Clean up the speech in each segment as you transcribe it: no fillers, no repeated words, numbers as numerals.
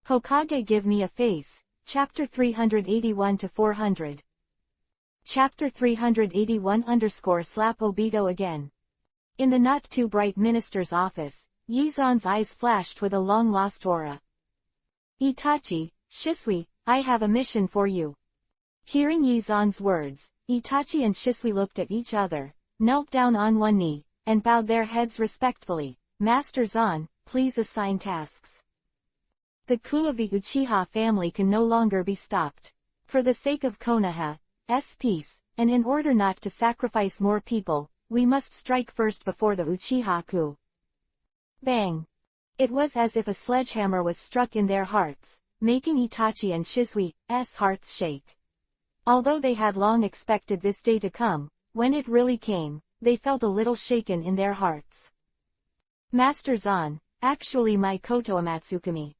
Hokage give me a face. Chapter 381-400. Chapter 381 _ slap Obito again. In the not-too-bright minister's office, Yizan's eyes flashed with a long-lost aura. Itachi, Shisui, I have a mission for you. Hearing Yizan's words, Itachi and Shisui looked at each other, knelt down on one knee, and bowed their heads respectfully. Master Zan, please assign tasks. The coup of the Uchiha family can no longer be stopped. For the sake of Konoha's peace, and in order not to sacrifice more people, we must strike first before the Uchiha coup. Bang! It was as if a sledgehammer was struck in their hearts, making Itachi and Shisui's hearts shake. Although they had long expected this day to come, when it really came, they felt a little shaken in their hearts. Master Zan, actually my Koto Amatsukami.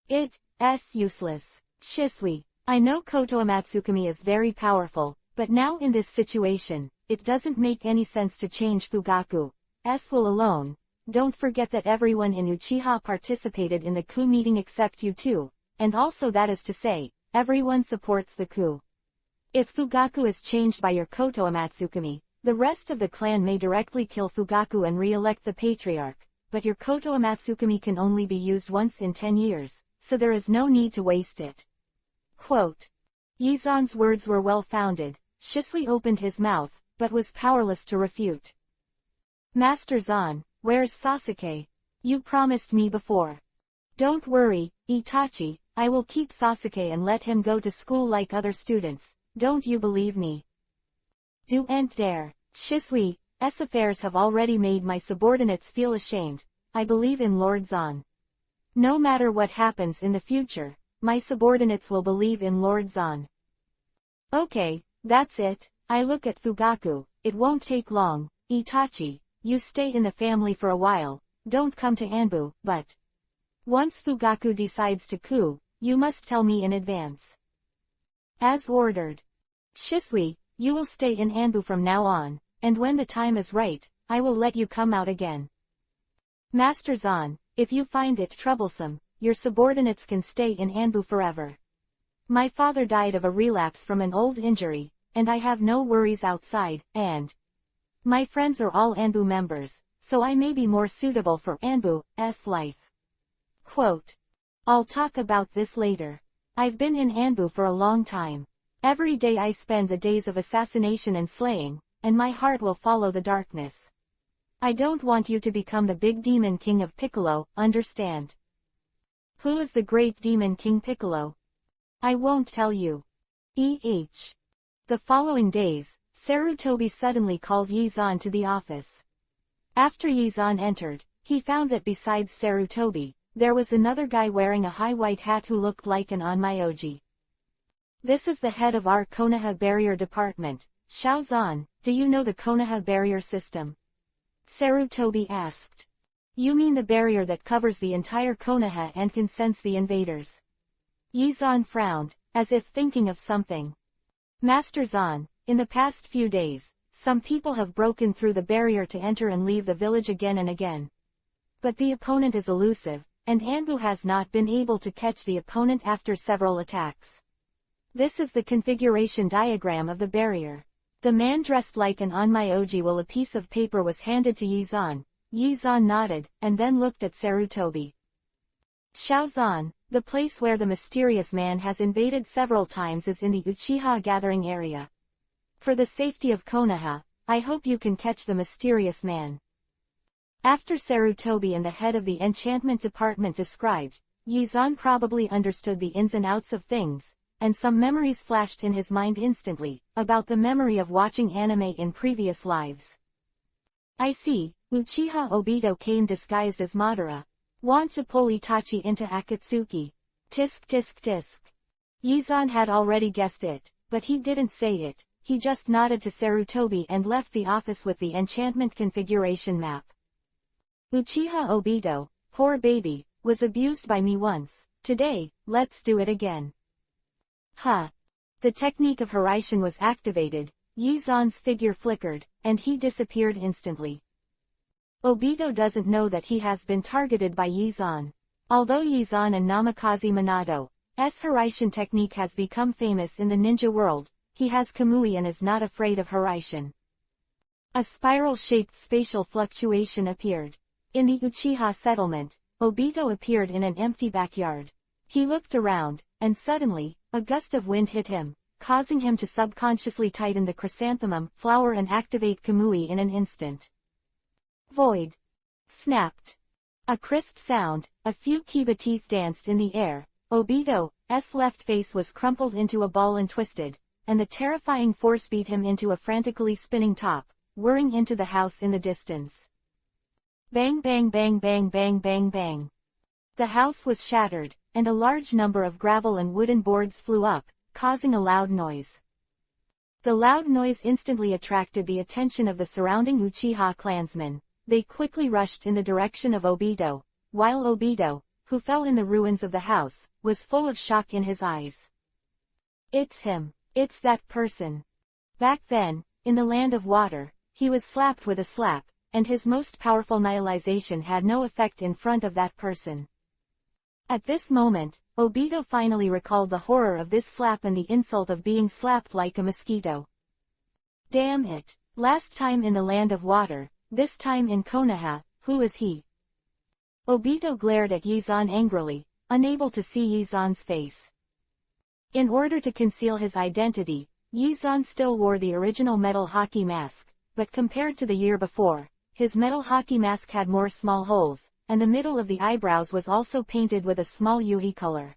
It's useless. Shisui, I know Koto Amatsukami is very powerful, but now in this situation, it doesn't make any sense to change Fugaku's will alone. Don't forget that everyone in Uchiha participated in the coup meeting except you two, and also that is to say, everyone supports the coup. If Fugaku is changed by your Koto Amatsukami, the rest of the clan may directly kill Fugaku and re-elect the patriarch, but your Koto Amatsukami can only be used once in 10 years, so there is no need to waste it. Quote. Yizan's words were well-founded. Shisui opened his mouth, but was powerless to refute. Master Zan, where's Sasuke? You promised me before. Don't worry, Itachi, I will keep Sasuke and let him go to school like other students. Don't you believe me? Don't dare. Shisui's affairs have already made my subordinates feel ashamed. I believe in Lord Zan. No matter what happens in the future, my subordinates will believe in Lord Zan. Okay, that's it. I look at Fugaku, it won't take long. Itachi, you stay in the family for a while, don't come to Anbu, but once Fugaku decides to coup, you must tell me in advance. As ordered. Shisui, you will stay in Anbu from now on, and when the time is right, I will let you come out again. Master Zan, if you find it troublesome, your subordinates can stay in Anbu forever. My father died of a relapse from an old injury, and I have no worries outside, and my friends are all Anbu members, so I may be more suitable for Anbu's life. Quote. I'll talk about this later. I've been in Anbu for a long time. Every day I spend the days of assassination and slaying, and my heart will follow the darkness. I don't want you to become the big demon king of Piccolo, understand? Who is the great demon king Piccolo? I won't tell you. The following days, Sarutobi suddenly called Yizan to the office. After Yizan entered, he found that besides Sarutobi, there was another guy wearing a high white hat who looked like an onmyoji. This is the head of our Konoha barrier department. Xiao Zan, do you know the Konoha barrier system? Sarutobi asked. You mean the barrier that covers the entire Konoha and can sense the invaders? Yizan frowned, as if thinking of something. Master Zan, in the past few days, some people have broken through the barrier to enter and leave the village again and again. But the opponent is elusive, and Anbu has not been able to catch the opponent after several attacks. This is the configuration diagram of the barrier. The man dressed like an onmyoji while a piece of paper was handed to Yizan. Yizan nodded, and then looked at Sarutobi. Xiao Zan, the place where the mysterious man has invaded several times is in the Uchiha gathering area. For the safety of Konoha, I hope you can catch the mysterious man. After Sarutobi and the head of the enchantment department described, Yizan probably understood the ins and outs of things, and some memories flashed in his mind instantly, about the memory of watching anime in previous lives. I see, Uchiha Obito came disguised as Madara. Want to pull Itachi into Akatsuki. Tisk tisk tisk. Yizan had already guessed it, but he didn't say it, he just nodded to Sarutobi and left the office with the enchantment configuration map. Uchiha Obito, poor baby, was abused by me once. Today, let's do it again. Huh. The technique of Hiraishin was activated, Yizan's figure flickered, and he disappeared instantly. Obito doesn't know that he has been targeted by Yizan. Although Yizan and Namikaze Minado's Hiraishin technique has become famous in the ninja world, he has Kamui and is not afraid of Hiraishin. A spiral-shaped spatial fluctuation appeared. In the Uchiha settlement, Obito appeared in an empty backyard. He looked around, and suddenly, a gust of wind hit him, causing him to subconsciously tighten the chrysanthemum flower and activate Kamui in an instant. Void. Snapped. A crisp sound, a few Kiba teeth danced in the air, Obito's left face was crumpled into a ball and twisted, and the terrifying force beat him into a frantically spinning top, whirring into the house in the distance. Bang bang bang bang bang bang bang. The house was shattered, and a large number of gravel and wooden boards flew up, causing a loud noise. The loud noise instantly attracted the attention of the surrounding Uchiha clansmen. They quickly rushed in the direction of Obito, while Obito, who fell in the ruins of the house, was full of shock in his eyes. It's him. It's that person. Back then, in the land of water, he was slapped with a slap, and his most powerful nihilization had no effect in front of that person. At this moment, Obito finally recalled the horror of this slap and the insult of being slapped like a mosquito. Damn it! Last time in the land of water, this time in Konoha, who is he? Obito glared at Yizan angrily, unable to see Yizan's face. In order to conceal his identity, Yizan still wore the original metal hockey mask, but compared to the year before, his metal hockey mask had more small holes, and the middle of the eyebrows was also painted with a small Yui color.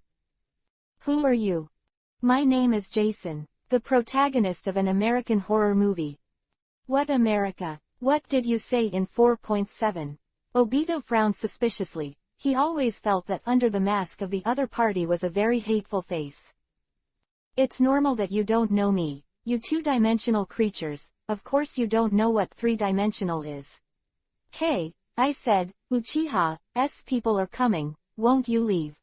Who are you? My name is Jason, the protagonist of an American horror movie. What America? What did you say in 4.7? Obito frowned suspiciously. He always felt that under the mask of the other party was a very hateful face. It's normal that you don't know me, you two-dimensional creatures. Of course you don't know what three-dimensional is. Hey, I said, Uchiha's people are coming, won't you leave?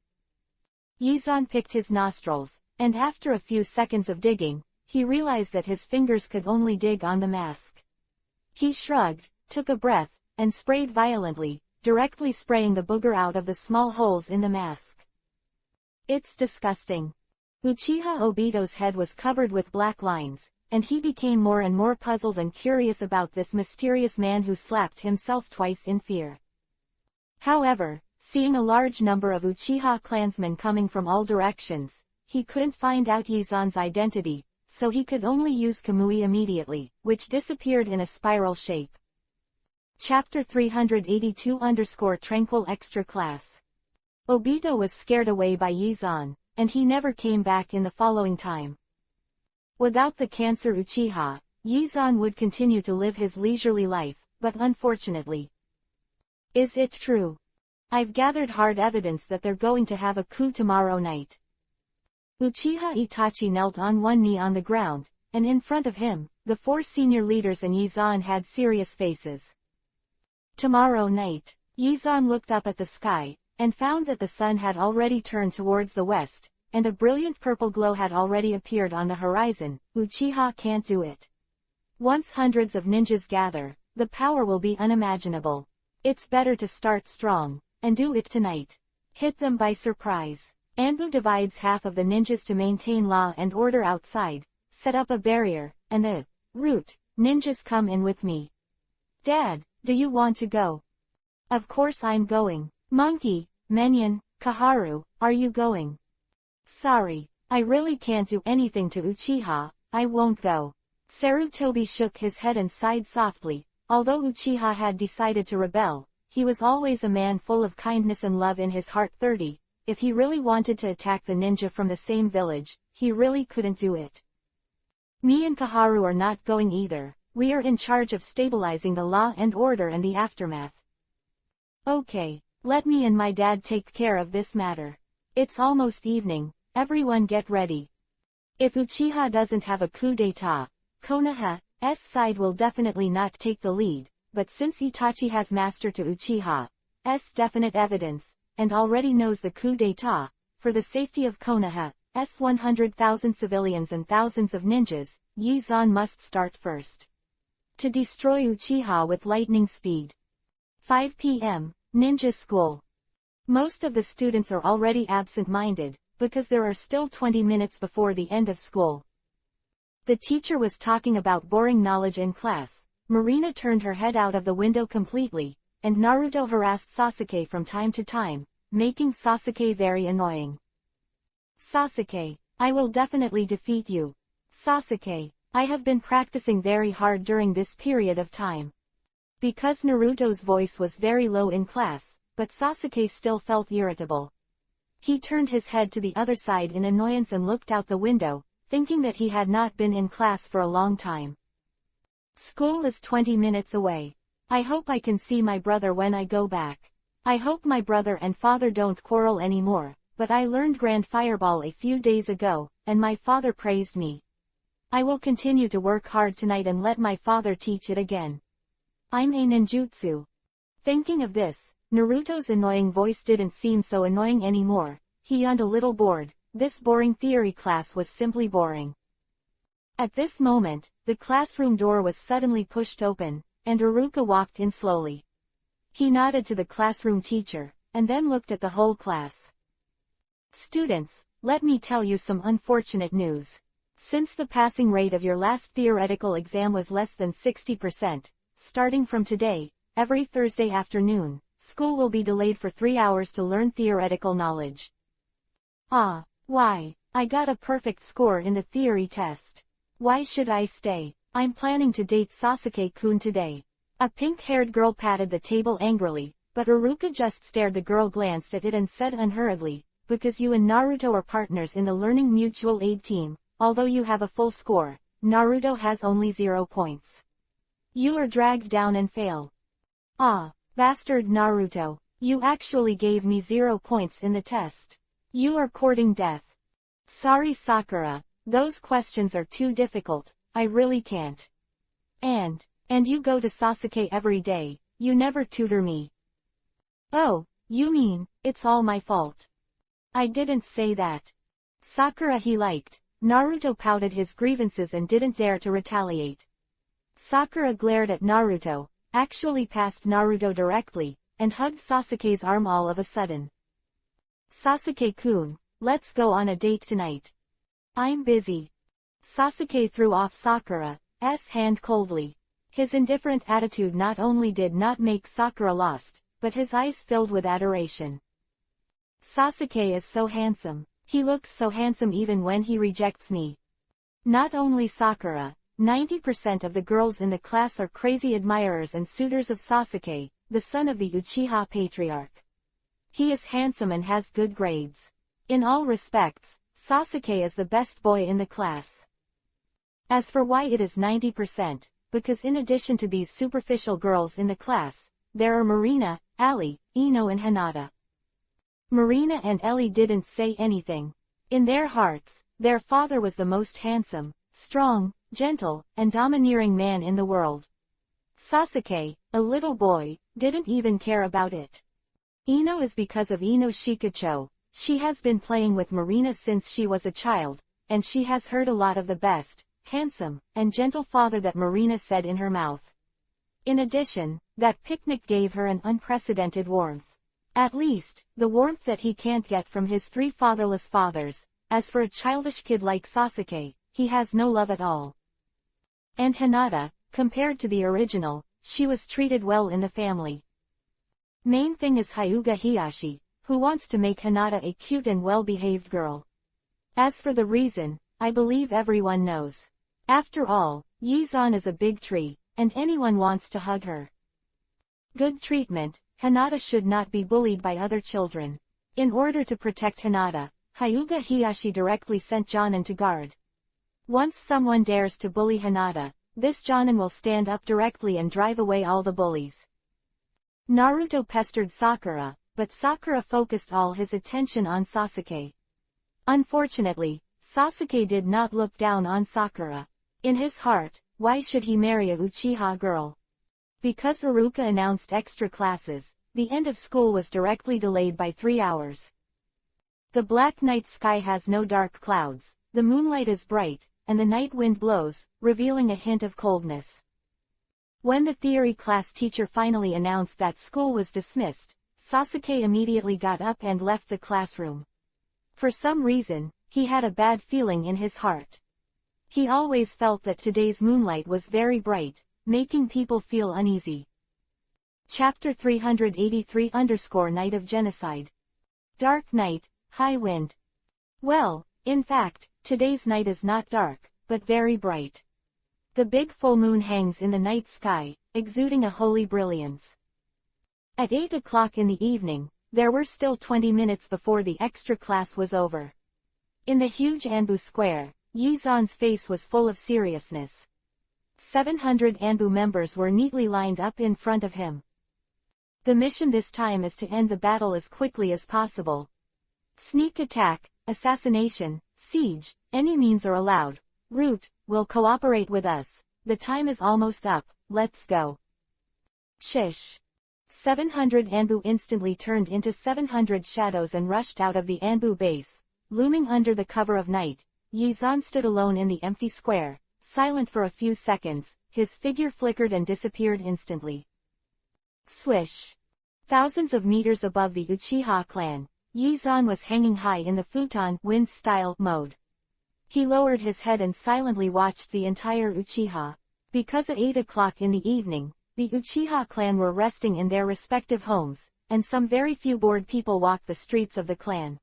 Yizan picked his nostrils, and after a few seconds of digging, he realized that his fingers could only dig on the mask. He shrugged, took a breath, and sprayed violently, directly spraying the booger out of the small holes in the mask. It's disgusting. Uchiha Obito's head was covered with black lines, and he became more and more puzzled and curious about this mysterious man who slapped himself twice in fear. However, seeing a large number of Uchiha clansmen coming from all directions, he couldn't find out Yizan's identity, so he could only use Kamui immediately, which disappeared in a spiral shape. Chapter 382-Tranquil Extra Class. Obito was scared away by Yizan, and he never came back in the following time. Without the cancer Uchiha, Yizan would continue to live his leisurely life, but unfortunately. Is it true? I've gathered hard evidence that they're going to have a coup tomorrow night. Uchiha Itachi knelt on one knee on the ground, and in front of him, the four senior leaders and Yizan had serious faces. Tomorrow night, Yizan looked up at the sky, and found that the sun had already turned towards the west, and a brilliant purple glow had already appeared on the horizon. Uchiha can't do it. Once hundreds of ninjas gather, the power will be unimaginable. It's better to start strong, and do it tonight. Hit them by surprise. Anbu divides half of the ninjas to maintain law and order outside, set up a barrier, and the root ninjas come in with me. Dad, do you want to go? Of course I'm going. Monkey, Menyon, Kaharu, are you going? Sorry, I really can't do anything to Uchiha, I won't go. Sarutobi shook his head and sighed softly. Although Uchiha had decided to rebel, he was always a man full of kindness and love in his heart. 30. If he really wanted to attack the ninja from the same village, he really couldn't do it. Me and Kaharu are not going either. We are in charge of stabilizing the law and order and the aftermath. Okay, let me and my dad take care of this matter. It's almost evening, everyone get ready. If Uchiha doesn't have a coup d'etat, Konoha's side will definitely not take the lead, but since Itachi has master to Uchiha's definite evidence, and already knows the coup d'etat, for the safety of Konoha's 100,000 civilians and thousands of ninjas, Yizan must start first. To destroy Uchiha with lightning speed. 5 p.m., Ninja School. Most of the students are already absent-minded, because there are still 20 minutes before the end of school. The teacher was talking about boring knowledge in class. Marina turned her head out of the window completely, and Naruto harassed Sasuke from time to time, making Sasuke very annoying. Sasuke, I will definitely defeat you. Sasuke, I have been practicing very hard during this period of time. Because Naruto's voice was very low in class, but Sasuke still felt irritable. He turned his head to the other side in annoyance and looked out the window, thinking that he had not been in class for a long time. School is 20 minutes away. I hope I can see my brother when I go back. I hope my brother and father don't quarrel anymore, but I learned Grand Fireball a few days ago, and my father praised me. I will continue to work hard tonight and let my father teach it again. I'm a ninjutsu. Thinking of this, Naruto's annoying voice didn't seem so annoying anymore. He yawned a little bored. This boring theory class was simply boring. At this moment, the classroom door was suddenly pushed open, and Iruka walked in slowly. He nodded to the classroom teacher, and then looked at the whole class. Students, let me tell you some unfortunate news. Since the passing rate of your last theoretical exam was less than 60%, starting from today, every Thursday afternoon, school will be delayed for 3 hours to learn theoretical knowledge. Ah, why? I got a perfect score in the theory test. Why should I stay? I'm planning to date Sasuke-kun today. A pink-haired girl patted the table angrily, but Iruka just stared. The girl glanced at it and said unhurriedly, because you and Naruto are partners in the Learning Mutual Aid team, although you have a full score, Naruto has only 0 points. You are dragged down and fail. Ah, bastard Naruto, you actually gave me 0 points in the test. You are courting death. Sorry Sakura, those questions are too difficult, I really can't. And you go to Sasuke every day, you never tutor me. Oh, you mean, it's all my fault. I didn't say that. Sakura he liked. Naruto pouted his grievances and didn't dare to retaliate. Sakura glared at Naruto, actually passed Naruto directly, and hugged Sasuke's arm all of a sudden. Sasuke-kun, let's go on a date tonight. I'm busy. Sasuke threw off Sakura's hand coldly. His indifferent attitude not only did not make Sakura lost, but his eyes filled with adoration. Sasuke is so handsome. He looks so handsome even when he rejects me. Not only Sakura, 90% of the girls in the class are crazy admirers and suitors of Sasuke, the son of the Uchiha patriarch. He is handsome and has good grades. In all respects, Sasuke is the best boy in the class. As for why it is 90%, because in addition to these superficial girls in the class, there are Marina, Ali, Ino and Hinata. Marina and Ellie didn't say anything. In their hearts, their father was the most handsome, strong, gentle, and domineering man in the world. Sasuke, a little boy, didn't even care about it. Ino is because of Ino Shikacho. She has been playing with Marina since she was a child, and she has heard a lot of the best, handsome, and gentle father that Marina said in her mouth. In addition, that picnic gave her an unprecedented warmth. At least, the warmth that he can't get from his 3 fatherless fathers. As for a childish kid like Sasuke, he has no love at all. And Hinata, compared to the original, she was treated well in the family. Main thing is Hyuga Hiyashi, who wants to make Hinata a cute and well-behaved girl. As for the reason, I believe everyone knows. After all, Yizan is a big tree, and anyone wants to hug her. Good treatment. Hinata should not be bullied by other children. In order to protect Hinata, Hyuga Hiyashi directly sent Jonin to guard. Once someone dares to bully Hinata, this Jonin will stand up directly and drive away all the bullies. Naruto pestered Sakura, but Sakura focused all his attention on Sasuke. Unfortunately, Sasuke did not look down on Sakura. In his heart, why should he marry a Uchiha girl? Because Iruka announced extra classes, the end of school was directly delayed by 3 hours. The black night sky has no dark clouds, the moonlight is bright, and the night wind blows, revealing a hint of coldness. When the theory class teacher finally announced that school was dismissed, Sasuke immediately got up and left the classroom. For some reason, he had a bad feeling in his heart. He always felt that today's moonlight was very bright, making people feel uneasy. Chapter 383 _ Night of Genocide. Dark night, high wind. Well, in fact, today's night is not dark, but very bright. The big full moon hangs in the night sky, exuding a holy brilliance. At 8 o'clock in the evening, there were still 20 minutes before the extra class was over. In the huge Anbu square, Yizan's face was full of seriousness. 700 Anbu members were neatly lined up in front of him. The mission this time is to end the battle as quickly as possible. Sneak attack, assassination, siege, any means are allowed. Root, will cooperate with us. The time is almost up, let's go. Shish. 700 Anbu instantly turned into 700 shadows and rushed out of the Anbu base. Looming under the cover of night, Yizan stood alone in the empty square, silent for a few seconds. His figure flickered and disappeared instantly. Swish. Thousands of meters above the Uchiha clan, Yizan was hanging high in the futon wind-style mode. He lowered his head and silently watched the entire Uchiha. Because at 8 o'clock in the evening, the Uchiha clan were resting in their respective homes, and some very few bored people walked the streets of the clan.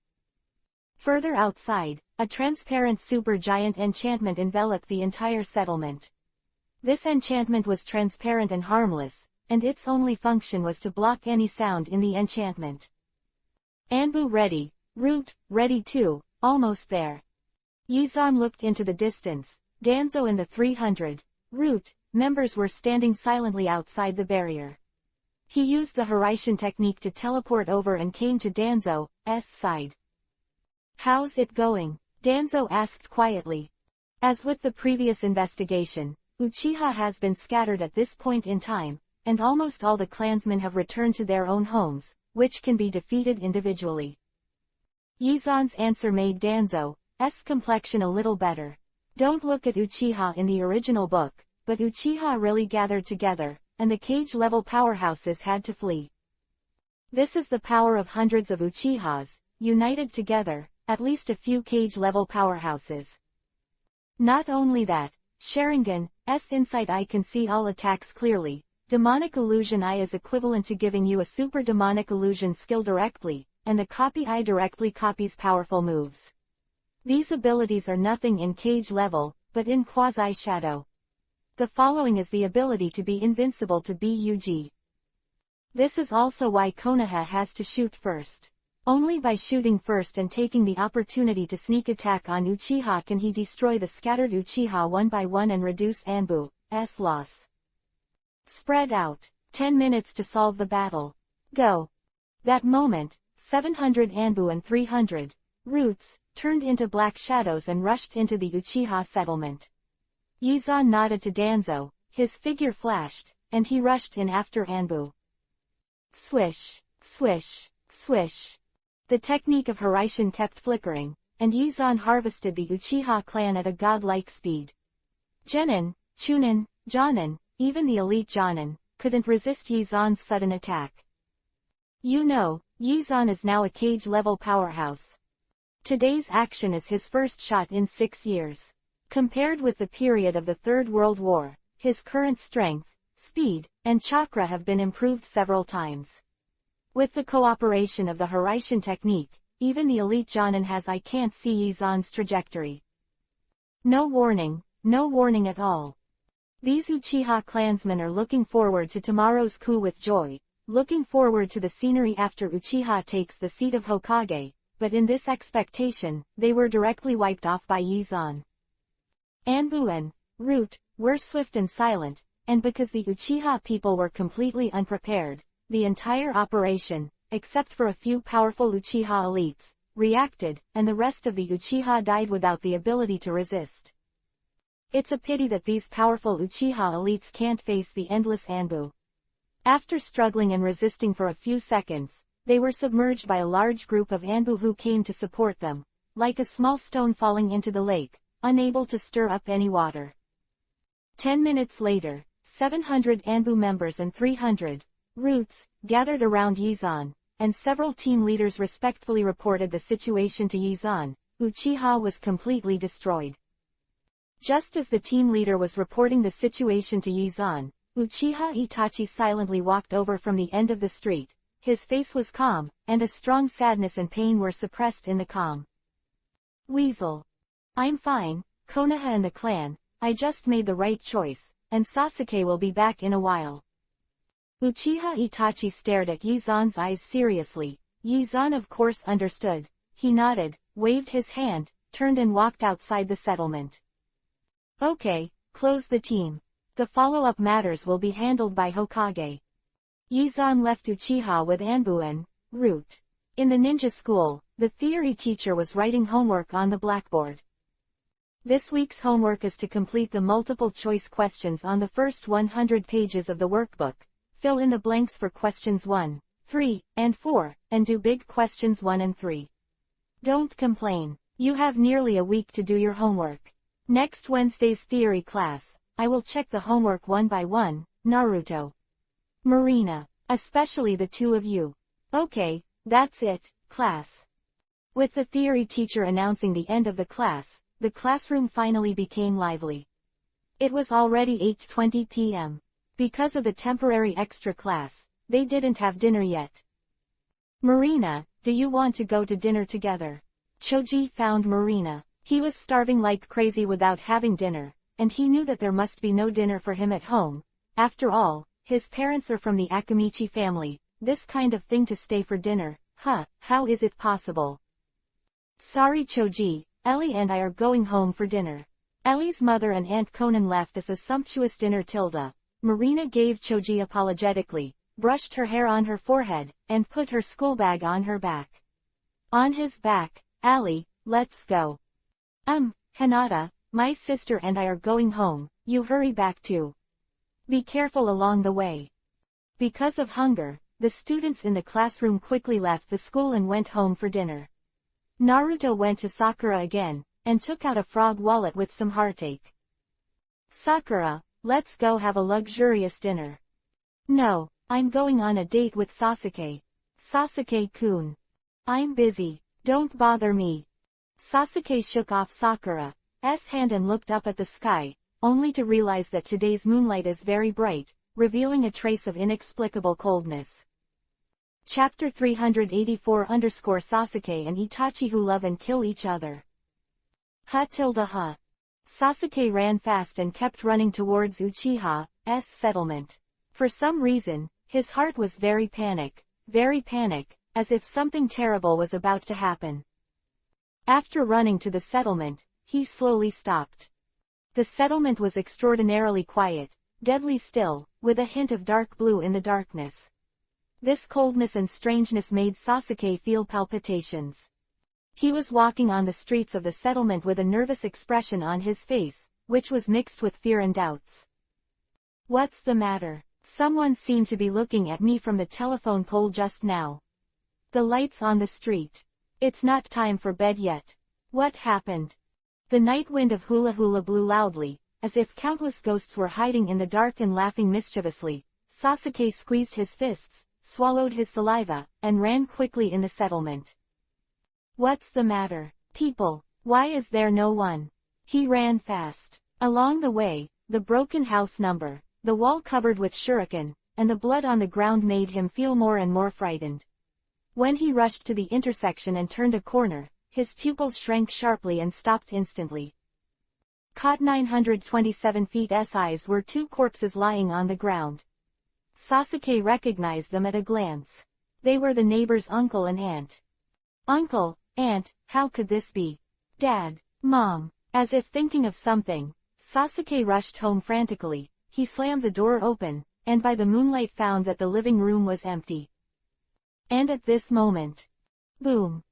Further outside, a transparent supergiant enchantment enveloped the entire settlement. This enchantment was transparent and harmless, and its only function was to block any sound in the enchantment. Anbu ready, Root, ready too, almost there. Yizan looked into the distance. Danzo and the 300, Root, members were standing silently outside the barrier. He used the Hiraishin technique to teleport over and came to Danzo's side. How's it going? Danzo asked quietly. As with the previous investigation, Uchiha has been scattered at this point in time, and almost all the clansmen have returned to their own homes, which can be defeated individually. Yizan's answer made Danzo's complexion a little better. Don't look at Uchiha in the original book, but Uchiha really gathered together, and the cage-level powerhouses had to flee. This is the power of hundreds of Uchihas, united together, at least a few cage-level powerhouses. Not only that, Sharingan's Insight Eye can see all attacks clearly. Demonic Illusion Eye is equivalent to giving you a super demonic illusion skill directly, and the Copy Eye directly copies powerful moves. These abilities are nothing in cage level, but in quasi-shadow. The following is the ability to be invincible to Bug. This is also why Konoha has to shoot first. Only by shooting first and taking the opportunity to sneak attack on Uchiha can he destroy the scattered Uchiha one by one and reduce Anbu's loss. Spread out. 10 minutes to solve the battle. Go. That moment, 700 Anbu and 300 Roots turned into black shadows and rushed into the Uchiha settlement. Yizan nodded to Danzo, his figure flashed, and he rushed in after Anbu. Swish, swish, swish. The technique of Hiraishin kept flickering, and Yizan harvested the Uchiha clan at a godlike speed. Genin, Chunin, Jonin, even the elite Jonin, couldn't resist Yizan's sudden attack. You know, Yizan is now a cage-level powerhouse. Today's action is his first shot in 6 years. Compared with the period of the Third World War, his current strength, speed, and chakra have been improved several times. With the cooperation of the Hiraishin technique, even the elite Jonin has I can't see Yizan's trajectory. No warning at all. These Uchiha clansmen are looking forward to tomorrow's coup with joy, looking forward to the scenery after Uchiha takes the seat of Hokage, but in this expectation, they were directly wiped off by Yizan. Anbu and Root were swift and silent, and because the Uchiha people were completely unprepared, the entire operation, except for a few powerful Uchiha elites, reacted, and the rest of the Uchiha died without the ability to resist. It's a pity that these powerful Uchiha elites can't face the endless Anbu. After struggling and resisting for a few seconds, they were submerged by a large group of Anbu who came to support them, like a small stone falling into the lake, unable to stir up any water. 10 minutes later, 700 Anbu members and 300 Roots gathered around Yizan, and several team leaders respectfully reported the situation to Yizan. Uchiha was completely destroyed. Just as the team leader was reporting the situation to Yizan, Uchiha Itachi silently walked over from the end of the street. His face was calm, and a strong sadness and pain were suppressed in the calm. Weasel. I'm fine, Konoha and the clan, I just made the right choice, and Sasuke will be back in a while. Uchiha Itachi stared at Yizan's eyes seriously. Yizan of course understood. He nodded, waved his hand, turned and walked outside the settlement. Okay, close the team. The follow-up matters will be handled by Hokage. Yizan left Uchiha with Anbu and Root. In the ninja school, the theory teacher was writing homework on the blackboard. This week's homework is to complete the multiple-choice questions on the first 100 pages of the workbook. Fill in the blanks for questions 1, 3, and 4, and do big questions 1 and 3. Don't complain. You have nearly a week to do your homework. Next Wednesday's theory class, I will check the homework one by one. Naruto. Marina. Especially the two of you. Okay, that's it, class. With the theory teacher announcing the end of the classroom finally became lively. It was already 8:20 p.m. Because of the temporary extra class, they didn't have dinner yet. Marina, do you want to go to dinner together? Choji found Marina. He was starving like crazy without having dinner, and he knew that there must be no dinner for him at home. After all, his parents are from the Akamichi family. This kind of thing to stay for dinner, how is it possible? Sorry Choji, Ellie and I are going home for dinner. Ellie's mother and Aunt Conan left us a sumptuous dinner. Marina gave Choji apologetically, brushed her hair on her forehead, and put her school bag on her back. On his back, Allie, let's go. Hinata, my sister and I are going home, you hurry back too. Be careful along the way. Because of hunger, the students in the classroom quickly left the school and went home for dinner. Naruto went to Sakura again, and took out a frog wallet with some heartache. Sakura, let's go have a luxurious dinner. No, I'm going on a date with Sasuke. Sasuke-kun. I'm busy, don't bother me. Sasuke shook off Sakura's hand and looked up at the sky, only to realize that today's moonlight is very bright, revealing a trace of inexplicable coldness. Chapter 384_Sasuke and Itachi who love and kill each other. Sasuke ran fast and kept running towards Uchiha's settlement. For some reason, his heart was very panic, as if something terrible was about to happen. After running to the settlement, he slowly stopped. The settlement was extraordinarily quiet, deadly still, with a hint of dark blue in the darkness. This coldness and strangeness made Sasuke feel palpitations. He was walking on the streets of the settlement with a nervous expression on his face, which was mixed with fear and doubts. What's the matter? Someone seemed to be looking at me from the telephone pole just now. The lights on the street. It's not time for bed yet. What happened? The night wind of Hula Hula blew loudly, as if countless ghosts were hiding in the dark and laughing mischievously. Sasuke squeezed his fists, swallowed his saliva, and ran quickly in the settlement. What's the matter, people? Why is there no one? He ran fast. Along the way, the broken house number, the wall covered with shuriken, and the blood on the ground made him feel more and more frightened. When he rushed to the intersection and turned a corner, his pupils shrank sharply and stopped instantly. Caught 927 feet's eyes were two corpses lying on the ground. Sasuke recognized them at a glance. They were the neighbor's uncle and aunt. Uncle, aunt, how could this be? Dad, mom. As if thinking of something, Sasuke rushed home frantically. He slammed the door open, and by the moonlight found that the living room was empty. And at this moment, boom!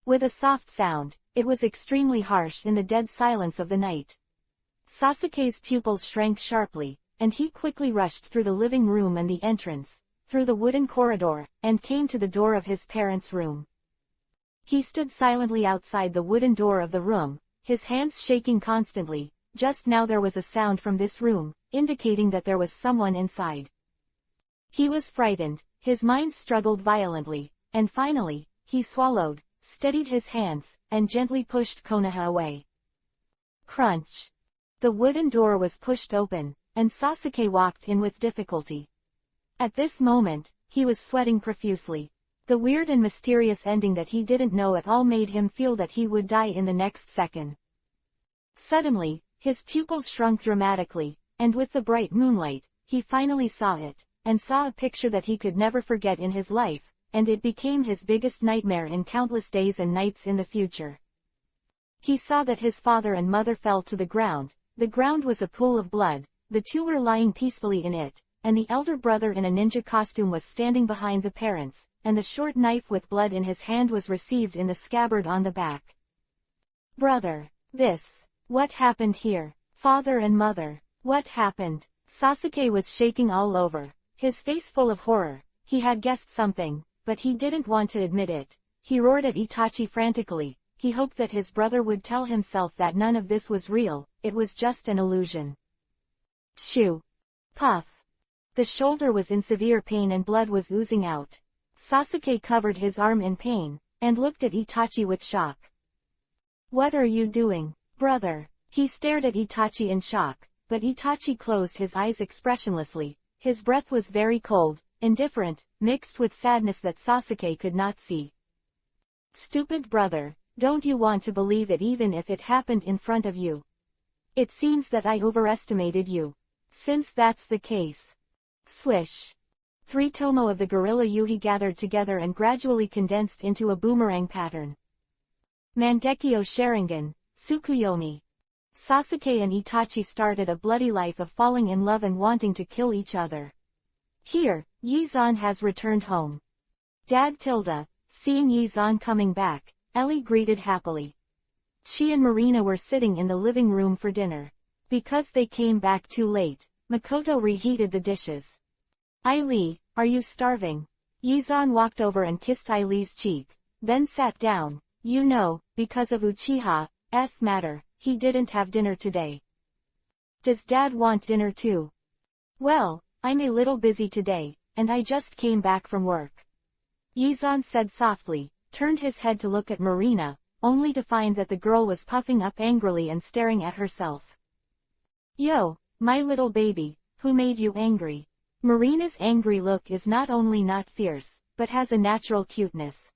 With a soft sound, it was extremely harsh in the dead silence of the night. Sasuke's pupils shrank sharply, and he quickly rushed through the living room and the entrance, through the wooden corridor, and came to the door of his parents' room. He stood silently outside the wooden door of the room, his hands shaking constantly. Just now there was a sound from this room, indicating that there was someone inside. He was frightened, his mind struggled violently, and finally, he swallowed, steadied his hands, and gently pushed Konoha away. Crunch. The wooden door was pushed open, and Sasuke walked in with difficulty. At this moment, he was sweating profusely. The weird and mysterious ending that he didn't know at all made him feel that he would die in the next second. Suddenly, his pupils shrunk dramatically, and with the bright moonlight, he finally saw it, and saw a picture that he could never forget in his life, and it became his biggest nightmare in countless days and nights in the future. He saw that his father and mother fell to the ground. The ground was a pool of blood, the two were lying peacefully in it, and the elder brother in a ninja costume was standing behind the parents, and the short knife with blood in his hand was received in the scabbard on the back. Brother. What happened here? Father and mother. What happened? Sasuke was shaking all over, his face full of horror. He had guessed something, but he didn't want to admit it. He roared at Itachi frantically. He hoped that his brother would tell himself that none of this was real, it was just an illusion. Shoo! Puff! The shoulder was in severe pain and blood was oozing out. Sasuke covered his arm in pain, and looked at Itachi with shock. What are you doing, brother? He stared at Itachi in shock, but Itachi closed his eyes expressionlessly. His breath was very cold, indifferent, mixed with sadness that Sasuke could not see. Stupid brother, don't you want to believe it even if it happened in front of you? It seems that I overestimated you. Since that's the case. Swish. 3 tomo of the gorilla Yuhi gathered together and gradually condensed into a boomerang pattern. Mangekyo Sharingan, Tsukuyomi. Sasuke and Itachi started a bloody life of falling in love and wanting to kill each other. Here, Yizan has returned home. Dad tilde, seeing Yizan coming back, Ellie greeted happily. She and Marina were sitting in the living room for dinner. Because they came back too late, Makoto reheated the dishes. Ailee, are you starving? Yizan walked over and kissed Ailee's cheek, then sat down. You know, because of Uchiha's matter, he didn't have dinner today. Does Dad want dinner too? Well, I'm a little busy today, and I just came back from work. Yizan said softly, turned his head to look at Marina, only to find that the girl was puffing up angrily and staring at herself. Yo, my little baby, who made you angry? Marina's angry look is not only not fierce, but has a natural cuteness.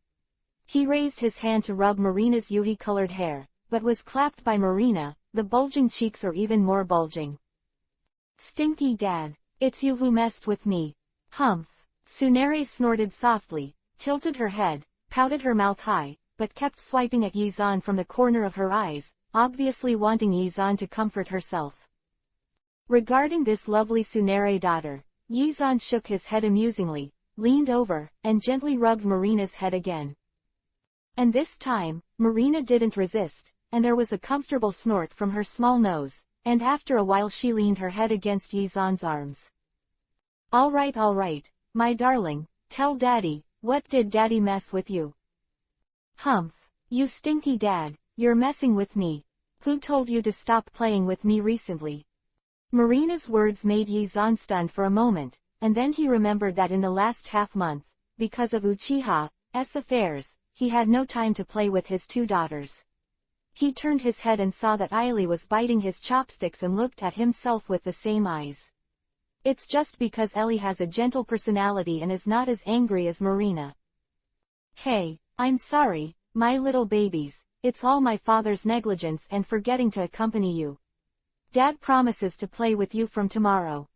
He raised his hand to rub Marina's Yuhi-colored hair, but was clapped by Marina. The bulging cheeks are even more bulging. Stinky Dad, it's you who messed with me. Humph. Tsunere snorted softly, tilted her head, pouted her mouth high, but kept swiping at Yizan from the corner of her eyes, obviously wanting Yizan to comfort herself. Regarding this lovely Tsunere daughter, Yizan shook his head amusingly, leaned over, and gently rubbed Marina's head again. And this time, Marina didn't resist, and there was a comfortable snort from her small nose, and after a while she leaned her head against Yizan's arms. All right, my darling, tell Daddy, what did Daddy mess with you? Humph, you stinky Dad, you're messing with me. Who told you to stop playing with me recently? Marina's words made Yizan stunned for a moment, and then he remembered that in the last half-month, because of Uchiha's affairs, he had no time to play with his 2 daughters. He turned his head and saw that Ailee was biting his chopsticks and looked at himself with the same eyes. It's just because Ellie has a gentle personality and is not as angry as Marina. Hey, I'm sorry, my little babies, it's all my father's negligence and forgetting to accompany you. Dad promises to play with you from tomorrow.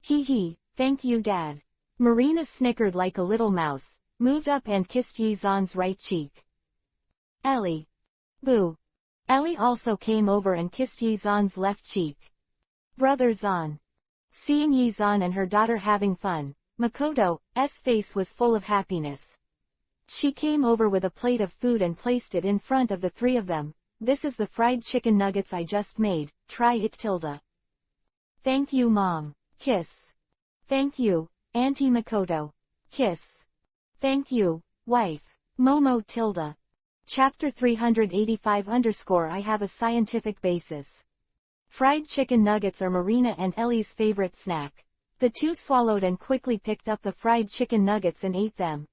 Hee, thank you Dad. Marina snickered like a little mouse, moved up and kissed Yizan's right cheek. Ellie. Boo. Ellie also came over and kissed Yizan's left cheek. Brother Zan. Seeing Yizan and her daughter having fun, Makoto's face was full of happiness. She came over with a plate of food and placed it in front of the 3 of them. This is the fried chicken nuggets I just made, try it tilde. Thank you Mom. Kiss. Thank you, Auntie Makoto. Kiss. Thank you, wife. Momo tilde. Chapter 385 I have a scientific basis. Fried chicken nuggets are Marina and Ellie's favorite snack. The 2 swallowed and quickly picked up the fried chicken nuggets and ate them.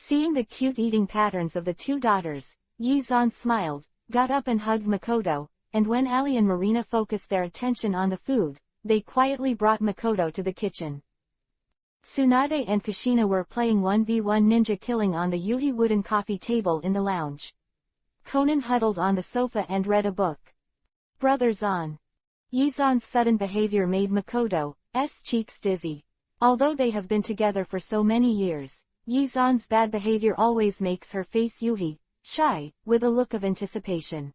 Seeing the cute eating patterns of the two daughters, Yi-zan smiled, got up and hugged Makoto, and when Ali and Marina focused their attention on the food, they quietly brought Makoto to the kitchen. Tsunade and Kushina were playing 1v1 ninja killing on the Yuhi wooden coffee table in the lounge. Conan huddled on the sofa and read a book. Brothers on. Yi-zan's sudden behavior made Makoto's cheeks dizzy. Although they have been together for so many years, Yi-zan's bad behavior always makes her face Yuhi, shy, with a look of anticipation.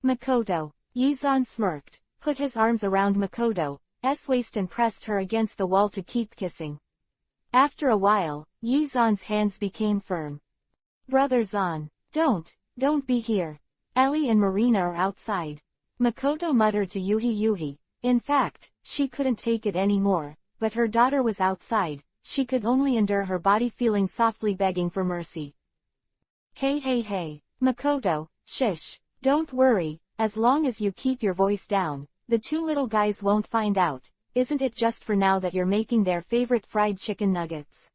Makoto. Yi-zan smirked, put his arms around Makoto's waist and pressed her against the wall to keep kissing. After a while, Yi-zan's hands became firm. Brothers on. Don't be here. Ellie and Marina are outside. Makoto muttered to Yuhi. In fact, she couldn't take it anymore, but her daughter was outside, she could only endure her body feeling softly begging for mercy. Hey. Makoto, shush. Don't worry, as long as you keep your voice down, the two little guys won't find out, isn't it just for now that you're making their favorite fried chicken nuggets?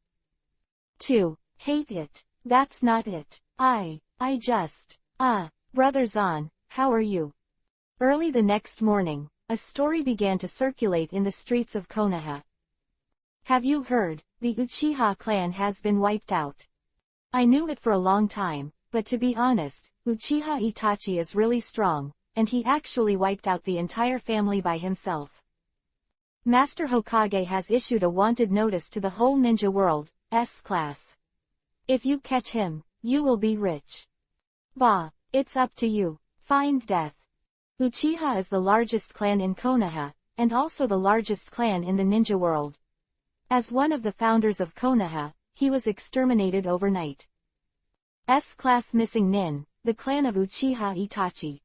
2. Hate it. That's not it. I just. Brothers on, how are you? Early the next morning, a story began to circulate in the streets of Konoha. Have you heard? The Uchiha clan has been wiped out. I knew it for a long time, but to be honest, Uchiha Itachi is really strong, and he actually wiped out the entire family by himself. Master Hokage has issued a wanted notice to the whole ninja world, S-class. If you catch him, you will be rich. Bah, it's up to you. Find death. Uchiha is the largest clan in Konoha, and also the largest clan in the ninja world. As one of the founders of Konoha, he was exterminated overnight. S-class missing nin, the clan of Uchiha Itachi.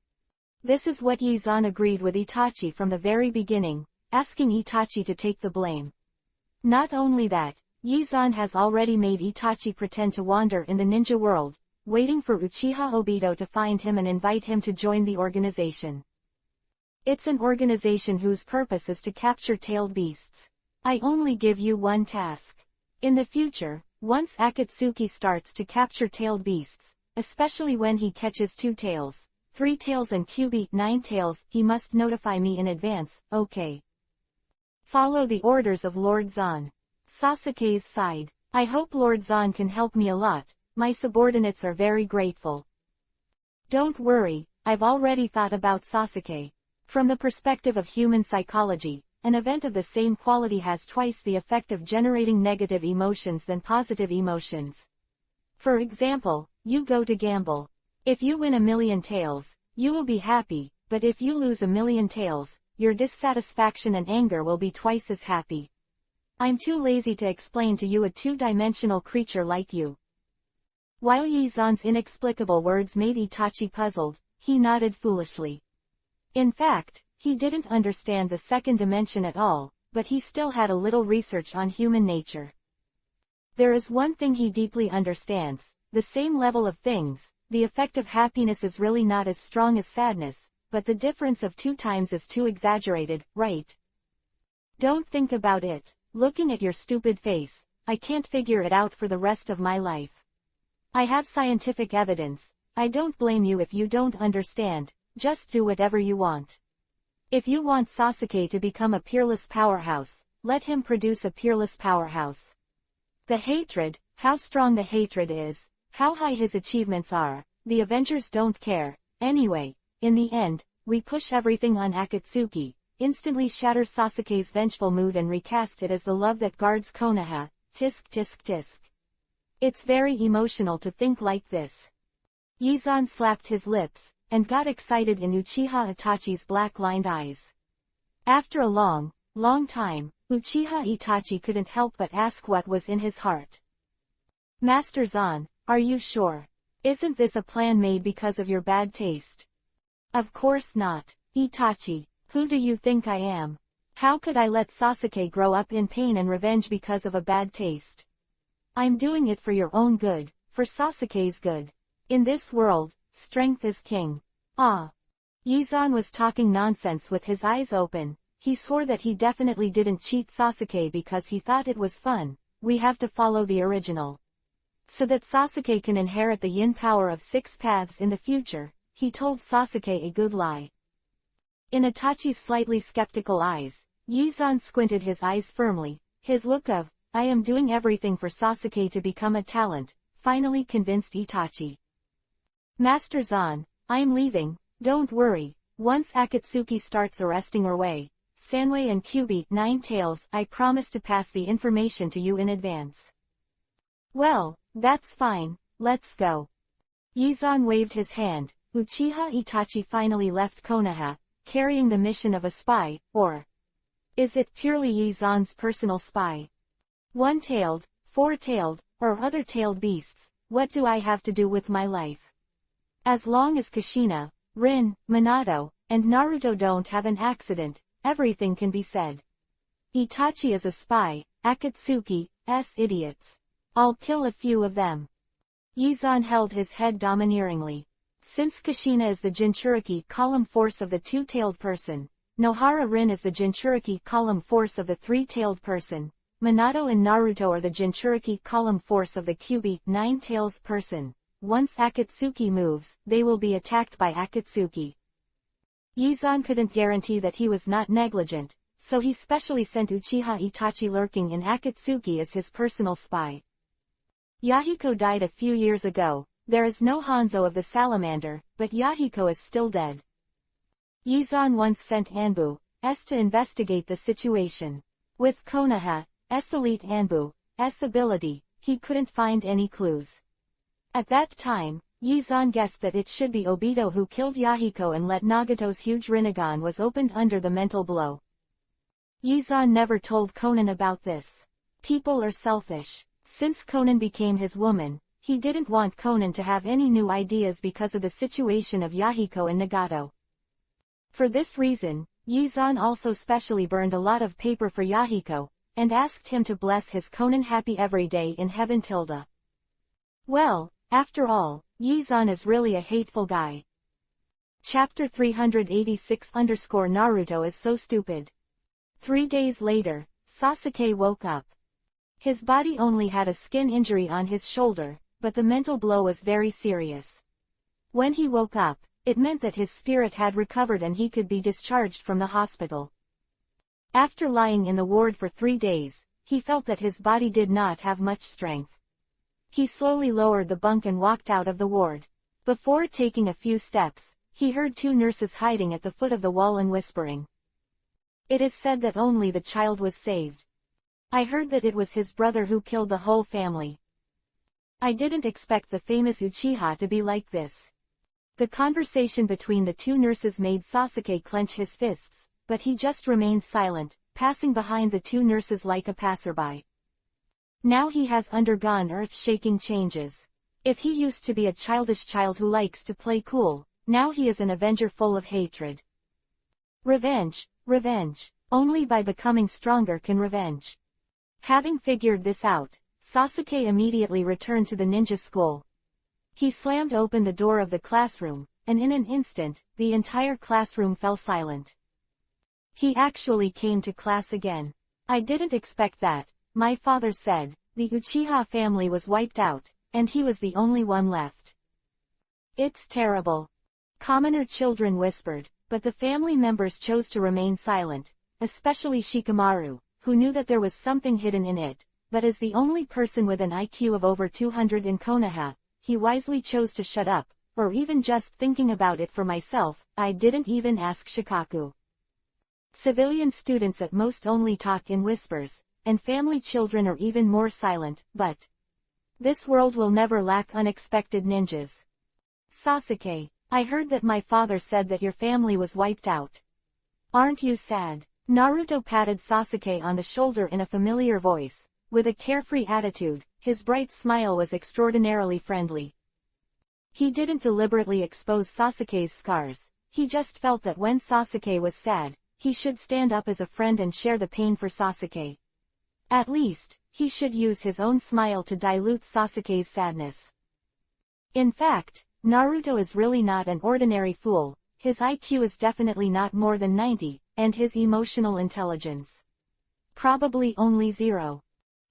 This is what Yi-zan agreed with Itachi from the very beginning, asking Itachi to take the blame. Not only that, Yi-zan has already made Itachi pretend to wander in the ninja world, waiting for Uchiha Obito to find him and invite him to join the organization. It's an organization whose purpose is to capture tailed beasts. I only give you one task. In the future, once Akatsuki starts to capture tailed beasts, especially when he catches 2 tails, 3 tails and QB 9 tails, he must notify me in advance, okay? Follow the orders of Lord Zan. Sasuke's side. I hope Lord Zan can help me a lot, my subordinates are very grateful. Don't worry, I've already thought about Sasuke. From the perspective of human psychology, an event of the same quality has twice the effect of generating negative emotions than positive emotions. For example, you go to gamble. If you win 1,000,000 taels, you will be happy, but if you lose 1,000,000 taels, your dissatisfaction and anger will be twice as happy. I'm too lazy to explain to you a 2-dimensional creature like you. While Yi-zan's inexplicable words made Itachi puzzled, he nodded foolishly. In fact, he didn't understand the second dimension at all, but he still had a little research on human nature. There is one thing he deeply understands, the same level of things, the effect of happiness is really not as strong as sadness, but the difference of 2 times is too exaggerated, right? Don't think about it. Looking at your stupid face, I can't figure it out for the rest of my life. I have scientific evidence, I don't blame you if you don't understand, just do whatever you want. If you want Sasuke to become a peerless powerhouse, let him produce a peerless powerhouse. The hatred, how strong the hatred is, how high his achievements are, the Avengers don't care. Anyway, in the end, we push everything on Akatsuki, instantly shatter Sasuke's vengeful mood and recast it as the love that guards Konoha, tisk tisk tisk. It's very emotional to think like this. Yi-zan slapped his lips, and got excited in Uchiha Itachi's black-lined eyes. After a long time, Uchiha Itachi couldn't help but ask what was in his heart. Master Zan, are you sure? Isn't this a plan made because of your bad taste? Of course not. Itachi, who do you think I am? How could I let Sasuke grow up in pain and revenge because of a bad taste? I'm doing it for your own good, for Sasuke's good. In this world, strength is king. Yi-zan was talking nonsense with his eyes open. He swore that he definitely didn't cheat Sasuke because he thought it was fun. We have to follow the original. So that Sasuke can inherit the yin power of 6 paths in the future, he told Sasuke a good lie. In Itachi's slightly skeptical eyes, Yizan squinted his eyes firmly, his look of, I am doing everything for Sasuke to become a talent, finally convinced Itachi. Master Zan, I'm leaving, don't worry, once Akatsuki starts arresting Orway, Sanway and Kyubi, 9 Tails, I promise to pass the information to you in advance. Well, that's fine, let's go. Yizan waved his hand. Uchiha Itachi finally left Konoha, carrying the mission of a spy, or is it purely Yizan's personal spy? 1-tailed, 4-tailed, or other tailed beasts, what do I have to do with my life? As long as Kushina, Rin, Minato, and Naruto don't have an accident, everything can be said. Itachi is a spy, Akatsuki's idiots. I'll kill a few of them. Yizan held his head domineeringly. Since Kushina is the Jinchuriki column force of the 2-tailed person, Nohara Rin is the Jinchuriki column force of the 3-tailed person, Minato and Naruto are the Jinchuriki column force of the Kyubi 9 tails person. Once Akatsuki moves, they will be attacked by Akatsuki. Yizan couldn't guarantee that he was not negligent, so he specially sent Uchiha Itachi lurking in Akatsuki as his personal spy. Yahiko died a few years ago. There is no Hanzo of the Salamander, but Yahiko is still dead. Yizan once sent Anbu's to investigate the situation. With Konoha's elite Anbu's ability, he couldn't find any clues. At that time, Yizan guessed that it should be Obito who killed Yahiko and let Nagato's huge Rinnegan was opened under the mental blow. Yizan never told Konan about this. People are selfish. Since Konan became his woman, he didn't want Konan to have any new ideas because of the situation of Yahiko and Nagato. For this reason, Yizan also specially burned a lot of paper for Yahiko, and asked him to bless his Konan happy every day in heaven tilde. Well, after all, Yizan is really a hateful guy. Chapter 386_Naruto is so stupid. 3 days later, Sasuke woke up. His body only had a skin injury on his shoulder, but the mental blow was very serious. When he woke up, it meant that his spirit had recovered and he could be discharged from the hospital. After lying in the ward for 3 days, he felt that his body did not have much strength. He slowly lowered the bunk and walked out of the ward. Before taking a few steps, he heard 2 nurses hiding at the foot of the wall and whispering. It is said that only the child was saved. I heard that it was his brother who killed the whole family. I didn't expect the famous Uchiha to be like this. The conversation between the 2 nurses made Sasuke clench his fists, but he just remained silent, passing behind the 2 nurses like a passerby. Now he has undergone earth-shaking changes. If he used to be a childish child who likes to play cool, now he is an avenger full of hatred. Revenge, revenge. Only by becoming stronger can revenge. Having figured this out, Sasuke immediately returned to the ninja school. He slammed open the door of the classroom, and in an instant, the entire classroom fell silent. He actually came to class again. I didn't expect that. My father said, the Uchiha family was wiped out, and he was the only one left. It's terrible. Commoner children whispered, but the family members chose to remain silent, especially Shikamaru, who knew that there was something hidden in it, but as the only person with an IQ of over 200 in Konoha, he wisely chose to shut up, or even just thinking about it for myself, I didn't even ask Shikaku. Civilian students at most only talk in whispers, and family children are even more silent, but this world will never lack unexpected ninjas. Sasuke, I heard that my father said that your family was wiped out. Aren't you sad? Naruto patted Sasuke on the shoulder in a familiar voice. With a carefree attitude, his bright smile was extraordinarily friendly. He didn't deliberately expose Sasuke's scars, he just felt that when Sasuke was sad, he should stand up as a friend and share the pain for Sasuke. At least, he should use his own smile to dilute Sasuke's sadness. In fact, Naruto is really not an ordinary fool, his IQ is definitely not more than 90, and his emotional intelligence probably only 0.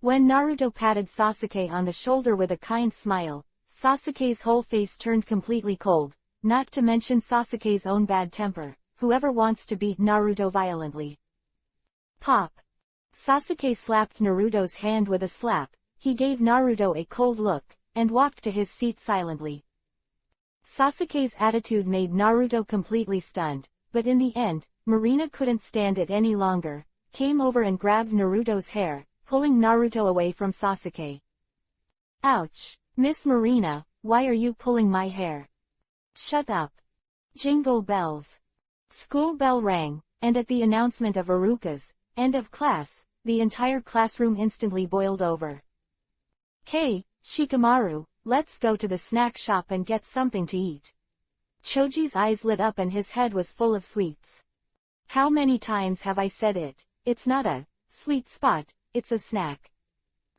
When Naruto patted Sasuke on the shoulder with a kind smile, Sasuke's whole face turned completely cold, not to mention Sasuke's own bad temper. Whoever wants to beat Naruto violently. Pop. Sasuke slapped Naruto's hand with a slap, he gave Naruto a cold look, and walked to his seat silently. Sasuke's attitude made Naruto completely stunned, but in the end, Marina couldn't stand it any longer, came over and grabbed Naruto's hair, pulling Naruto away from Sasuke. Ouch! Miss Marina, why are you pulling my hair? Shut up. Jingle bells. School bell rang, and at the announcement of Iruka's end of class, the entire classroom instantly boiled over. Hey, Shikamaru, let's go to the snack shop and get something to eat. Choji's eyes lit up and his head was full of sweets. How many times have I said it? It's not a sweet spot, it's a snack.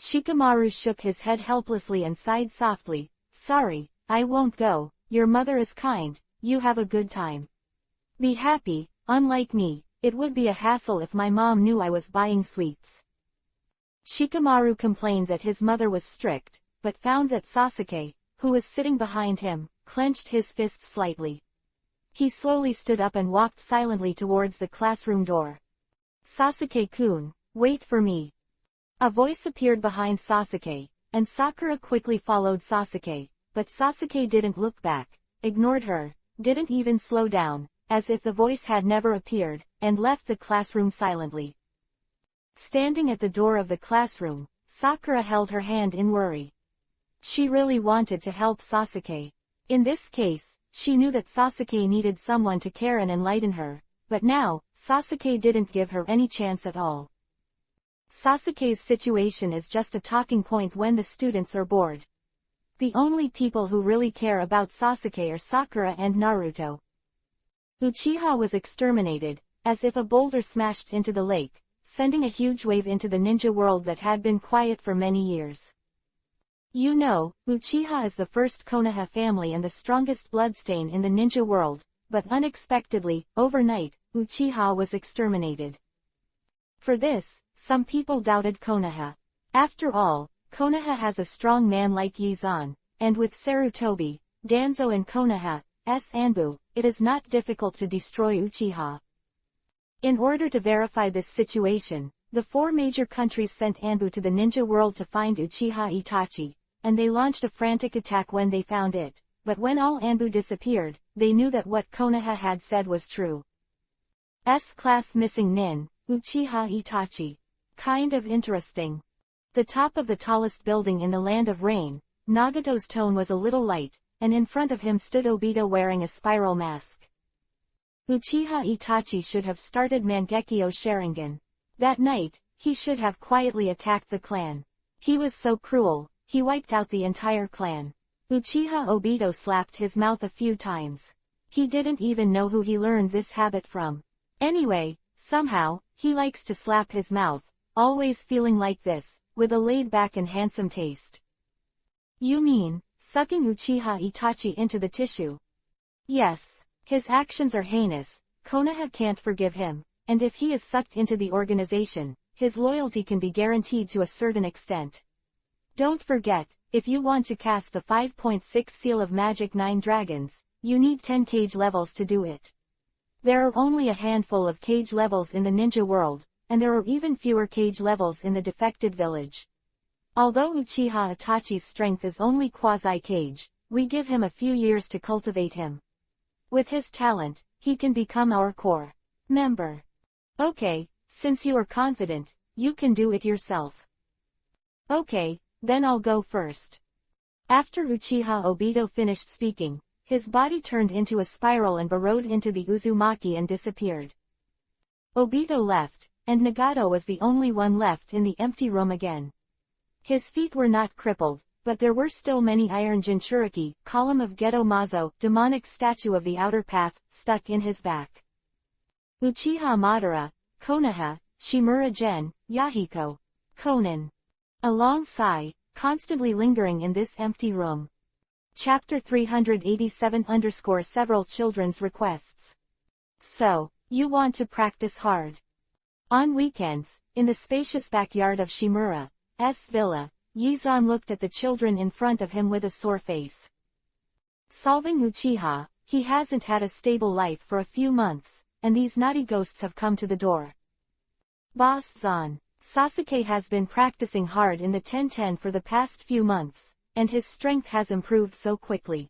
Shikamaru shook his head helplessly and sighed softly. Sorry, I won't go. Your mother is kind, you have a good time. Be happy. Unlike me, it would be a hassle if my mom knew I was buying sweets. Shikamaru complained that his mother was strict, but found that Sasuke, who was sitting behind him, clenched his fists slightly. He slowly stood up and walked silently towards the classroom door. Sasuke-kun, wait for me. A voice appeared behind Sasuke, and Sakura quickly followed Sasuke, but Sasuke didn't look back, ignored her, didn't even slow down, as if the voice had never appeared, and left the classroom silently. Standing at the door of the classroom, Sakura held her hand in worry. She really wanted to help Sasuke. In this case, she knew that Sasuke needed someone to care and enlighten her, but now, Sasuke didn't give her any chance at all. Sasuke's situation is just a talking point when the students are bored. The only people who really care about Sasuke are Sakura and Naruto. Uchiha was exterminated, as if a boulder smashed into the lake, sending a huge wave into the ninja world that had been quiet for many years. You know, Uchiha is the first Konoha family and the strongest bloodstain in the ninja world, but unexpectedly, overnight, Uchiha was exterminated. For this, some people doubted Konoha. After all, Konoha has a strong man like Yizan, and with Sarutobi, Danzo and Konoha's Anbu, it is not difficult to destroy Uchiha. In order to verify this situation, the four major countries sent Anbu to the ninja world to find Uchiha Itachi, and they launched a frantic attack when they found it, but when all Anbu disappeared, they knew that what Konoha had said was true. S-class missing nin, Uchiha Itachi. Kind of interesting. The top of the tallest building in the Land of Rain, Nagato's tone was a little light, and in front of him stood Obito wearing a spiral mask. Uchiha Itachi should have started Mangekyo Sharingan. That night, he should have quietly attacked the clan. He was so cruel, he wiped out the entire clan. Uchiha Obito slapped his mouth a few times. He didn't even know who he learned this habit from. Anyway, somehow, he likes to slap his mouth, always feeling like this, with a laid-back and handsome taste. You mean, sucking Uchiha Itachi into the tissue? Yes. His actions are heinous, Konoha can't forgive him, and if he is sucked into the organization, his loyalty can be guaranteed to a certain extent. Don't forget, if you want to cast the 5.6 Seal of Magic 9 Dragons, you need 10 cage levels to do it. There are only a handful of cage levels in the ninja world, and there are even fewer cage levels in the defected village. Although Uchiha Itachi's strength is only quasi-cage, we give him a few years to cultivate him. With his talent, he can become our core member. Okay, since you are confident, you can do it yourself. Okay, then I'll go first. After Uchiha Obito finished speaking, his body turned into a spiral and burrowed into the Uzumaki and disappeared. Obito left, and Nagato was the only one left in the empty room again. His feet were not crippled, but there were still many iron Jinchuriki, column of Geto Mazo, demonic statue of the outer path, stuck in his back. Uchiha Madara, Konoha, Shimura Gen, Yahiko, Konan. A long sigh, constantly lingering in this empty room. Chapter 387 _ several children's requests. So, you want to practice hard. On weekends, in the spacious backyard of Shimura, villa, Yizan looked at the children in front of him with a sore face. Solving Uchiha, he hasn't had a stable life for a few months, and these naughty ghosts have come to the door. Boss Zan, Sasuke has been practicing hard in the Tenten for the past few months, and his strength has improved so quickly.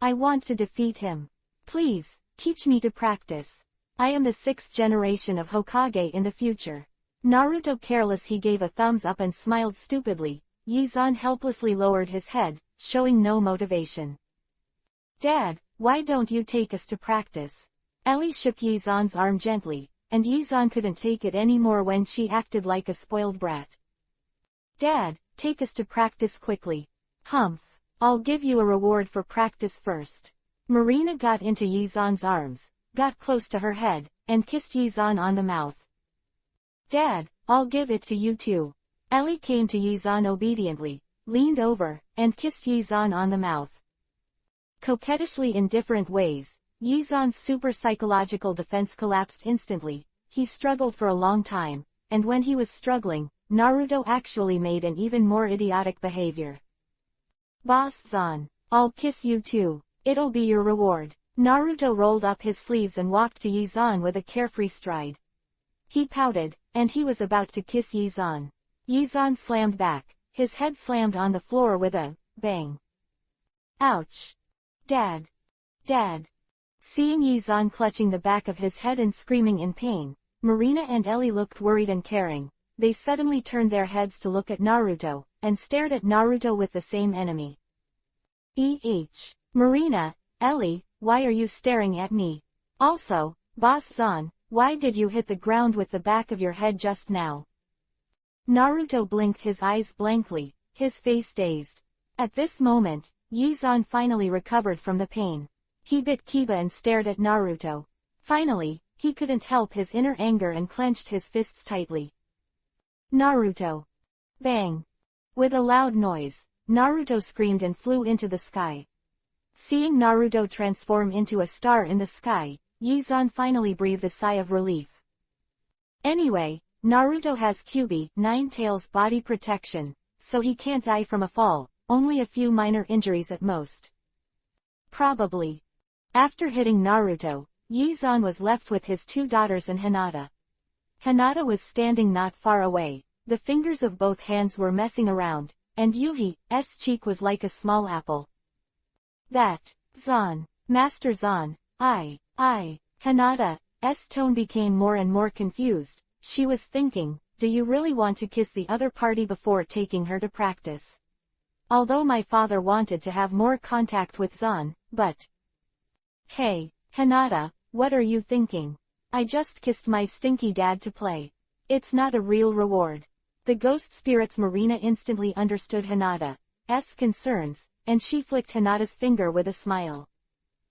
I want to defeat him. Please, teach me to practice. I am the 6th generation of Hokage in the future. Naruto careless he gave a thumbs up and smiled stupidly. Yizan helplessly lowered his head, showing no motivation. Dad, why don't you take us to practice? Ellie shook Yizan's arm gently, and Yizan couldn't take it anymore when she acted like a spoiled brat. Dad, take us to practice quickly. Humph, I'll give you a reward for practice first. Marina got into Yizan's arms, got close to her head, and kissed Yizan on the mouth. Dad, I'll give it to you too. Ellie came to Yizan obediently, leaned over, and kissed Yizan on the mouth. Coquettishly in different ways, Yizan's super psychological defense collapsed instantly. He struggled for a long time, and when he was struggling, Naruto actually made an even more idiotic behavior. Boss Zan, I'll kiss you too. It'll be your reward. Naruto rolled up his sleeves and walked to Yizan with a carefree stride. He pouted, and he was about to kiss Yizan. Yizan slammed back, his head slammed on the floor with a bang. Ouch! Dad! Dad! Seeing Yizan clutching the back of his head and screaming in pain, Marina and Ellie looked worried and caring. They suddenly turned their heads to look at Naruto, and stared at Naruto with the same enemy. Marina, Ellie, why are you staring at me? Also, Boss Zan, why did you hit the ground with the back of your head just now? Naruto blinked his eyes blankly, his face dazed. At this moment, Yizan finally recovered from the pain. He bit Kiba and stared at Naruto. Finally, he couldn't help his inner anger and clenched his fists tightly. Naruto! Bang! With a loud noise, Naruto screamed and flew into the sky. Seeing Naruto transform into a star in the sky, Yizan finally breathed a sigh of relief. Anyway, Naruto has Kyuubi, Nine-Tails body protection, so he can't die from a fall, only a few minor injuries at most. Probably. After hitting Naruto, Yizan was left with his 2 daughters and Hinata. Hinata was standing not far away, the fingers of both hands were messing around, and Yuhi's cheek was like a small apple. That, Zan, Master Zan, Hinata's tone became more and more confused. She was thinking, do you really want to kiss the other party before taking her to practice? Although my father wanted to have more contact with Zan, but... Hey, Hinata, what are you thinking? I just kissed my stinky dad to play. It's not a real reward. The ghost spirits Marina instantly understood Hinata's concerns, and she flicked Hinata's finger with a smile.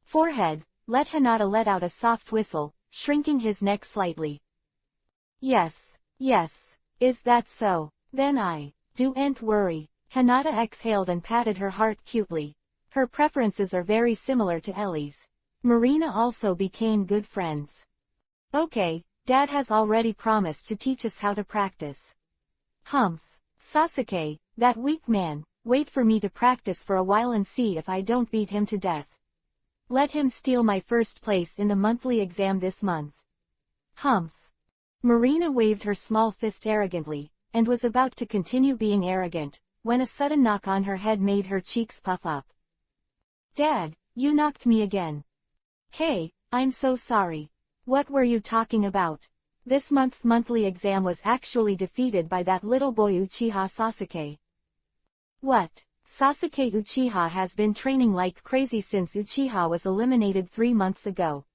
Forehead, let Hinata let out a soft whistle, shrinking his neck slightly. Yes, is that so? Then I don't worry. Hinata exhaled and patted her heart cutely. Her preferences are very similar to Ellie's. Marina also became good friends. Okay, Dad has already promised to teach us how to practice. Humph. Sasuke, that weak man, wait for me to practice for a while and see if I don't beat him to death. Let him steal my first place in the monthly exam this month. Humph. Marina waved her small fist arrogantly, and was about to continue being arrogant, when a sudden knock on her head made her cheeks puff up. Dad, you knocked me again. Hey, I'm so sorry. What were you talking about? This month's monthly exam was actually defeated by that little boy Uchiha Sasuke. What? Sasuke Uchiha has been training like crazy since Uchiha was eliminated 3 months ago.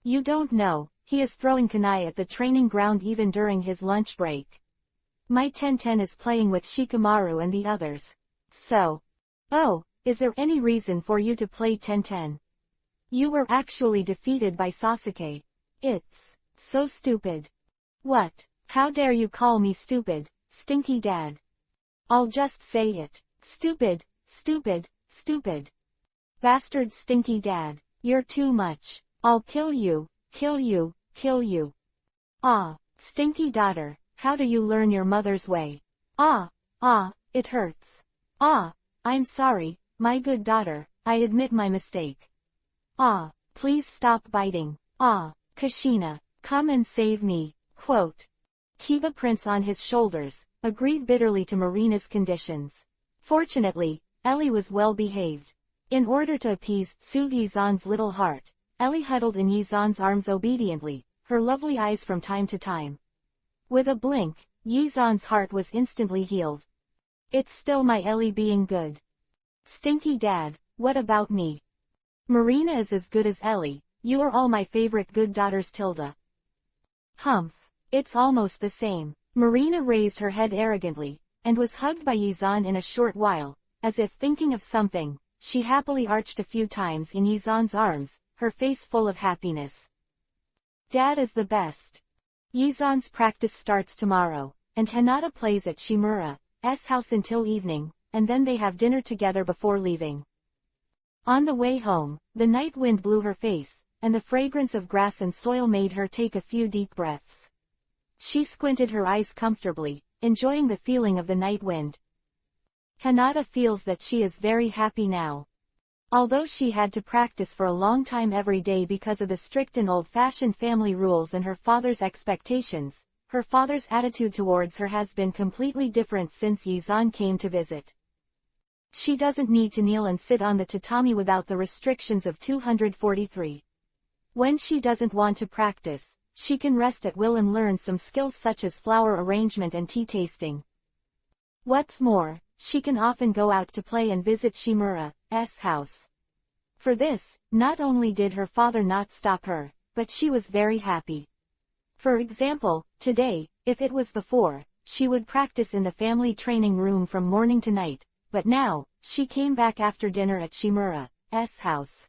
You don't know, he is throwing kunai at the training ground even during his lunch break. My Tenten is playing with Shikamaru and the others. So. Oh, is there any reason for you to play Tenten? You were actually defeated by Sasuke. It's so stupid. What? How dare you call me stupid, stinky dad? I'll just say it. Stupid, stupid, stupid. Bastard stinky dad, you're too much. I'll kill you, kill you, kill you. Ah, stinky daughter, how do you learn your mother's way? Ah, Ah, it hurts. Ah, I'm sorry, my good daughter, I admit my mistake. Ah, please stop biting. Ah, Kushina, come and save me. Quote. Kiba Prince on his shoulders, agreed bitterly to Marina's conditions. Fortunately, Ellie was well behaved. In order to appease Su Yizan's little heart, Ellie huddled in Yizan's arms obediently, her lovely eyes from time to time. With a blink, Yizan's heart was instantly healed. It's still my Ellie being good. Stinky Dad, what about me? Marina is as good as Ellie, you are all my favorite good daughters Tilda. Humph, it's almost the same. Marina raised her head arrogantly, and was hugged by Yizan in a short while, as if thinking of something, she happily arched a few times in Yizan's arms, her face full of happiness. Dad is the best. Yizan's practice starts tomorrow, and Hinata plays at Shimura's house until evening, and then they have dinner together before leaving. On the way home, the night wind blew her face, and the fragrance of grass and soil made her take a few deep breaths. She squinted her eyes comfortably, enjoying the feeling of the night wind. Hinata feels that she is very happy now. Although she had to practice for a long time every day because of the strict and old-fashioned family rules and her father's expectations, her father's attitude towards her has been completely different since Yizan came to visit. She doesn't need to kneel and sit on the tatami without the restrictions of 243. When she doesn't want to practice, she can rest at will and learn some skills such as flower arrangement and tea tasting. What's more, she can often go out to play and visit Shimura's house. For this, not only did her father not stop her, but she was very happy. For example, today, if it was before, she would practice in the family training room from morning to night, but now, she came back after dinner at Shimura's house.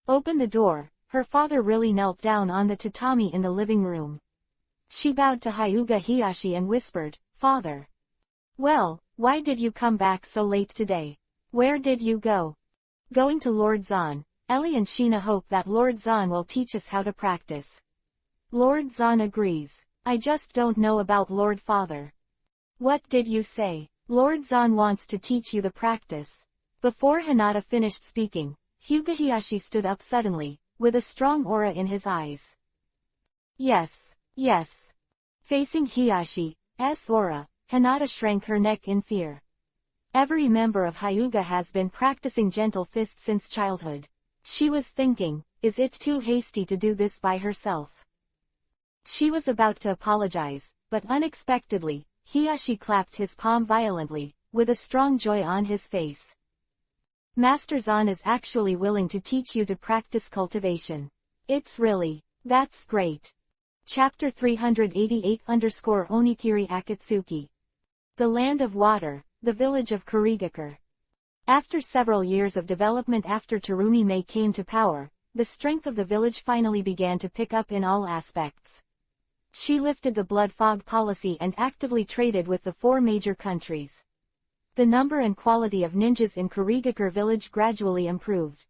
Open the door, her father really knelt down on the tatami in the living room. She bowed to Hyuga Hiyashi and whispered, "Father." "Well, why did you come back so late today? Where did you go?" "Going to Lord Zan. Ellie and Sheena hope that Lord Zan will teach us how to practice." Lord Zan agrees. "I just don't know about Lord Father." "What did you say?" "Lord Zan wants to teach you the practice." Before Hinata finished speaking, Hyuga Hiyashi stood up suddenly, with a strong aura in his eyes. "Yes, yes." Facing Hiyashi's aura, Hinata shrank her neck in fear. Every member of Hyuga has been practicing gentle fist since childhood. She was thinking, is it too hasty to do this by herself? She was about to apologize, but unexpectedly, Hiyashi clapped his palm violently, with a strong joy on his face. "Master Zan is actually willing to teach you to practice cultivation. That's great." Chapter 388-Onikiri Akatsuki. The Land of Water, the village of Kurigakure. After several years of development after Terumi Mei came to power, the strength of the village finally began to pick up in all aspects. She lifted the blood fog policy and actively traded with the 4 major countries. The number and quality of ninjas in Kurigakure village gradually improved.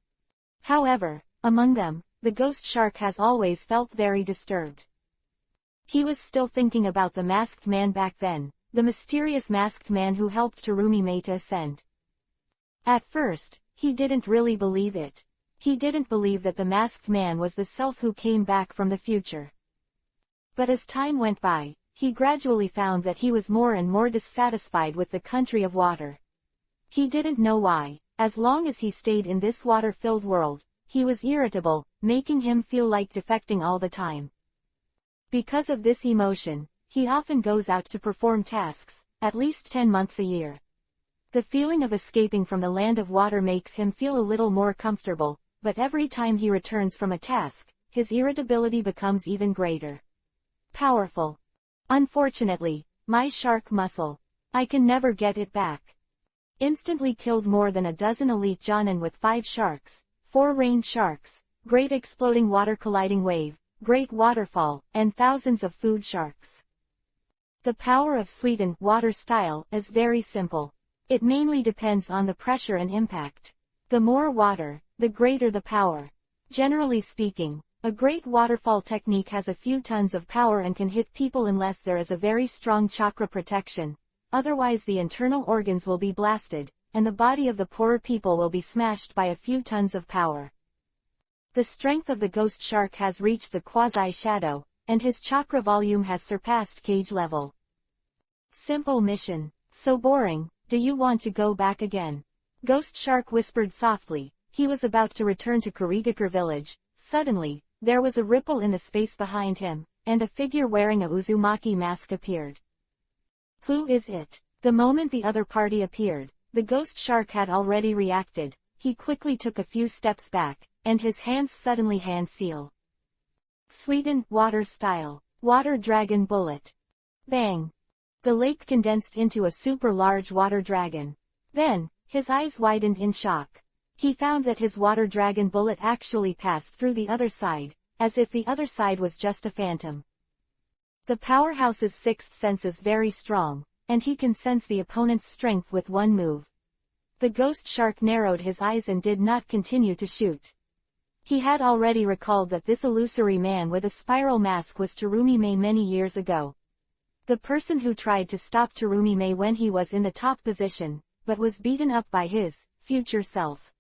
However, among them, the ghost shark has always felt very disturbed. He was still thinking about the masked man back then, the mysterious masked man who helped Terumi Mei to ascend. At first, he didn't really believe it. He didn't believe that the masked man was the self who came back from the future. But as time went by, he gradually found that he was more and more dissatisfied with the country of water. He didn't know why. As long as he stayed in this water-filled world, he was irritable, making him feel like defecting all the time. Because of this emotion, he often goes out to perform tasks, at least 10 months a year. The feeling of escaping from the land of water makes him feel a little more comfortable, but every time he returns from a task, his irritability becomes even greater. Powerful. Unfortunately, my shark muscle. I can never get it back. Instantly killed more than a dozen elite Jonin with 5 sharks, 4 rain sharks, great exploding water colliding wave, great waterfall, and thousands of food sharks. The power of sweetened water style is very simple. It mainly depends on the pressure and impact. The more water, the greater the power. Generally speaking, a great waterfall technique has a few tons of power and can hit people unless there is a very strong chakra protection. otherwise the internal organs will be blasted, and the body of the poorer people will be smashed by a few tons of power. The strength of the ghost shark has reached the quasi-shadow, and his chakra volume has surpassed cage level. Simple mission. So boring, do you want to go back again? Ghost Shark whispered softly. He was about to return to Kurigakure village. Suddenly, there was a ripple in the space behind him, and a figure wearing a Uzumaki mask appeared. Who is it? The moment the other party appeared, the ghost shark had already reacted. He quickly took a few steps back, and his hands suddenly hand seal. Sweden, water style. Water dragon bullet. Bang. The lake condensed into a super large water dragon. Then, his eyes widened in shock. He found that his water dragon bullet actually passed through the other side, as if the other side was just a phantom. The powerhouse's sixth sense is very strong, and he can sense the opponent's strength with one move. The ghost shark narrowed his eyes and did not continue to shoot. He had already recalled that this illusory man with a spiral mask was Terumi-May many years ago. The person who tried to stop Terumi-May when he was in the top position, but was beaten up by his future self.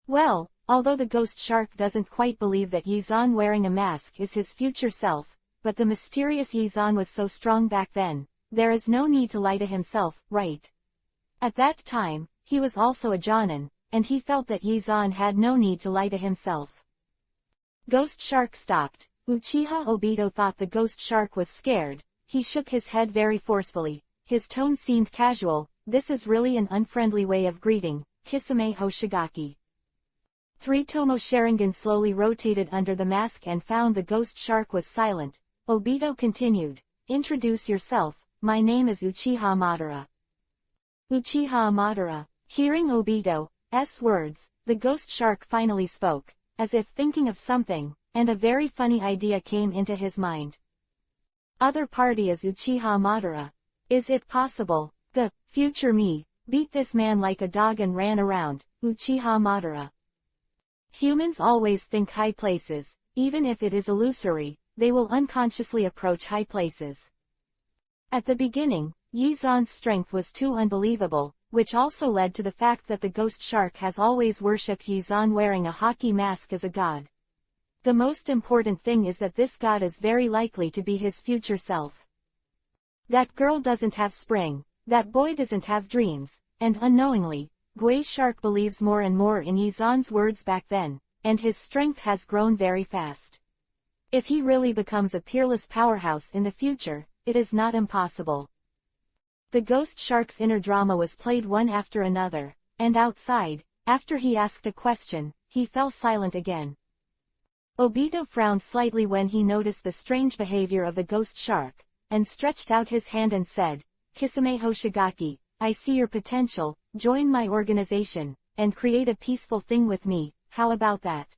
Well, although the ghost shark doesn't quite believe that Yizan wearing a mask is his future self, but the mysterious Yizan was so strong back then, there is no need to lie to himself, right? At that time, he was also a Jonin, and he felt that Yizan had no need to lie to himself. Ghost shark stopped. Uchiha Obito thought the ghost shark was scared. He shook his head very forcefully. His tone seemed casual. This is really an unfriendly way of greeting. Kisame Hoshigaki. Three Tomo Sharingan slowly rotated under the mask and found the ghost shark was silent. Obito continued. Introduce yourself. My name is Uchiha Madara. Uchiha Madara. Hearing Obito's words, the ghost shark finally spoke, as if thinking of something, and a very funny idea came into his mind. Other party is Uchiha Madara. Is it possible, the future me, beat this man like a dog and ran around, Uchiha Madara? Humans always think high places, even if it is illusory, they will unconsciously approach high places. At the beginning, Yizan's strength was too unbelievable, which also led to the fact that the ghost shark has always worshipped Yizan wearing a hockey mask as a god. The most important thing is that this god is very likely to be his future self. That girl doesn't have spring, that boy doesn't have dreams, and unknowingly, Guay Shark believes more and more in Yizan's words back then, and his strength has grown very fast. If he really becomes a peerless powerhouse in the future, it is not impossible. The ghost shark's inner drama was played one after another, and outside, after he asked a question, he fell silent again. Obito frowned slightly when he noticed the strange behavior of the ghost shark, and stretched out his hand and said, Kisame Hoshigaki, I see your potential, join my organization, and create a peaceful thing with me, how about that?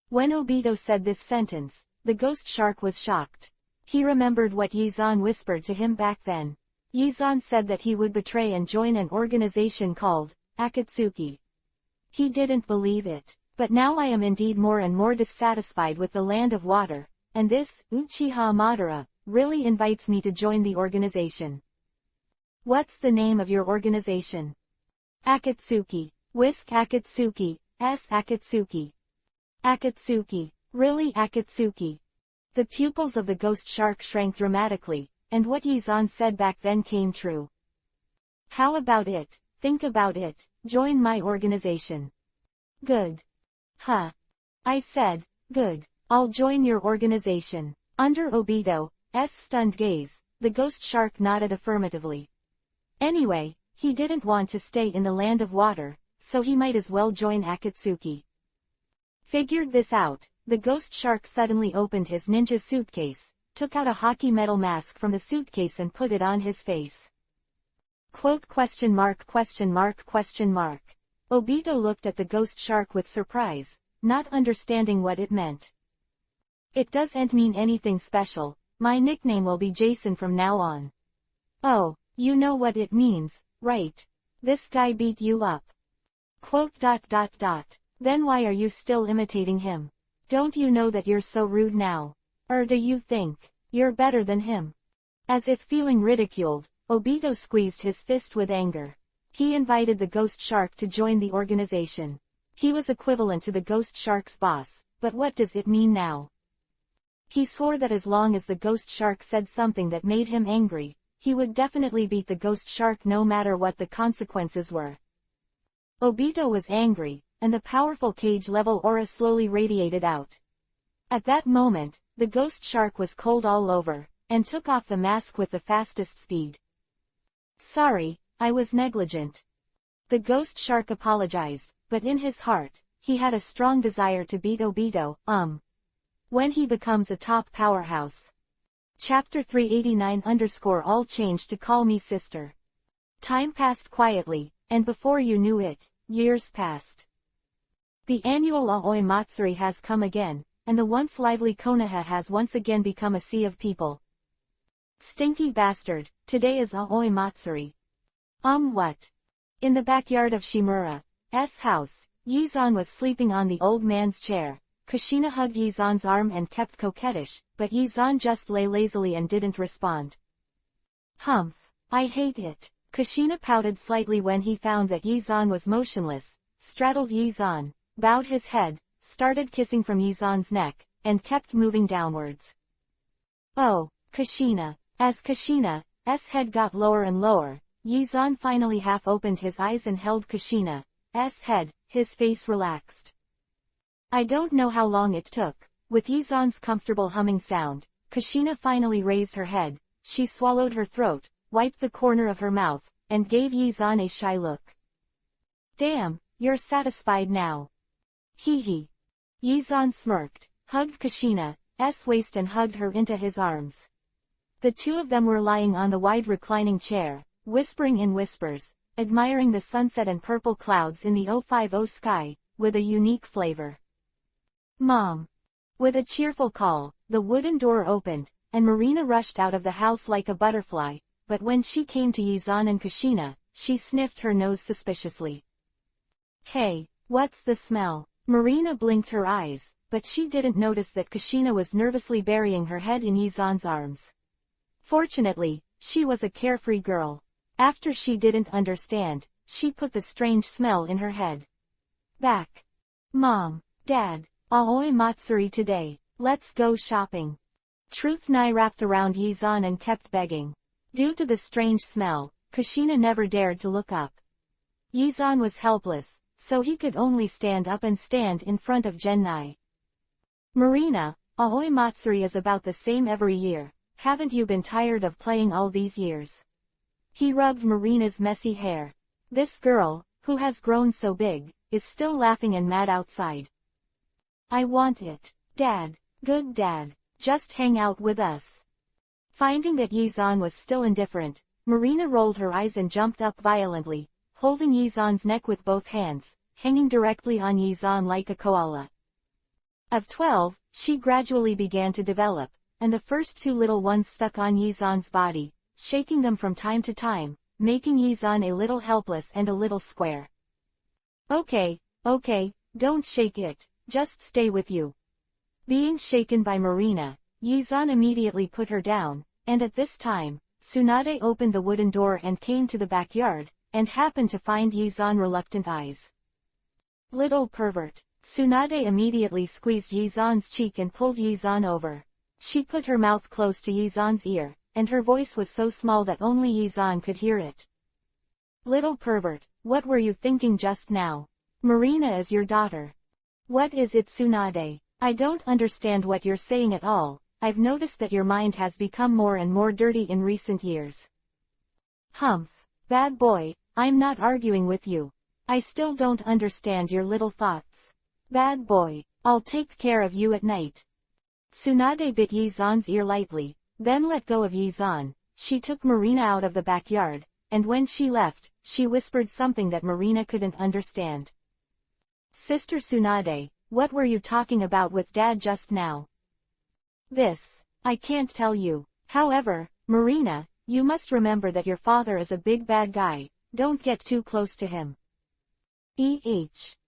When Obito said this sentence, the ghost shark was shocked. He remembered what Yizan whispered to him back then. Yizan said that he would betray and join an organization called Akatsuki. He didn't believe it. But now I am indeed more and more dissatisfied with the land of water, and this, Uchiha Madara, really invites me to join the organization. What's the name of your organization? Akatsuki. Whisk Akatsuki, Akatsuki. Akatsuki. Really Akatsuki? The pupils of the ghost shark shrank dramatically, and what Yizan said back then came true. How about it? Think about it. Join my organization. Good. Huh. I said, good. I'll join your organization. Under Obito's stunned gaze, the ghost shark nodded affirmatively. Anyway, he didn't want to stay in the land of water, so he might as well join Akatsuki. Figured this out, the ghost shark suddenly opened his ninja suitcase, took out a hockey metal mask from the suitcase and put it on his face. Quote ? Obito looked at the ghost shark with surprise, not understanding what it meant. It doesn't mean anything special. My nickname will be Jason from now on. Oh, you know what it means, right? This guy beat you up. Quote ... Then why are you still imitating him? Don't you know that you're so rude now? Or do you think you're better than him? As if feeling ridiculed, Obito squeezed his fist with anger. He invited the ghost shark to join the organization. He was equivalent to the ghost shark's boss, but what does it mean now? He swore that as long as the ghost shark said something that made him angry, he would definitely beat the ghost shark no matter what the consequences were. Obito was angry, and the powerful cage-level aura slowly radiated out. At that moment, the ghost shark was cold all over, and took off the mask with the fastest speed. "Sorry, I was negligent." The ghost shark apologized, but in his heart, he had a strong desire to beat Obito, when he becomes a top powerhouse. Chapter 389 _ all changed to call me sister. Time passed quietly, and before you knew it, years passed. The annual Aoi Matsuri has come again, and the once lively Konoha has once again become a sea of people. Stinky bastard, today is Aoi Matsuri. What? In the backyard of Shimura's house, Yizan was sleeping on the old man's chair. Kushina hugged Yizan's arm and kept coquettish, but Yizan just lay lazily and didn't respond. "Humph, I hate it." Kushina pouted slightly when he found that Yizan was motionless, straddled Yizan, bowed his head, started kissing from Yizan's neck, and kept moving downwards. "Oh, Kushina." As Kushina's head got lower and lower, Yizan finally half opened his eyes and held Kushina's head, his face relaxed. I don't know how long it took. With Yizan's comfortable humming sound, Kushina finally raised her head. She swallowed her throat, wiped the corner of her mouth, and gave Yizan a shy look. "Damn, you're satisfied now." Hee hee. Yizan smirked, hugged Kushina's waist and hugged her into his arms. The two of them were lying on the wide reclining chair, whispering in whispers, admiring the sunset and purple clouds in the 050 sky, with a unique flavor. "Mom." With a cheerful call, the wooden door opened, and Marina rushed out of the house like a butterfly, but when she came to Yizan and Kushina, she sniffed her nose suspiciously. "Hey, what's the smell?" Marina blinked her eyes, but she didn't notice that Kushina was nervously burying her head in Yizan's arms. Fortunately, she was a carefree girl. After she didn't understand, she put the strange smell in her head. Back. "Mom, Dad, Aoi Matsuri today, let's go shopping." Truth Nai wrapped around Yizan and kept begging. Due to the strange smell, Kushina never dared to look up. Yizan was helpless, so he could only stand up and stand in front of Gennai. "Marina, Aoi Matsuri is about the same every year. Haven't you been tired of playing all these years?" He rubbed Marina's messy hair. This girl, who has grown so big, is still laughing and mad outside. "I want it, Dad. Good Dad. Just hang out with us." Finding that Yizan was still indifferent, Marina rolled her eyes and jumped up violently, holding Yizan's neck with both hands, hanging directly on Yizan like a koala. Of 12, she gradually began to develop, and the first two little ones stuck on Yizan's body, shaking them from time to time, making Yizan a little helpless and a little square. Okay, don't shake it, just stay with you." Being shaken by Marina, Yizan immediately put her down, and at this time, Tsunade opened the wooden door and came to the backyard, and happened to find Yizan reluctant eyes. "Little pervert." Tsunade immediately squeezed Yizan's cheek and pulled Yizan over. She put her mouth close to Yizan's ear, and her voice was so small that only Yizan could hear it. "Little pervert, what were you thinking just now? Marina is your daughter." "What is it, Tsunade? I don't understand what you're saying at all. I've noticed that your mind has become more and more dirty in recent years." "Humph, bad boy, I'm not arguing with you. I still don't understand your little thoughts. Bad boy, I'll take care of you at night." Tsunade bit Yizan's ear lightly, then let go of Yizan. She took Marina out of the backyard, and when she left, she whispered something that Marina couldn't understand. "Sister Tsunade, what were you talking about with Dad just now?" "This, I can't tell you. However, Marina, you must remember that your father is a big bad guy. Don't get too close to him."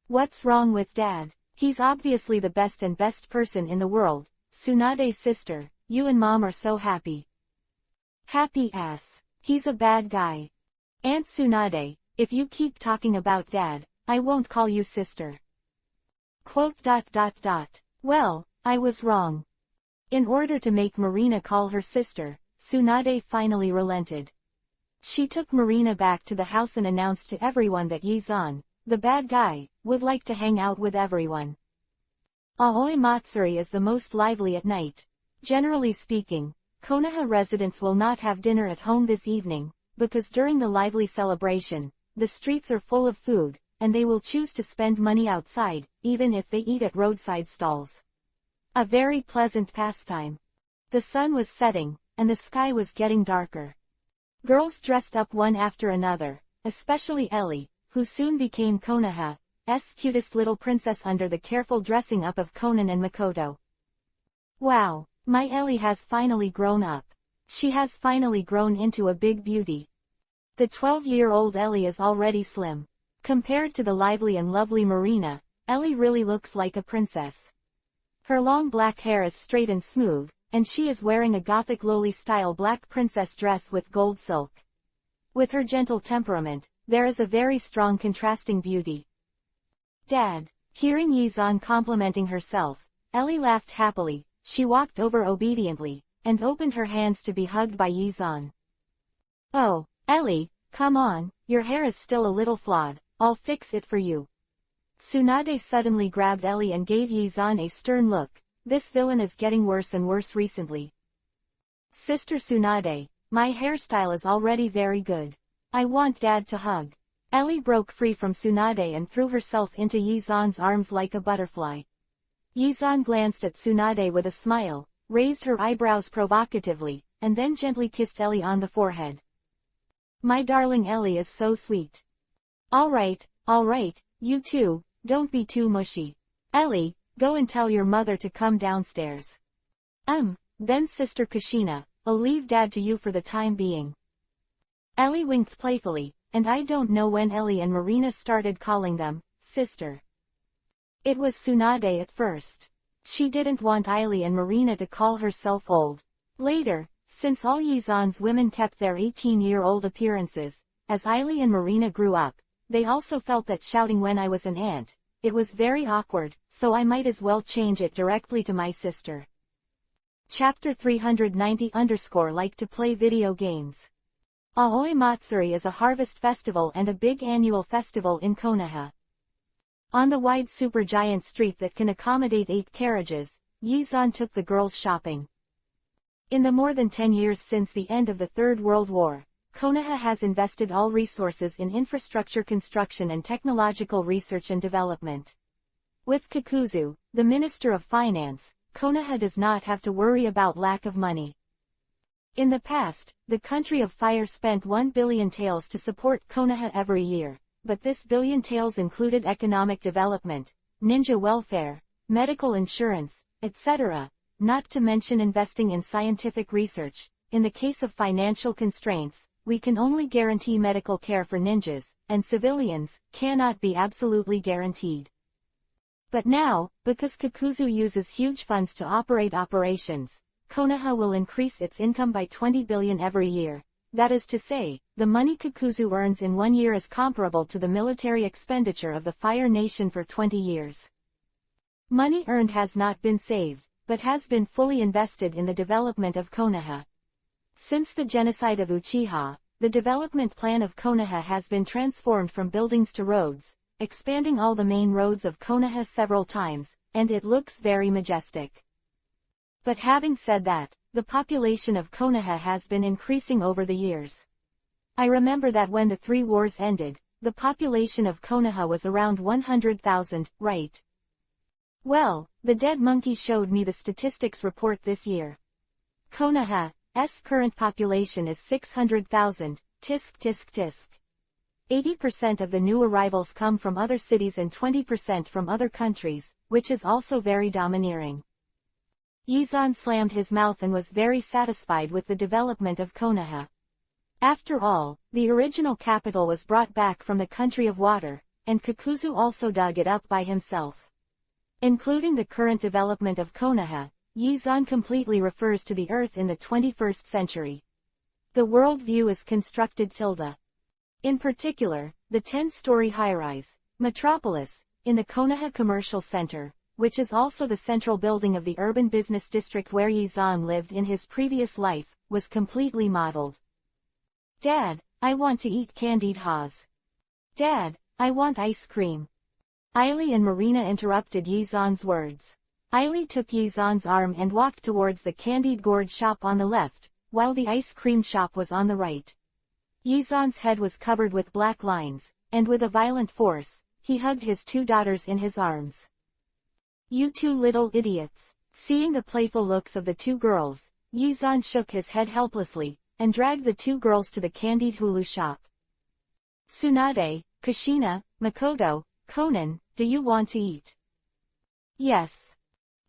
What's wrong with Dad? He's obviously the best person in the world. Tsunade's sister, you and Mom are so happy." "Happy ass. He's a bad guy. Aunt Tsunade, if you keep talking about Dad, I won't call you sister. Quote. Well, I was wrong. In order to make Marina call her sister, Tsunade finally relented. She took Marina back to the house and announced to everyone that Yizan, the bad guy, would like to hang out with everyone. Aoi Matsuri is the most lively at night. Generally speaking, Konoha residents will not have dinner at home this evening, because during the lively celebration, the streets are full of food, and they will choose to spend money outside, even if they eat at roadside stalls. A very pleasant pastime. The sun was setting, and the sky was getting darker. Girls dressed up one after another, especially Ellie, who soon became Konoha's cutest little princess under the careful dressing up of Konan and Makoto. Wow, my Ellie has finally grown up. She has finally grown into a big beauty. The 12-year-old Ellie is already slim. Compared to the lively and lovely Marina, Ellie really looks like a princess. Her long black hair is straight and smooth, and she is wearing a gothic loli-style black princess dress with gold silk. With her gentle temperament, there is a very strong contrasting beauty. Dad. Hearing Yizan complimenting herself, Ellie laughed happily. She walked over obediently, and opened her hands to be hugged by Yizan. Oh, Ellie, come on, your hair is still a little flawed, I'll fix it for you. Tsunade suddenly grabbed Ellie and gave Yizan a stern look. This villain is getting worse and worse recently. Sister Tsunade, my hairstyle is already very good. I want Dad to hug. Ellie broke free from Tsunade and threw herself into Yizan's arms like a butterfly. Yizan glanced at Tsunade with a smile, raised her eyebrows provocatively, and then gently kissed Ellie on the forehead. My darling Ellie is so sweet. All right, you two, don't be too mushy. Ellie, go and tell your mother to come downstairs. Then Sister Kushina, I'll leave Dad to you for the time being. Ellie winked playfully, and I don't know when Ellie and Marina started calling them sister. It was Tsunade at first. She didn't want Eileen and Marina to call herself old. Later, since all Yizan's women kept their 18-year-old appearances, as Eileen and Marina grew up, they also felt that shouting when I was an aunt, it was very awkward, so I might as well change it directly to my sister. Chapter 390 Like to play video games. Aoi Matsuri is a harvest festival and a big annual festival in Konoha. On the wide supergiant street that can accommodate 8 carriages, Yizan took the girls shopping. In the more than 10 years since the end of the Third World War, Konoha has invested all resources in infrastructure construction and technological research and development. With Kakuzu, the Minister of Finance, Konoha does not have to worry about lack of money. In the past, the country of fire spent 1 billion taels to support Konoha every year, but this billion taels included economic development, ninja welfare, medical insurance, etc., not to mention investing in scientific research. In the case of financial constraints, we can only guarantee medical care for ninjas, and civilians cannot be absolutely guaranteed. But now, because Kakuzu uses huge funds to operate operations, Konoha will increase its income by 20 billion every year. That is to say, the money Kakuzu earns in 1 year is comparable to the military expenditure of the Fire Nation for 20 years. Money earned has not been saved, but has been fully invested in the development of Konoha. Since the genocide of Uchiha, the development plan of Konoha has been transformed from buildings to roads, expanding all the main roads of Konoha several times, and it looks very majestic. But having said that, the population of Konoha has been increasing over the years. I remember that when the 3 wars ended, the population of Konoha was around 100,000, right? Well, the dead monkey showed me the statistics report this year. Konoha's current population is 600,000, tisk tisk tisk. 80% of the new arrivals come from other cities and 20% from other countries, which is also very domineering. Yizan slammed his mouth and was very satisfied with the development of Konoha. After all, the original capital was brought back from the country of water, and Kakuzu also dug it up by himself. Including the current development of Konoha, Yizan completely refers to the Earth in the 21st century. The worldview is constructed tilde. In particular, the 10-story high-rise, Metropolis, in the Konoha Commercial Center, which is also the central building of the urban business district where Yizan lived in his previous life, was completely modeled. Dad, I want to eat candied haws. Dad, I want ice cream. Aili and Marina interrupted Yizan's words. Aili took Yizan's arm and walked towards the candied gourd shop on the left, while the ice cream shop was on the right. Yizan's head was covered with black lines, and with a violent force, he hugged his two daughters in his arms. You two little idiots. Seeing the playful looks of the two girls, Yizan shook his head helplessly, and dragged the two girls to the candied hulu shop. Tsunade, Kushina, Makoto, Conan, do you want to eat? Yes.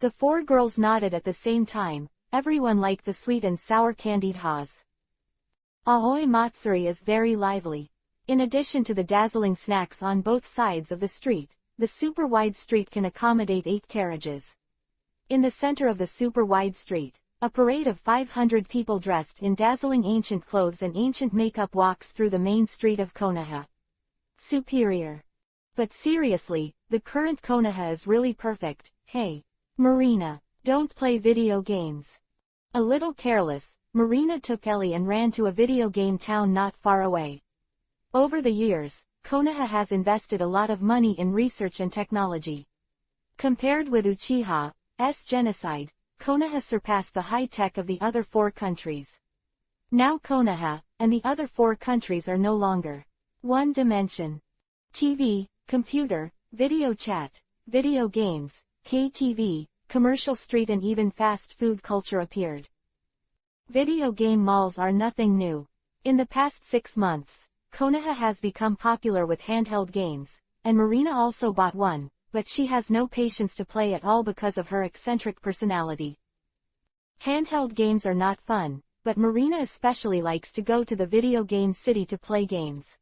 The four girls nodded at the same time. Everyone liked the sweet and sour candied haws. Aoi Matsuri is very lively. In addition to the dazzling snacks on both sides of the street, the super-wide street can accommodate 8 carriages. In the center of the super-wide street, a parade of 500 people dressed in dazzling ancient clothes and ancient makeup walks through the main street of Konoha. Superior. But seriously, the current Konoha is really perfect. Hey, Marina, don't play video games. A little careless, Marina took Ellie and ran to a video game town not far away. Over the years, Konoha has invested a lot of money in research and technology. Compared with Uchiha's genocide, Konoha surpassed the high-tech of the other 4 countries. Now Konoha, and the other 4 countries are no longer one dimension. TV, computer, video chat, video games, KTV, commercial street and even fast food culture appeared. Video game malls are nothing new. In the past 6 months, Konoha has become popular with handheld games, and Marina also bought one, but she has no patience to play at all because of her eccentric personality. Handheld games are not fun, but Marina especially likes to go to the video game city to play games.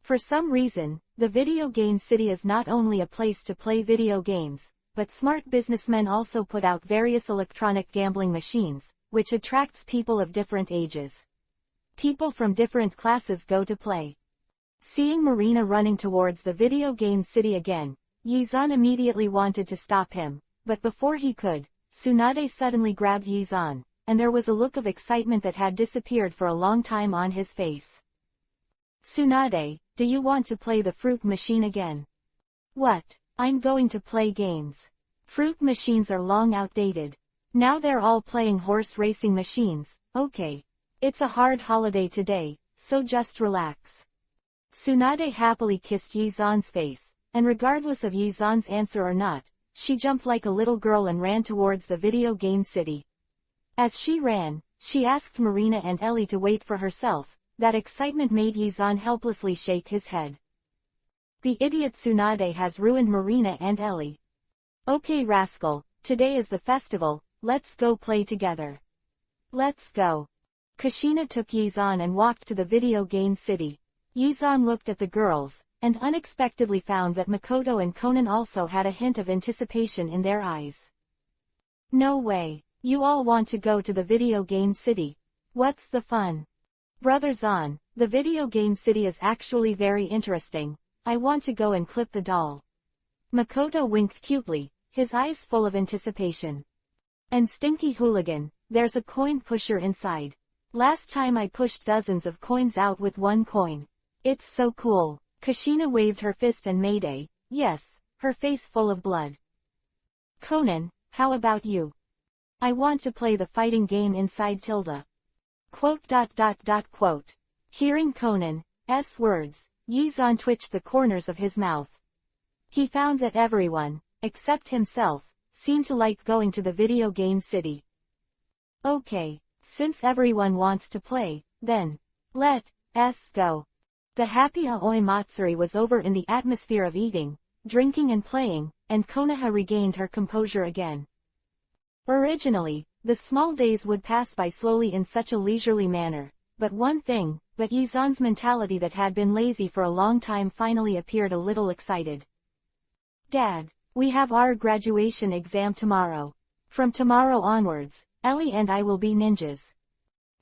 For some reason, the video game city is not only a place to play video games, but smart businessmen also put out various electronic gambling machines, which attracts people of different ages. People from different classes go to play. Seeing Marina running towards the video game city again, Yizan immediately wanted to stop him, but before he could, Tsunade suddenly grabbed Yizan, and there was a look of excitement that had disappeared for a long time on his face. Tsunade, do you want to play the fruit machine again? What? I'm going to play games. Fruit machines are long outdated. Now they're all playing horse racing machines. Okay. It's a hard holiday today, so just relax. Tsunade happily kissed Yizan's face, and regardless of Yizan's answer or not, she jumped like a little girl and ran towards the video game city. As she ran, she asked Marina and Ellie to wait for herself. That excitement made Yizan helplessly shake his head. The idiot Tsunade has ruined Marina and Ellie. Okay rascal, today is the festival, let's go play together. Let's go. Kushina took Yizan and walked to the video game city. Yizan looked at the girls, and unexpectedly found that Makoto and Conan also had a hint of anticipation in their eyes. No way, you all want to go to the video game city. What's the fun? Brothers on, the video game city is actually very interesting. I want to go and clip the doll. Makoto winked cutely, his eyes full of anticipation. And stinky hooligan, there's a coin pusher inside. Last time I pushed dozens of coins out with 1 coin. It's so cool. Kushina waved her fist and made a yes, her face full of blood. Conan, how about you? I want to play the fighting game inside tilde. Quote. Hearing Conan's words, Yizan twitched the corners of his mouth. He found that everyone, except himself, seemed to like going to the video game city. Okay, since everyone wants to play, then, let's go. The happy Aoi Matsuri was over in the atmosphere of eating, drinking and playing, and Konoha regained her composure again. Originally, the small days would pass by slowly in such a leisurely manner, but Yizan's mentality that had been lazy for a long time finally appeared a little excited. Dad, we have our graduation exam tomorrow. From tomorrow onwards, Ellie and I will be ninjas.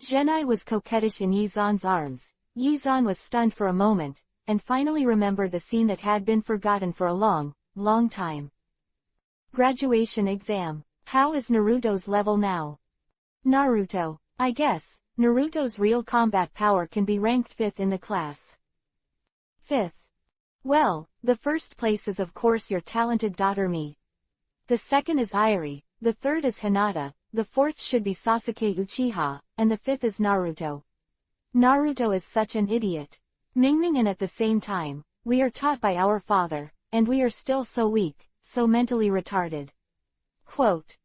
Genai was coquettish in Yizan's arms. Yizan was stunned for a moment, and finally remembered the scene that had been forgotten for a long, long time. Graduation exam. How is Naruto's level now? Naruto. I guess, Naruto's real combat power can be ranked 5th in the class. 5th. Well, the first place is of course your talented daughter Me. The second is Irie, the third is Hinata, the fourth should be Sasuke Uchiha, and the fifth is Naruto. Naruto is such an idiot. Mingming, and at the same time, we are taught by our father, and we are still so weak, so mentally retarded. Quote.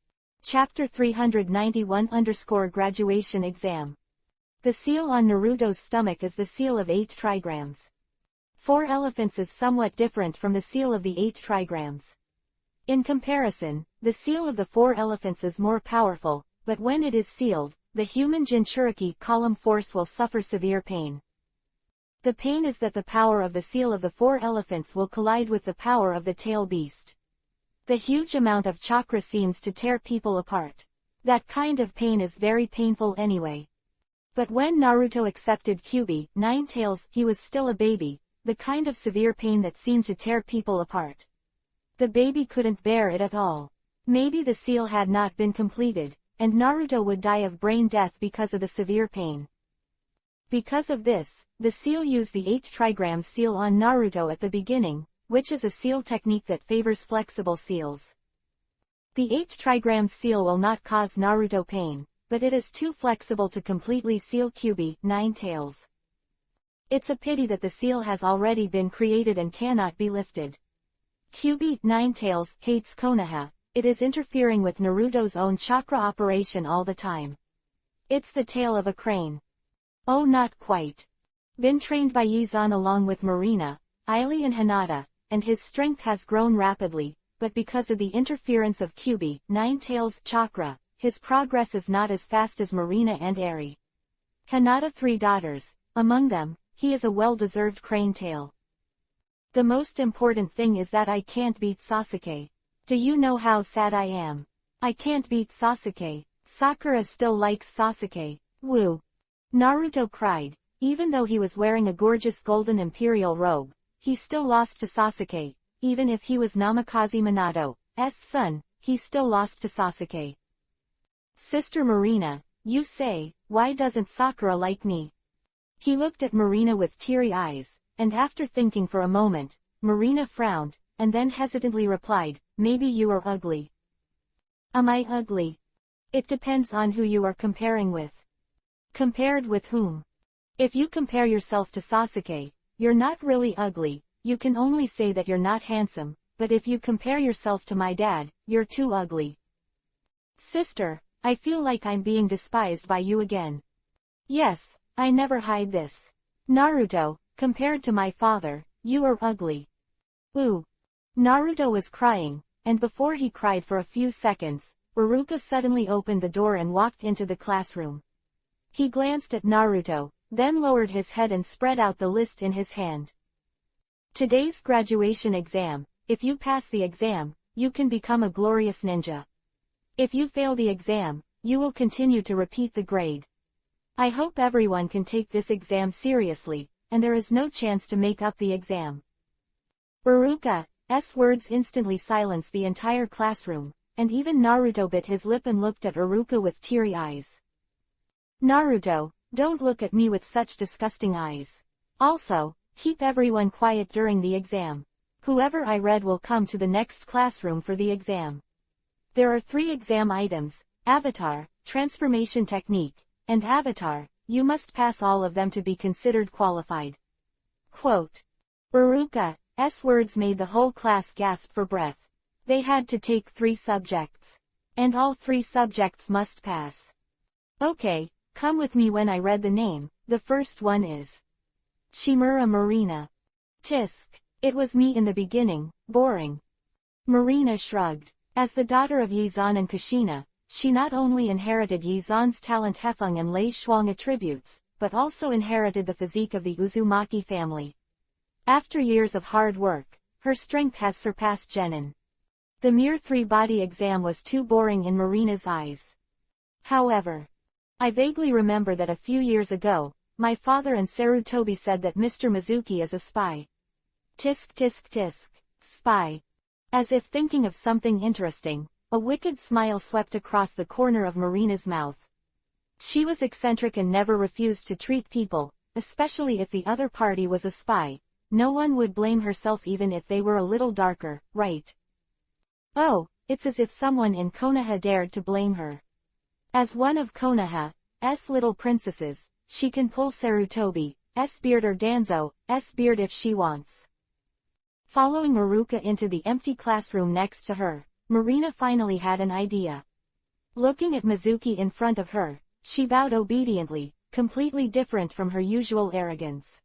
Chapter 391 _ Exam. The seal on Naruto's stomach is the seal of 8 trigrams. 4 elephants is somewhat different from the seal of the 8 trigrams. In comparison, the seal of the 4 elephants is more powerful, but when it is sealed, the human Jinchuriki column force will suffer severe pain. The pain is that the power of the seal of the 4 elephants will collide with the power of the tail beast. The huge amount of chakra seems to tear people apart. That kind of pain is very painful anyway. But when Naruto accepted Kyuubi, 9 tails, he was still a baby, the kind of severe pain that seemed to tear people apart. The baby couldn't bear it at all. Maybe the seal had not been completed, and Naruto would die of brain death because of the severe pain. Because of this, the seal used the 8 trigrams seal on Naruto at the beginning, which is a seal technique that favors flexible seals. The 8 trigrams seal will not cause Naruto pain, but it is too flexible to completely seal Kyuubi, 9 tails. It's a pity that the seal has already been created and cannot be lifted. Kyuubi, 9 tails, hates Konoha. It is interfering with Naruto's own chakra operation all the time. It's the tail of a crane. Oh, not quite. Been trained by Yizan along with Marina, Ilie and Hinata, and his strength has grown rapidly, but because of the interference of Kyuubi, 9 tails chakra, his progress is not as fast as Marina and Eri. Hinata 3 daughters, among them, he is a well-deserved crane tail. The most important thing is that I can't beat Sasuke. Do you know how sad I am? I can't beat Sasuke. Sakura still likes Sasuke. Woo. Naruto cried. Even though he was wearing a gorgeous golden imperial robe, he still lost to Sasuke. Even if he was Namikaze Minato's son, he still lost to Sasuke. Sister Marina, you say, why doesn't Sakura like me? He looked at Marina with teary eyes, and after thinking for a moment, Marina frowned, and then hesitantly replied, maybe you are ugly. Am I ugly? It depends on who you are comparing with. Compared with whom? If you compare yourself to Sasuke, you're not really ugly, you can only say that you're not handsome, but if you compare yourself to my dad, you're too ugly. Sister, I feel like I'm being despised by you again. Yes, I never hide this. Naruto, compared to my father, you are ugly. Ooh. Naruto was crying, and before he cried for a few seconds, Iruka suddenly opened the door and walked into the classroom. He glanced at Naruto, then lowered his head and spread out the list in his hand. Today's graduation exam. If you pass the exam, you can become a glorious ninja. If you fail the exam, you will continue to repeat the grade. I hope everyone can take this exam seriously, and there is no chance to make up the exam. Iruka's words instantly silenced the entire classroom, and even Naruto bit his lip and looked at Iruka with teary eyes. Naruto, don't look at me with such disgusting eyes. Also, keep everyone quiet during the exam. Whoever I read will come to the next classroom for the exam. There are 3 exam items: Avatar, Transformation Technique, and Avatar. You must pass all of them to be considered qualified. Quote. Iruka's words made the whole class gasp for breath. They had to take 3 subjects. And all 3 subjects must pass. Okay, come with me when I read the name. The first one is Shimura Marina. Tisk. It was me in the beginning, boring. Marina shrugged. As the daughter of Yizan and Kushina, she not only inherited Yizan's talent Hefeng and Lei Shuang attributes, but also inherited the physique of the Uzumaki family. After years of hard work, her strength has surpassed Genin. The mere 3-body exam was too boring in Marina's eyes. However, I vaguely remember that a few years ago, my father and Sarutobi said that Mr. Mizuki is a spy. Tisk tisk tisk, spy. As if thinking of something interesting, a wicked smile swept across the corner of Marina's mouth. She was eccentric and never refused to treat people, especially if the other party was a spy. No one would blame herself even if they were a little darker, right? Oh, it's as if someone in Konoha dared to blame her. As one of Konoha's little princesses, she can pull Sarutobi's beard or Danzo's beard if she wants. Following Iruka into the empty classroom next to her, Marina finally had an idea. Looking at Mizuki in front of her, she bowed obediently, completely different from her usual arrogance.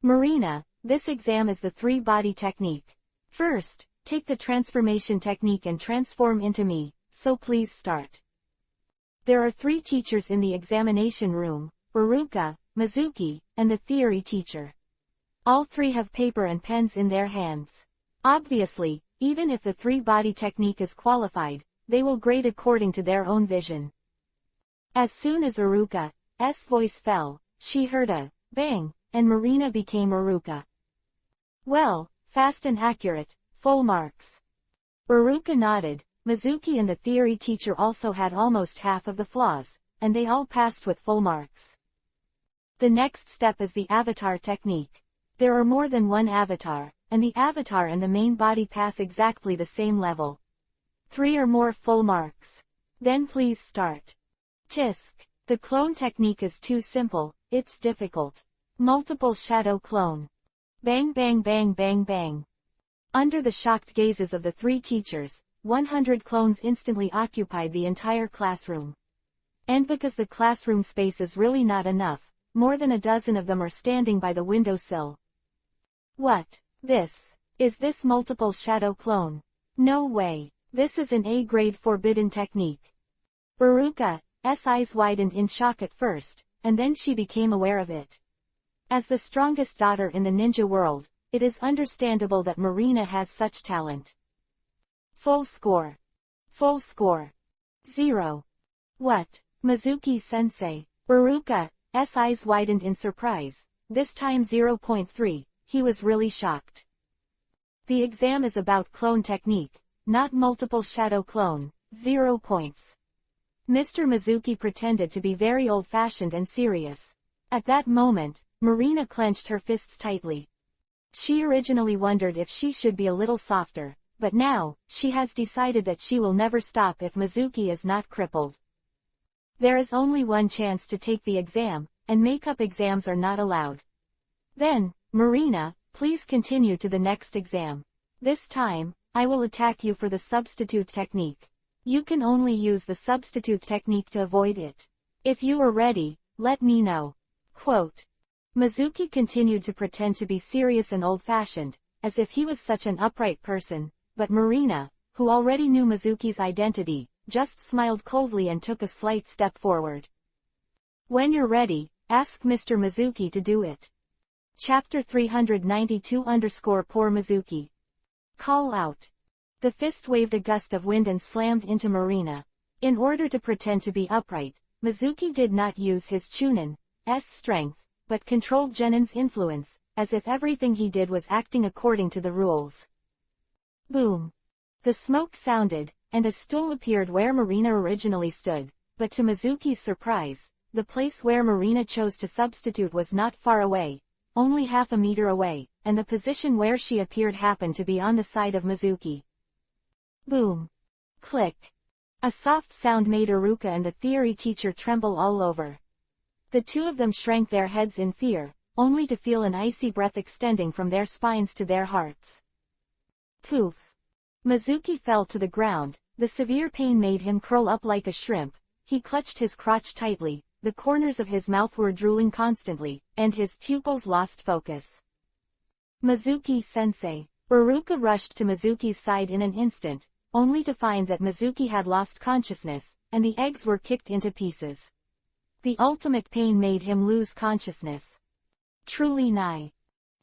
Marina, this exam is the three-body technique. First, take the transformation technique and transform into me, so please start. There are 3 teachers in the examination room, Iruka, Mizuki, and the theory teacher. All 3 have paper and pens in their hands. Obviously, even if the three-body technique is qualified, they will grade according to their own vision. As soon as Iruka's voice fell, she heard a bang, and Marina became Iruka. Well, fast and accurate, full marks. Iruka nodded. Mizuki and the theory teacher also had almost half of the flaws, and they all passed with full marks. The next step is the avatar technique. There are more than one avatar, and the avatar and the main body pass exactly the same level. 3 or more full marks. Then please start. Tisk. The clone technique is too simple, it's difficult. Multiple shadow clone. Bang bang bang bang bang. Under the shocked gazes of the 3 teachers, 100 clones instantly occupied the entire classroom. And because the classroom space is really not enough, more than a dozen of them are standing by the windowsill. What? Is this multiple shadow clone? No way. This is an A-grade forbidden technique. Iruka's eyes widened in shock at first, and then she became aware of it. As the strongest daughter in the ninja world, it is understandable that Marina has such talent. Full score. Full score. 0. What? Mizuki-sensei. Iruka's eyes widened in surprise. This time 0.3, he was really shocked. The exam is about clone technique, not multiple shadow clone. 0 points. Mr. Mizuki pretended to be very old-fashioned and serious. At that moment, Marina clenched her fists tightly. She originally wondered if she should be a little softer, but now, she has decided that she will never stop if Mizuki is not crippled. There is only one chance to take the exam, and make-up exams are not allowed. Then, Marina, please continue to the next exam. This time, I will attack you for the substitute technique. You can only use the substitute technique to avoid it. If you are ready, let me know. Quote. Mizuki continued to pretend to be serious and old-fashioned, as if he was such an upright person, but Marina, who already knew Mizuki's identity, just smiled coldly and took a slight step forward. When you're ready, ask Mr. Mizuki to do it. Chapter 392-Poor Mizuki. Call out. The fist waved a gust of wind and slammed into Marina. In order to pretend to be upright, Mizuki did not use his Chunin's strength, but controlled Genin's influence, as if everything he did was acting according to the rules. Boom. The smoke sounded, and a stool appeared where Marina originally stood, but to Mizuki's surprise, the place where Marina chose to substitute was not far away, only half a meter away, and the position where she appeared happened to be on the side of Mizuki. Boom. Click. A soft sound made Iruka and the theory teacher tremble all over. The 2 of them shrank their heads in fear, only to feel an icy breath extending from their spines to their hearts. Poof. Mizuki fell to the ground. The severe pain made him curl up like a shrimp. He clutched his crotch tightly, the corners of his mouth were drooling constantly, and his pupils lost focus. Mizuki-sensei. Iruka rushed to Mizuki's side in an instant, only to find that Mizuki had lost consciousness, and the eggs were kicked into pieces. The ultimate pain made him lose consciousness. Truly nigh.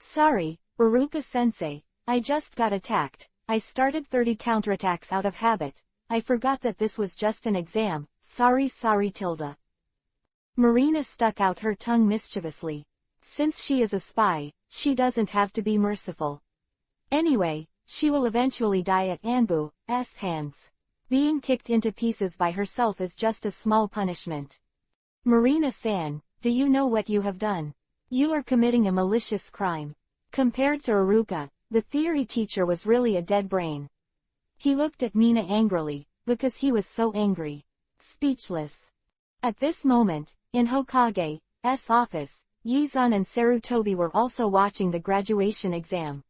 Sorry, Iruka-sensei, I just got attacked. I started 30 counterattacks out of habit. I forgot that this was just an exam. Sorry tilde. Marina stuck out her tongue mischievously. Since she is a spy, she doesn't have to be merciful. Anyway, she will eventually die at Anbu's hands. Being kicked into pieces by herself is just a small punishment. Marina-san, do you know what you have done? You are committing a malicious crime. Compared to Iruka, the theory teacher was really a dead brain. He looked at Mina angrily, because he was so angry. Speechless. At this moment, in Hokage's office, Yizan and Sarutobi were also watching the graduation exam.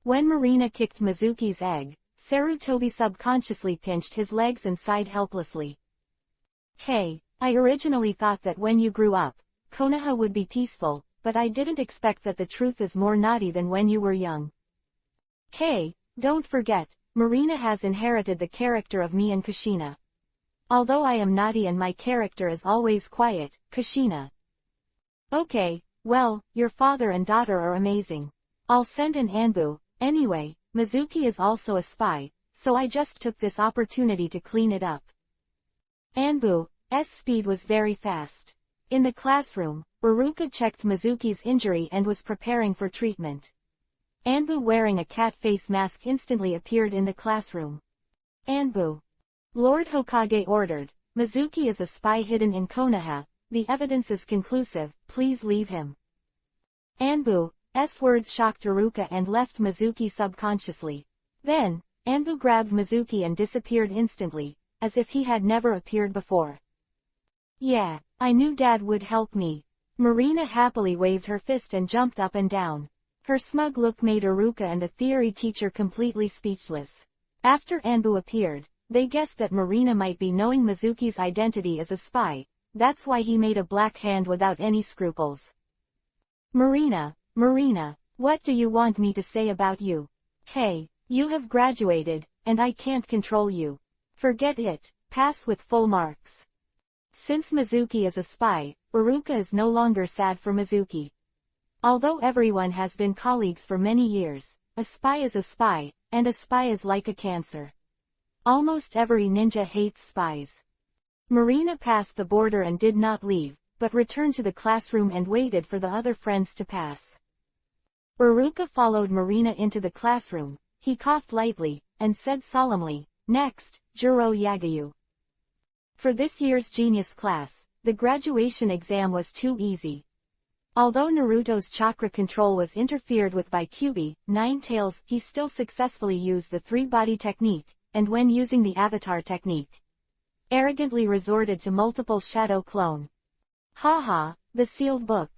When Marina kicked Mizuki's egg, Sarutobi subconsciously pinched his legs and sighed helplessly. Hey, I originally thought that when you grew up, Konoha would be peaceful, but I didn't expect that the truth is more naughty than when you were young. Hey, don't forget, Marina has inherited the character of me and Kushina. Although I am naughty and my character is always quiet, Kushina. Okay, well, your father and daughter are amazing. I'll send an Anbu. Anyway, Mizuki is also a spy, so I just took this opportunity to clean it up. Anbu's speed was very fast. In the classroom, Iruka checked Mizuki's injury and was preparing for treatment. Anbu wearing a cat face mask instantly appeared in the classroom. Anbu. Lord Hokage ordered, Mizuki is a spy hidden in Konoha, the evidence is conclusive, please leave him. Anbu's words shocked Iruka and left Mizuki subconsciously. Then, Anbu grabbed Mizuki and disappeared instantly, as if he had never appeared before. Yeah, I knew Dad would help me. Marina happily waved her fist and jumped up and down. Her smug look made Iruka and the theory teacher completely speechless. After Anbu appeared, they guessed that Marina might be knowing Mizuki's identity as a spy, that's why he made a black hand without any scruples. Marina, what do you want me to say about you? Hey, you have graduated, and I can't control you. Forget it, pass with full marks. Since Mizuki is a spy, Iruka is no longer sad for Mizuki. Although everyone has been colleagues for many years, a spy is a spy, and a spy is like a cancer. Almost every ninja hates spies. Marina passed the border and did not leave, but returned to the classroom and waited for the other friends to pass. Iruka followed Marina into the classroom. He coughed lightly, and said solemnly, "Next, Juro Yagayu." For this year's genius class, the graduation exam was too easy. Although Naruto's chakra control was interfered with by Kyuubi, Ninetales, he still successfully used the three-body technique, and when using the avatar technique, arrogantly resorted to multiple shadow clone. Haha, the sealed book.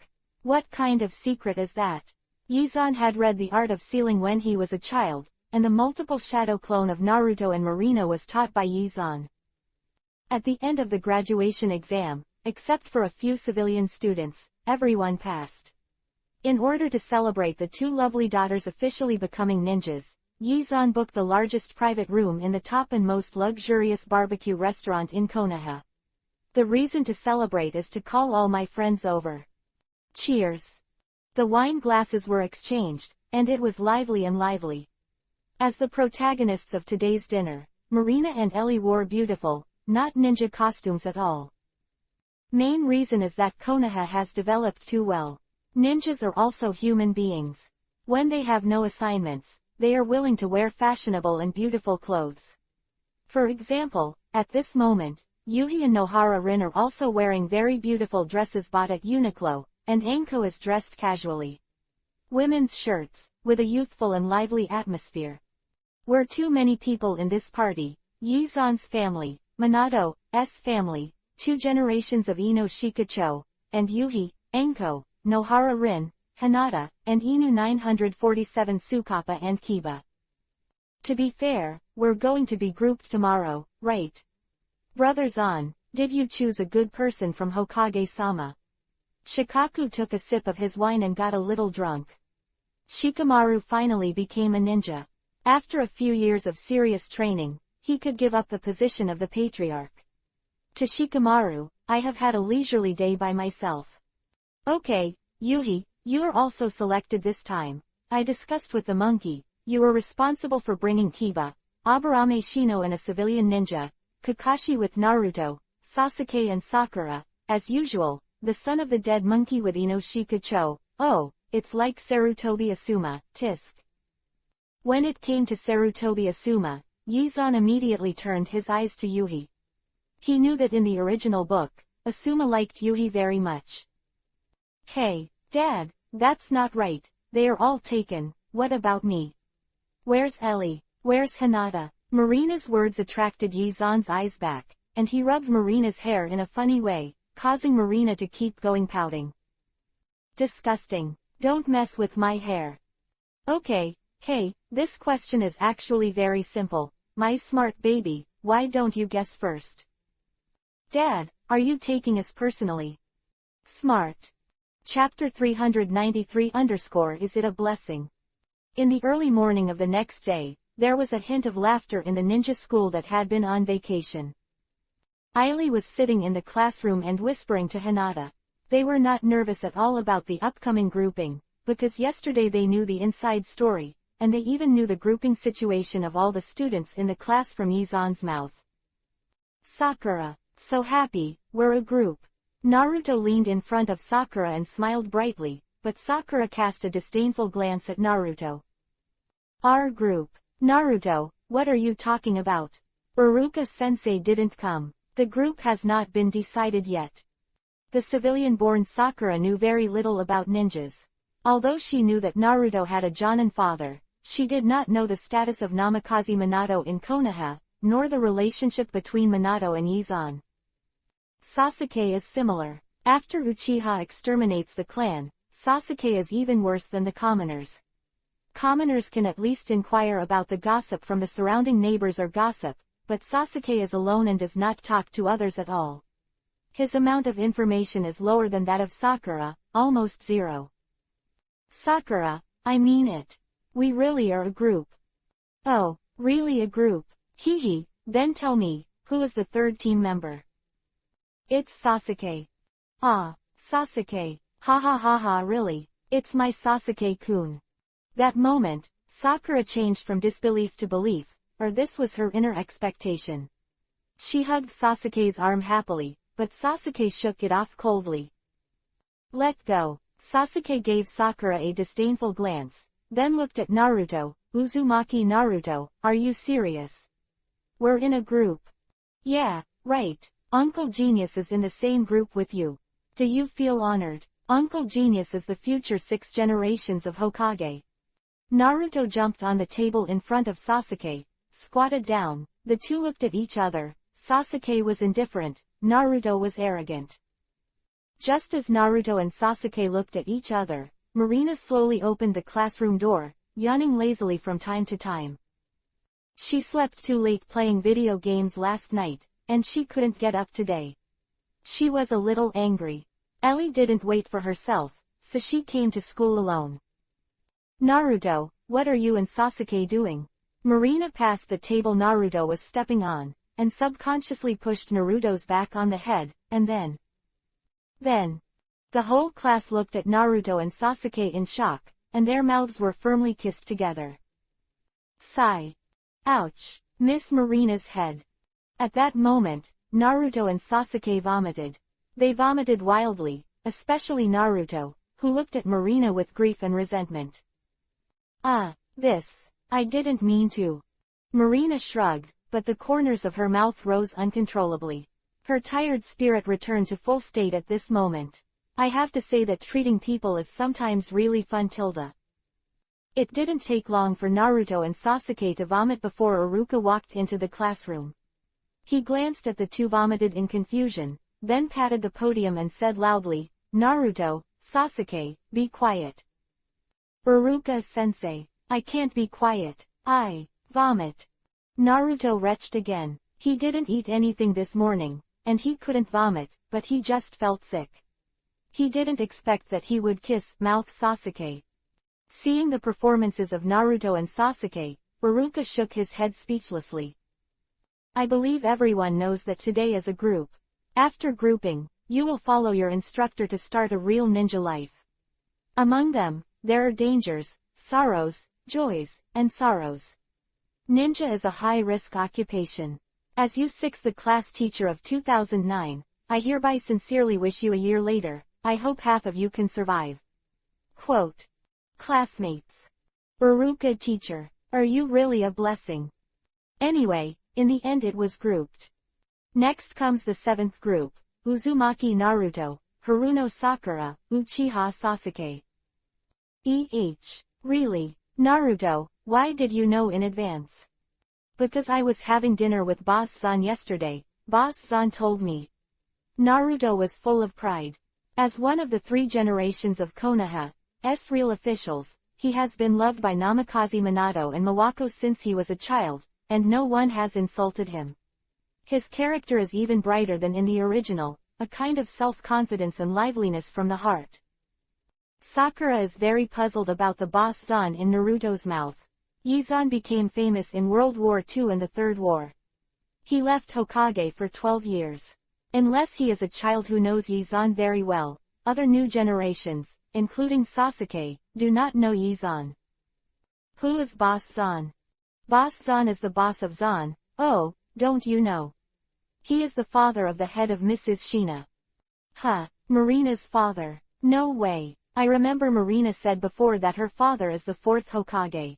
What kind of secret is that? Yizan had read the art of sealing when he was a child, and the multiple shadow clone of Naruto and Marina was taught by Yizan. At the end of the graduation exam, except for a few civilian students, everyone passed. In order to celebrate the two lovely daughters officially becoming ninjas, Yizan booked the largest private room in the top and most luxurious barbecue restaurant in Konoha. The reason to celebrate is to call all my friends over. Cheers. The wine glasses were exchanged, and it was lively and lively. As the protagonists of today's dinner, Marina and Ellie wore beautiful, not ninja costumes at all. Main reason is that Konoha has developed too well. Ninjas are also human beings. When they have no assignments, they are willing to wear fashionable and beautiful clothes. For example, at this moment, Yuhi and Nohara Rin are also wearing very beautiful dresses bought at Uniqlo, and Anko is dressed casually. Women's shirts, with a youthful and lively atmosphere. Were too many people in this party. Yizan's family, Minato's family, 2 generations of Ino Shikacho, and Yuhi, Anko, Nohara Rin, Hinata, and Inu 947 Tsukapa and Kiba. To be fair, we're going to be grouped tomorrow, right? Brothers on, did you choose a good person from Hokage-sama? Shikaku took a sip of his wine and got a little drunk. Shikamaru finally became a ninja. After a few years of serious training, he could give up the position of the patriarch. To Shikamaru, I have had a leisurely day by myself. Okay, Yuhi, you are also selected this time. I discussed with the monkey, you are responsible for bringing Kiba, Aburame Shino and a civilian ninja, Kakashi with Naruto, Sasuke and Sakura, as usual, the son of the dead monkey with Inoshika-cho. Oh, it's like Sarutobi Asuma, tisk. When it came to Sarutobi Asuma, Yizan immediately turned his eyes to Yuhi. He knew that in the original book, Asuma liked Yuhi very much. Hey, Dad, that's not right, they are all taken, what about me? Where's Ellie? Where's Hinata? Marina's words attracted Yizan's eyes back, and he rubbed Marina's hair in a funny way, causing Marina to keep going pouting. Disgusting. Don't mess with my hair. Okay, hey, this question is actually very simple. My smart baby, why don't you guess first? Dad, are you taking us personally? Smart. Chapter 393 _ Is it a blessing? In the early morning of the next day, there was a hint of laughter in the ninja school that had been on vacation. Aili was sitting in the classroom and whispering to Hinata. They were not nervous at all about the upcoming grouping, because yesterday they knew the inside story, and they even knew the grouping situation of all the students in the class from Yizan's mouth. Sakura, so happy, we're a group. Naruto leaned in front of Sakura and smiled brightly, but Sakura cast a disdainful glance at Naruto. Our group. Naruto, what are you talking about? Uruka-sensei didn't come. The group has not been decided yet. The civilian-born Sakura knew very little about ninjas. Although she knew that Naruto had a Jonin father, she did not know the status of Namikaze Minato in Konoha, nor the relationship between Minato and Yizan. Sasuke is similar. After Uchiha exterminates the clan, Sasuke is even worse than the commoners. Commoners can at least inquire about the gossip from the surrounding neighbors or gossip, but Sasuke is alone and does not talk to others at all. His amount of information is lower than that of Sakura, almost zero. Sakura, I mean it. We really are a group. Oh, really a group? Hee, then tell me, who is the third team member? It's Sasuke. Ah, Sasuke, ha ha ha ha really, it's my Sasuke-kun. That moment, Sakura changed from disbelief to belief, or this was her inner expectation. She hugged Sasuke's arm happily, but Sasuke shook it off coldly. Let go. Sasuke gave Sakura a disdainful glance, then looked at Naruto. Uzumaki Naruto, are you serious? We're in a group. Yeah, right. Uncle Genius is in the same group with you. Do you feel honored? Uncle Genius is the future 6 generations of Hokage. Naruto jumped on the table in front of Sasuke, squatted down. The two looked at each other. Sasuke was indifferent, Naruto was arrogant. Just as Naruto and Sasuke looked at each other, Marina slowly opened the classroom door, yawning lazily from time to time. She slept too late playing video games last night, and she couldn't get up today. She was a little angry. Ellie didn't wait for herself, so she came to school alone. Naruto, what are you and Sasuke doing? Marina passed the table Naruto was stepping on, and subconsciously pushed Naruto's back on the head, and then, the whole class looked at Naruto and Sasuke in shock, and their mouths were firmly kissed together. Sigh. Ouch. Miss Marina's head. At that moment, Naruto and Sasuke vomited. They vomited wildly, especially Naruto, who looked at Marina with grief and resentment. I didn't mean to. Marina shrugged, but the corners of her mouth rose uncontrollably. Her tired spirit returned to full state at this moment. I have to say that treating people is sometimes really fun. It didn't take long for Naruto and Sasuke to vomit before Iruka walked into the classroom. He glanced at the two vomited in confusion, then patted the podium and said loudly, Naruto, Sasuke, be quiet. Iruka-sensei, I can't be quiet. I vomit. Naruto retched again. He didn't eat anything this morning, and he couldn't vomit, but he just felt sick. He didn't expect that he would kiss mouth Sasuke. Seeing the performances of Naruto and Sasuke, Iruka shook his head speechlessly. I believe everyone knows that today is a group. After grouping, you will follow your instructor to start a real ninja life. Among them, there are dangers, sorrows, joys, and sorrows. Ninja is a high-risk occupation. As U6 the class teacher of 2009, I hereby sincerely wish you a year later. I hope half of you can survive. Quote. Classmates. Iruka teacher. Are you really a blessing? Anyway, in the end it was grouped. Next comes the 7th group, Uzumaki Naruto, Haruno Sakura, Uchiha Sasuke. Really? Naruto, why did you know in advance? Because I was having dinner with Boss Zan yesterday, Boss Zan told me. Naruto was full of pride. As one of the 3 generations of Konoha's real officials, he has been loved by Namikaze Minato and Mawako since he was a child, and no one has insulted him. His character is even brighter than in the original, a kind of self-confidence and liveliness from the heart. Sakura is very puzzled about the Boss Zan in Naruto's mouth. Yizan became famous in World War II and the Third War. He left Hokage for 12 years. Unless he is a child who knows Yizan very well, other new generations, including Sasuke, do not know Yizan. Who is Boss Zan? Boss Zan is the boss of Zan. Oh, don't you know? He is the father of the head of Mrs. Shina. Huh, Marina's father. No way. I remember Marina said before that her father is the 4th Hokage.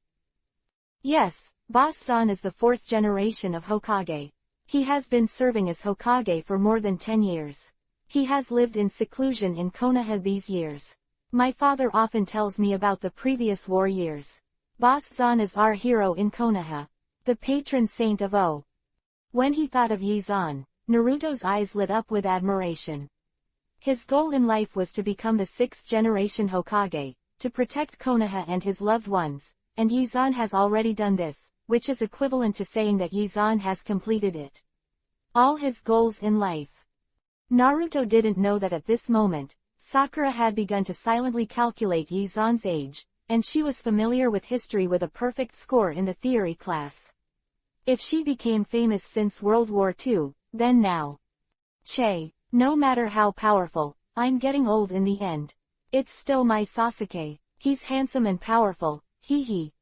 Yes, Boss Zan is the 4th generation of Hokage. He has been serving as Hokage for more than 10 years. He has lived in seclusion in Konoha these years. My father often tells me about the previous war years. Boss Zan is our hero in Konoha, the patron saint of O. When he thought of Yizan, Naruto's eyes lit up with admiration. His goal in life was to become the 6th generation Hokage, to protect Konoha and his loved ones, and Yizan has already done this, which is equivalent to saying that Yizan has completed it. All his goals in life. Naruto didn't know that at this moment, Sakura had begun to silently calculate Yizan's age, and she was familiar with history with a perfect score in the theory class. If she became famous since World War II, then now. No matter how powerful, I'm getting old in the end. It's still my Sasuke. He's handsome and powerful, hee.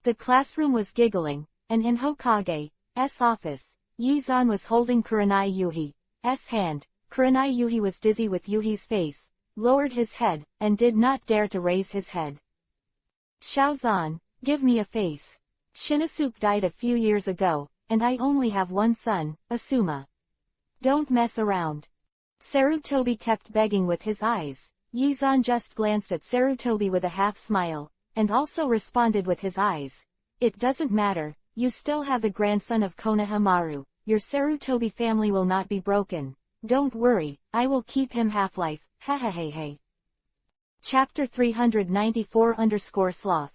The classroom was giggling, and in Hokage's office, Yizan was holding Kurenai Yuhi's hand. Kurenai Yuhi was dizzy with Yuhi's face, lowered his head, and did not dare to raise his head. Shaozan, give me a face. Shinosuke died a few years ago, and I only have one son, Asuma. Don't mess around. Sarutobi kept begging with his eyes. Yizan just glanced at Sarutobi with a half-smile, and also responded with his eyes. It doesn't matter, you still have the grandson of Konoha Maru. Your Sarutobi family will not be broken. Don't worry, I will keep him half-life, ha. Chapter 394-Sloth.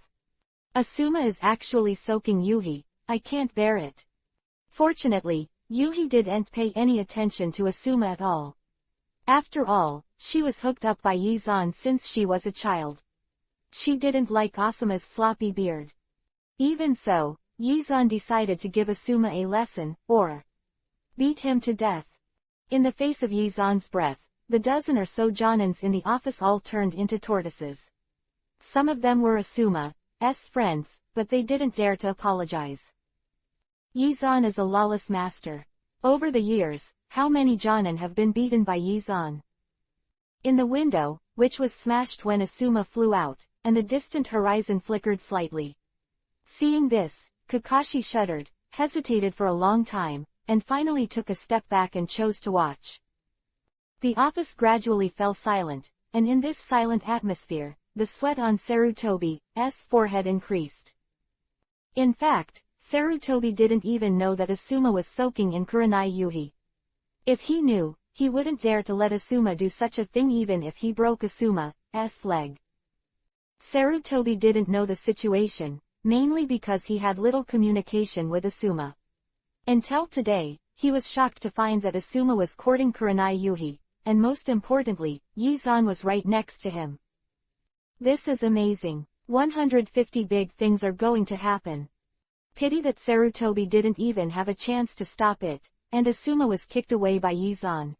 Asuma is actually soaking Yuhi. I can't bear it. Fortunately, Yuhi didn't pay any attention to Asuma at all. After all, she was hooked up by Yizan since she was a child. She didn't like Asuma's sloppy beard. Even so, Yizan decided to give Asuma a lesson, or beat him to death. In the face of Yizan's breath, the dozen or so Jonins in the office all turned into tortoises. Some of them were Asuma's friends, but they didn't dare to apologize. Yizan is a lawless master. Over the years, how many Jonin have been beaten by Yizan? In the window, which was smashed when Asuma flew out, and the distant horizon flickered slightly. Seeing this, Kakashi shuddered, hesitated for a long time, and finally took a step back and chose to watch. The office gradually fell silent, and in this silent atmosphere, the sweat on Sarutobi's forehead increased. In fact, Sarutobi didn't even know that Asuma was soaking in Kurenai Yuhi. If he knew, he wouldn't dare to let Asuma do such a thing even if he broke Asuma's leg. Sarutobi didn't know the situation, mainly because he had little communication with Asuma. Until today, he was shocked to find that Asuma was courting Kurenai Yuhi, and most importantly, Yizan was right next to him. This is amazing. 150 big things are going to happen. Pity that Sarutobi didn't even have a chance to stop it, and Asuma was kicked away by Yizan.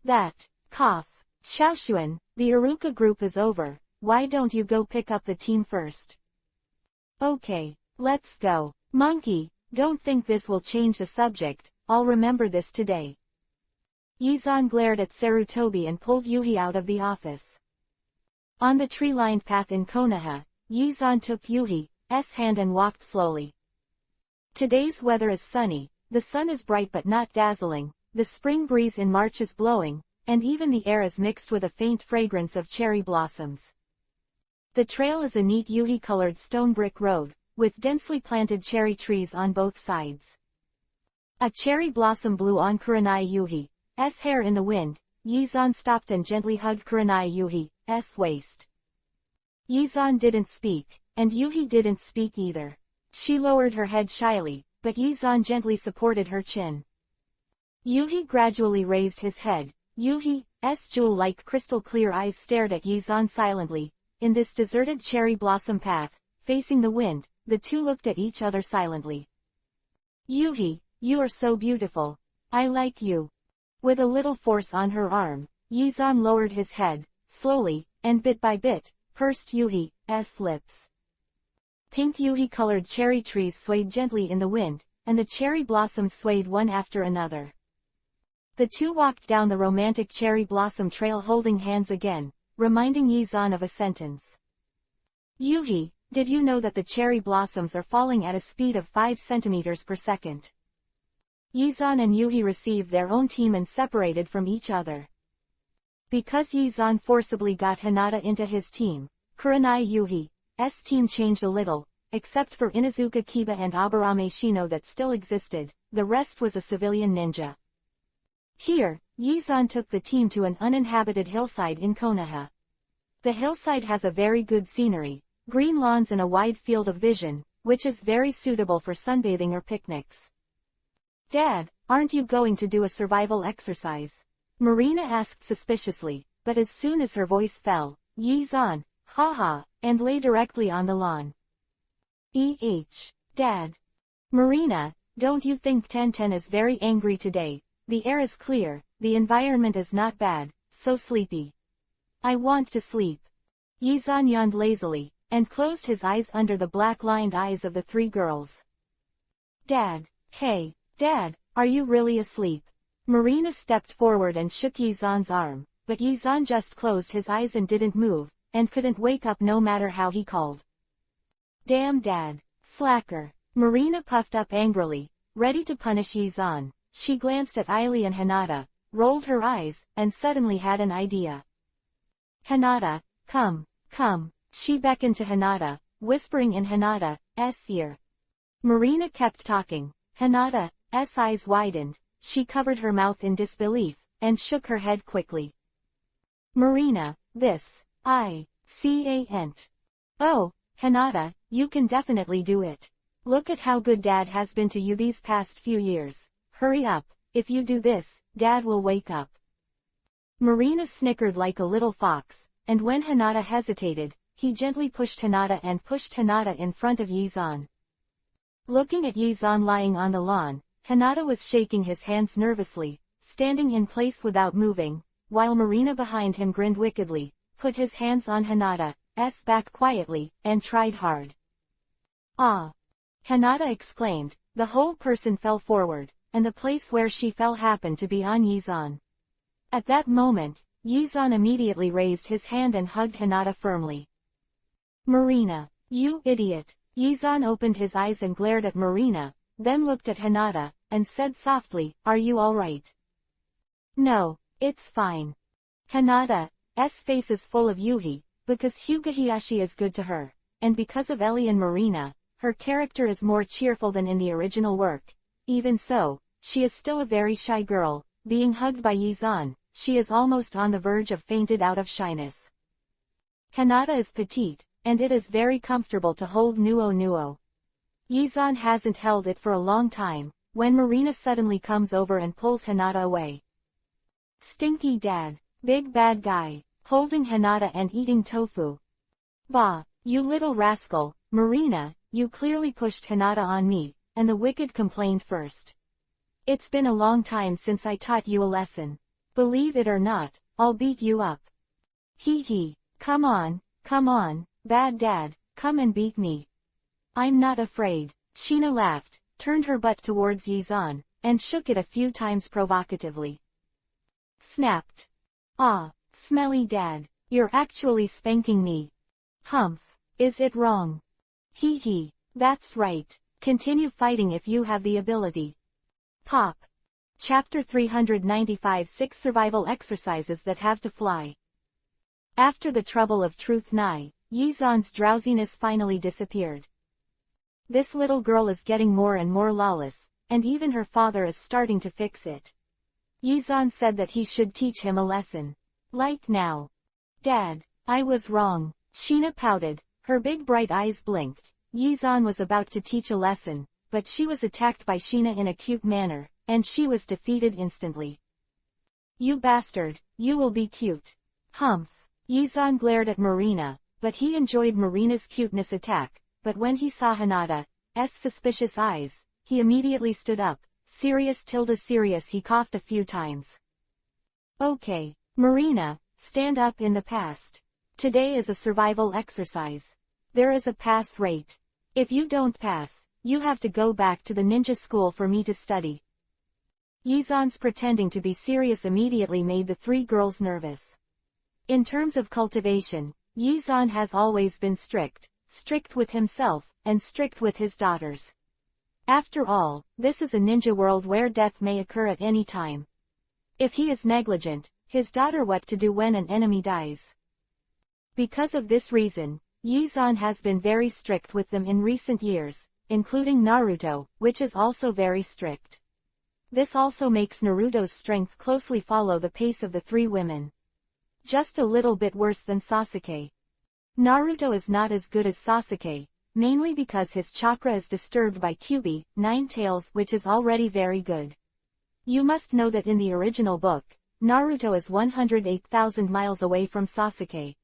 Xiaoshuan, the Iruka group is over, why don't you go pick up the team first? Okay, let's go. Monkey, don't think this will change the subject, I'll remember this today. Yizan glared at Sarutobi and pulled Yuhi out of the office. On the tree-lined path in Konoha, Yizan took Yuhi's hand and walked slowly. Today's weather is sunny, the sun is bright but not dazzling, the spring breeze in March is blowing, and even the air is mixed with a faint fragrance of cherry blossoms. The trail is a neat Yuhi-colored stone brick road, with densely planted cherry trees on both sides. A cherry blossom blew on Kurenai Yuhi's hair in the wind. Yizan stopped and gently hugged Kurenai Yuhi's waist. Yizan didn't speak, and Yuhi didn't speak either. She lowered her head shyly, but Yizan gently supported her chin. Yuhi gradually raised his head. Yuhi's jewel-like crystal-clear eyes stared at Yizan silently. In this deserted cherry blossom path, facing the wind, the two looked at each other silently. Yuhi, you are so beautiful. I like you. With a little force on her arm, Yizan lowered his head, slowly, and bit by bit, pursed Yuhi's lips. Pink Yuhi-colored cherry trees swayed gently in the wind, and the cherry blossoms swayed one after another. The two walked down the romantic cherry blossom trail holding hands again, reminding Yizan of a sentence. Yuhi, did you know that the cherry blossoms are falling at a speed of 5 centimeters per second? Yizan and Yuhi received their own team and separated from each other. Because Yizan forcibly got Hinata into his team, Kurenai Yuhi's team changed a little, except for Inuzuka Kiba and Aburame Shino that still existed, the rest was a civilian ninja. Here, Yizan took the team to an uninhabited hillside in Konoha. The hillside has a very good scenery, green lawns and a wide field of vision, which is very suitable for sunbathing or picnics. Dad, aren't you going to do a survival exercise? Marina asked suspiciously, but as soon as her voice fell, Yizan, haha, and lay directly on the lawn. Dad. Marina, don't you think Tenten is very angry today? The air is clear, the environment is not bad, so sleepy. I want to sleep. Yizan yawned lazily, and closed his eyes under the black-lined eyes of the three girls. Dad, hey, Dad, are you really asleep? Marina stepped forward and shook Yizan's arm, but Yizan just closed his eyes and didn't move, and couldn't wake up no matter how he called. Damn Dad, slacker. Marina puffed up angrily, ready to punish Yizan. She glanced at Aili and Hinata, rolled her eyes, and suddenly had an idea. Hinata, come. She beckoned to Hinata, whispering in Hinata's ear. Marina kept talking. Hinata's eyes widened. She covered her mouth in disbelief, and shook her head quickly. Marina, I can't. Oh, Hinata, you can definitely do it. Look at how good Dad has been to you these past few years. Hurry up, if you do this, Dad will wake up. Marina snickered like a little fox, and when Hinata hesitated, he gently pushed Hinata in front of Yizan. Looking at Yizan lying on the lawn, Hinata was shaking his hands nervously, standing in place without moving, while Marina behind him grinned wickedly, put his hands on Hinata's back quietly, and tried hard. Ah! Hinata exclaimed. The whole person fell forward, and the place where she fell happened to be on Yizan. At that moment, Yizan immediately raised his hand and hugged Hinata firmly. Marina, you idiot! Yizan opened his eyes and glared at Marina, then looked at Hinata, and said softly, are you alright? No, it's fine. Hinata's face is full of Yuhi, because Hugahiashi is good to her, and because of Ellie and Marina, her character is more cheerful than in the original work. Even so, she is still a very shy girl. Being hugged by Yizan, she is almost on the verge of fainted out of shyness. Hinata is petite, and it is very comfortable to hold Nuo. Yizan hasn't held it for a long time, when Marina suddenly comes over and pulls Hinata away. Stinky Dad, big bad guy, holding Hinata and eating tofu. Bah, you little rascal, Marina, you clearly pushed Hinata on me, and the wicked complained first. It's been a long time since I taught you a lesson. Believe it or not, I'll beat you up. Hee hee, come on, bad dad, come and beat me. I'm not afraid. Sheena laughed, turned her butt towards Yizan, and shook it a few times provocatively. Snapped. Ah, smelly dad. You're actually spanking me. Humph. Is it wrong? Hee hee. That's right. Continue fighting if you have the ability. Pop. Chapter 395 6 Survival Exercises That Have to Fly. After the trouble of truth nigh, Yizan's drowsiness finally disappeared. This little girl is getting more and more lawless, and even her father is starting to fix it. Yizan said that he should teach him a lesson. Like now. Dad, I was wrong. Sheena pouted, her big bright eyes blinked. Yizan was about to teach a lesson, but she was attacked by Sheena in a cute manner, and she was defeated instantly. You bastard, you will be cute. Humph. Yizan glared at Marina, but he enjoyed Marina's cuteness attack, but when he saw Hinata's suspicious eyes, he immediately stood up. Serious. He coughed a few times. Okay, Marina, stand up in the past. Today is a survival exercise. There is a pass rate. If you don't pass, you have to go back to the ninja school for me to study. Yizan's pretending to be serious immediately made the three girls nervous. In terms of cultivation, Yizan has always been strict with himself, and strict with his daughters. After all, this is a ninja world where death may occur at any time. If he is negligent, his daughter what to do when an enemy dies? Because of this reason, Yizan has been very strict with them in recent years, including Naruto, which is also very strict. This also makes Naruto's strength closely follow the pace of the three women. Just a little bit worse than Sasuke. Naruto is not as good as Sasuke, mainly because his chakra is disturbed by Kyuubi, 9 tails, which is already very good. You must know that in the original book, Naruto is 108,000 miles away from Sasuke.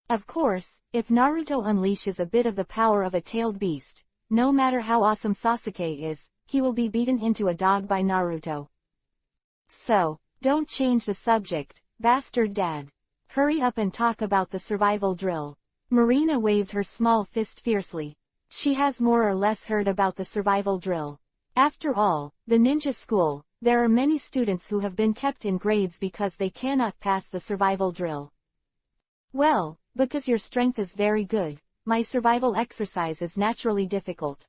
Of course, if Naruto unleashes a bit of the power of a tailed beast, no matter how awesome Sasuke is, he will be beaten into a dog by Naruto. So, don't change the subject, bastard dad. Hurry up and talk about the survival drill. Marina waved her small fist fiercely. She has more or less heard about the survival drill. After all, the ninja school, there are many students who have been kept in grades because they cannot pass the survival drill. Well, because your strength is very good, my survival exercise is naturally difficult.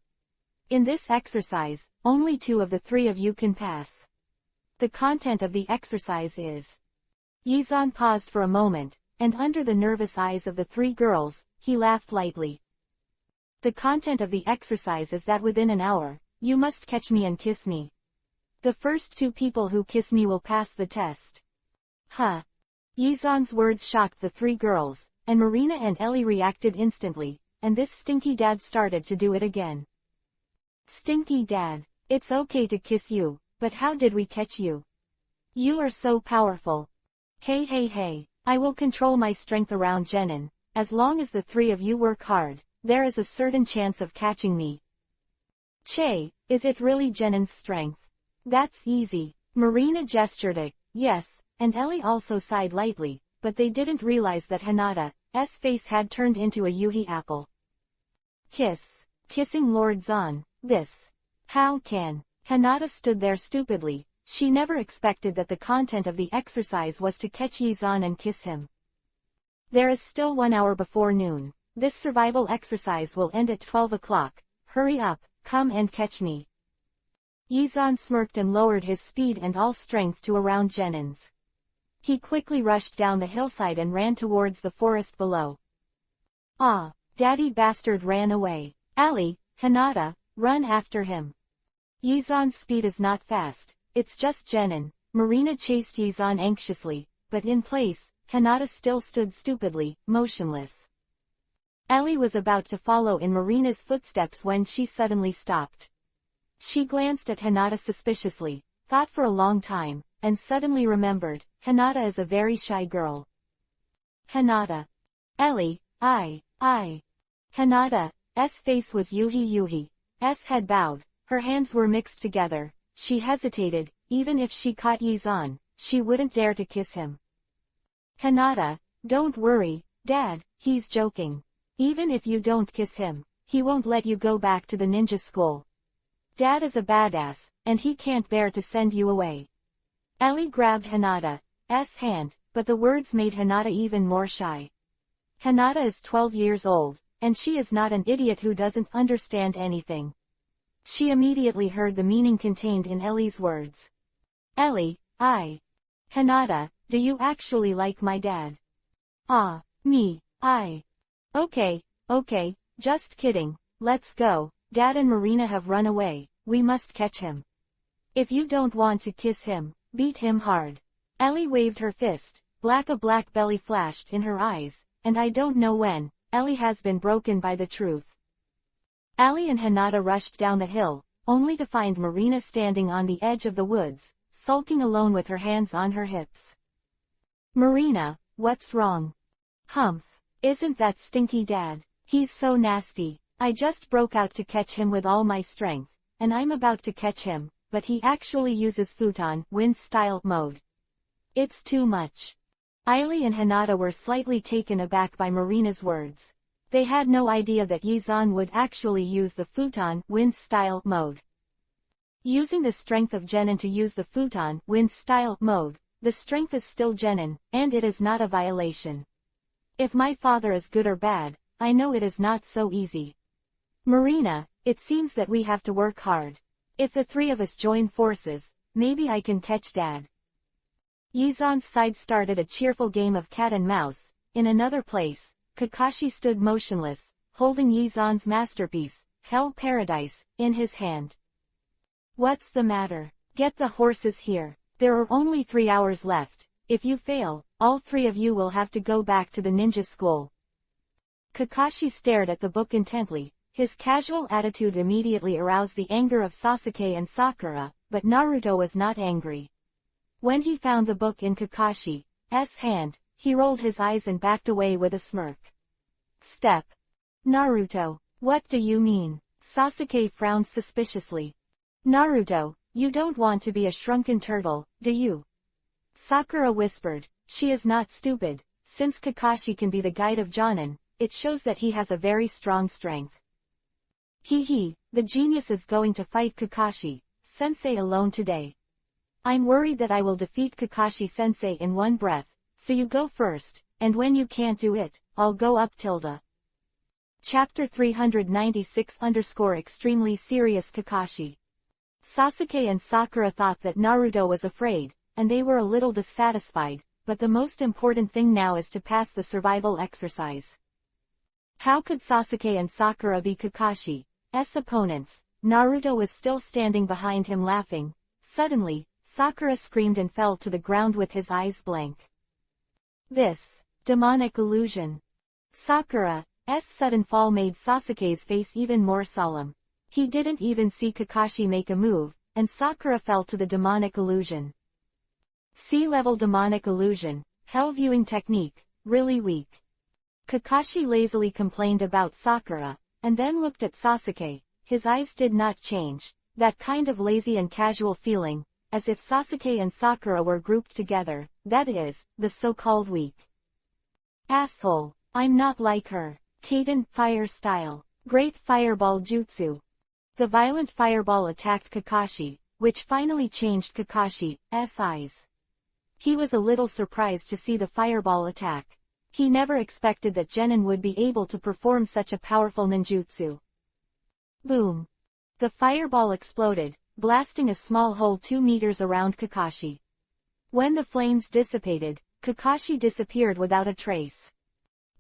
In this exercise, only 2 of the 3 of you can pass. The content of the exercise is. Yizan paused for a moment, and under the nervous eyes of the 3 girls, he laughed lightly. The content of the exercise is that within an hour, you must catch me and kiss me. The first 2 people who kiss me will pass the test. Huh. Yizan's words shocked the 3 girls, and Marina and Ellie reacted instantly, and this stinky dad started to do it again. Stinky dad, it's okay to kiss you, but how did we catch you? You are so powerful. Hey, I will control my strength around Jenin. As long as the 3 of you work hard, there is a certain chance of catching me. Che, is it really Jenin's strength? That's easy. Marina gestured a yes, and Ellie also sighed lightly, but they didn't realize that Hinata's face had turned into a Yuhi apple. Kissing Lord Zan, this. How can? Hinata stood there stupidly. She never expected that the content of the exercise was to catch Yizan and kiss him. There is still 1 hour before noon. This survival exercise will end at 12 o'clock. Hurry up, come and catch me. Yizan smirked and lowered his speed and all strength to around Jenin's. He quickly rushed down the hillside and ran towards the forest below. Ah, daddy bastard ran away. Ali, Hinata, run after him. Yizan's speed is not fast, it's just Jenin. Marina chased Yizan anxiously, but in place, Hinata still stood stupidly, motionless. Ellie was about to follow in Marina's footsteps when she suddenly stopped. She glanced at Hinata suspiciously, thought for a long time, and suddenly remembered, Hinata is a very shy girl. Hinata. Ellie, I. Hinata's face was Yuhi's head bowed, her hands were mixed together, she hesitated, even if she caught Yizan, she wouldn't dare to kiss him. Hinata, don't worry, Dad, he's joking. Even if you don't kiss him, he won't let you go back to the ninja school. Dad is a badass, and he can't bear to send you away. Ellie grabbed Hinata's hand, but the words made Hinata even more shy. Hinata is 12 years old, and she is not an idiot who doesn't understand anything. She immediately heard the meaning contained in Ellie's words. Ellie, Hinata, do you actually like my dad? Me, Okay, just kidding, let's go, Dad and Marina have run away, we must catch him. If you don't want to kiss him, beat him hard. Ellie waved her fist, a black belly flashed in her eyes, and I don't know when, Ellie has been broken by the truth. Ellie and Hinata rushed down the hill, only to find Marina standing on the edge of the woods, sulking alone with her hands on her hips. Marina, what's wrong? Humph, isn't that stinky Dad? He's so nasty. I just broke out to catch him with all my strength, and I'm about to catch him, but he actually uses futon wind style mode. It's too much. Eileen and Hinata were slightly taken aback by Marina's words. They had no idea that Yizan would actually use the futon wind style mode. Using the strength of genin to use the futon wind style mode, the strength is still genin, and it is not a violation. If my father is good or bad, I know it is not so easy. Marina, it seems that we have to work hard. If the three of us join forces, maybe I can catch Dad. Yizan's side started a cheerful game of cat and mouse. In another place, Kakashi stood motionless, holding Yizan's masterpiece, Hell Paradise, in his hand. What's the matter? Get the horses here. There are only 3 hours left. If you fail, all 3 of you will have to go back to the ninja school. Kakashi stared at the book intently. His casual attitude immediately aroused the anger of Sasuke and Sakura, but Naruto was not angry. When he found the book in Kakashi's hand, he rolled his eyes and backed away with a smirk. Step. Naruto, what do you mean? Sasuke frowned suspiciously. Naruto, you don't want to be a shrunken turtle, do you? Sakura whispered, she is not stupid. Since Kakashi can be the guide of Jonin, it shows that he has a very strong strength. The genius is going to fight Kakashi-sensei alone today. I'm worried that I will defeat Kakashi-sensei in one breath, so you go first, and when you can't do it, I'll go up tilde. Chapter 396_extremely serious Kakashi. Sasuke and Sakura thought that Naruto was afraid, and they were a little dissatisfied, but the most important thing now is to pass the survival exercise. How could Sasuke and Sakura be Kakashi's opponents? Naruto was still standing behind him laughing. Suddenly, Sakura screamed and fell to the ground with his eyes blank. This demonic illusion. Sakura's sudden fall made Sasuke's face even more solemn. He didn't even see Kakashi make a move, and Sakura fell to the demonic illusion. Sea-level demonic illusion, hell viewing technique, really weak. Kakashi lazily complained about Sakura, and then looked at Sasuke. His eyes did not change, that kind of lazy and casual feeling, as if Sasuke and Sakura were grouped together, that is, the so-called weak. Asshole, I'm not like her. Kaden, fire style. Great fireball jutsu. The violent fireball attacked Kakashi, which finally changed Kakashi's eyes. He was a little surprised to see the fireball attack. He never expected that Genin would be able to perform such a powerful ninjutsu. Boom! The fireball exploded, blasting a small hole 2 meters around Kakashi. When the flames dissipated, Kakashi disappeared without a trace.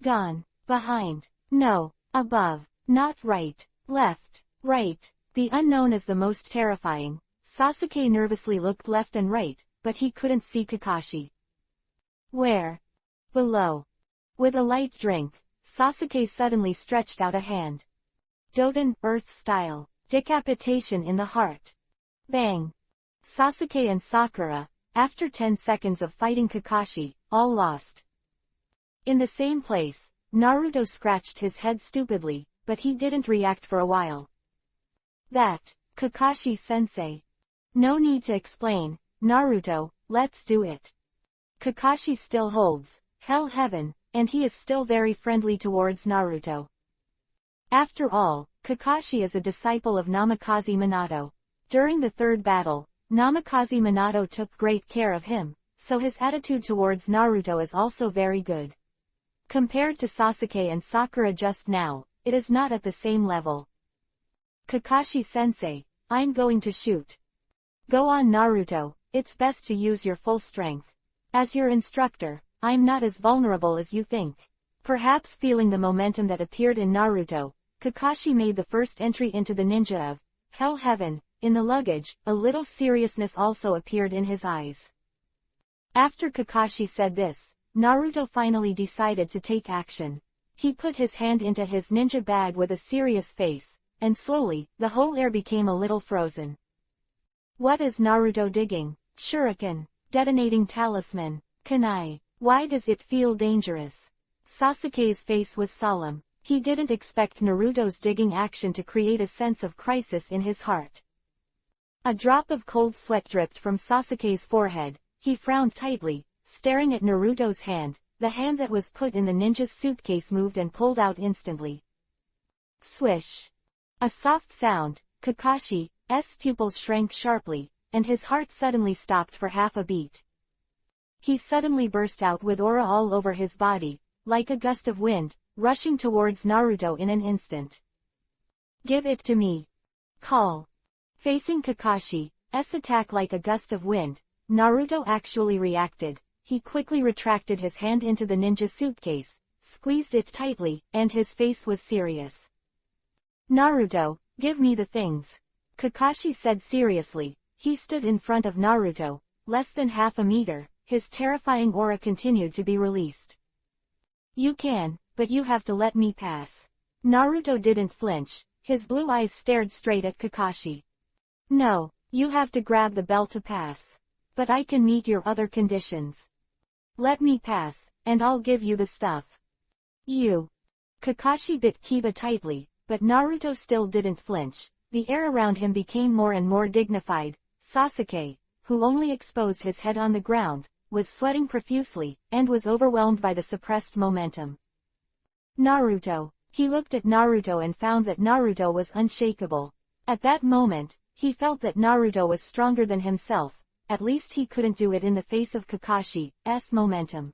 Gone. Behind. No. Above. Not right. Left. Right. The unknown is the most terrifying. Sasuke nervously looked left and right, but he couldn't see Kakashi. Where? Below. With a light drink, Sasuke suddenly stretched out a hand. Doden, earth style. Decapitation in the heart. Bang. Sasuke and Sakura, after 10 seconds of fighting Kakashi, all lost. In the same place, Naruto scratched his head stupidly, but he didn't react for a while. That, Kakashi-sensei. No need to explain, Naruto, let's do it. Kakashi still holds Hell Heaven, and he is still very friendly towards Naruto. After all, Kakashi is a disciple of Namikaze Minato. During the third battle, Namikaze Minato took great care of him, so his attitude towards Naruto is also very good. Compared to Sasuke and Sakura just now, it is not at the same level. Kakashi-sensei, I'm going to shoot. Go on Naruto, it's best to use your full strength. As your instructor, I'm not as vulnerable as you think. Perhaps feeling the momentum that appeared in Naruto, Kakashi made the first entry into the ninja of Hell Heaven. In the luggage, a little seriousness also appeared in his eyes. After Kakashi said this, Naruto finally decided to take action. He put his hand into his ninja bag with a serious face, and slowly, the whole air became a little frozen. What is Naruto digging? Shuriken. Detonating talisman. Kunai. Why does it feel dangerous? Sasuke's face was solemn. He didn't expect Naruto's digging action to create a sense of crisis in his heart. A drop of cold sweat dripped from Sasuke's forehead. He frowned tightly, staring at Naruto's hand. The hand that was put in the ninja's suitcase moved and pulled out instantly. Swish. A soft sound. Kakashi's pupils shrank sharply, and his heart suddenly stopped for half a beat. He suddenly burst out with aura all over his body, like a gust of wind, rushing towards Naruto in an instant. Give it to me. Call. Facing Kakashi's attack like a gust of wind, Naruto actually reacted. He quickly retracted his hand into the ninja suitcase, squeezed it tightly, and his face was serious. Naruto, give me the things. Kakashi said seriously. He stood in front of Naruto, less than half a meter. His terrifying aura continued to be released. You can, but you have to let me pass. Naruto didn't flinch. His blue eyes stared straight at Kakashi. No, you have to grab the bell to pass. But I can meet your other conditions. Let me pass, and I'll give you the stuff. You. Kakashi bit Kiba tightly, but Naruto still didn't flinch. The air around him became more and more dignified. Sasuke, who only exposed his head on the ground, was sweating profusely, and was overwhelmed by the suppressed momentum. Naruto. He looked at Naruto and found that Naruto was unshakable. At that moment, he felt that Naruto was stronger than himself. At least he couldn't do it in the face of Kakashi's momentum.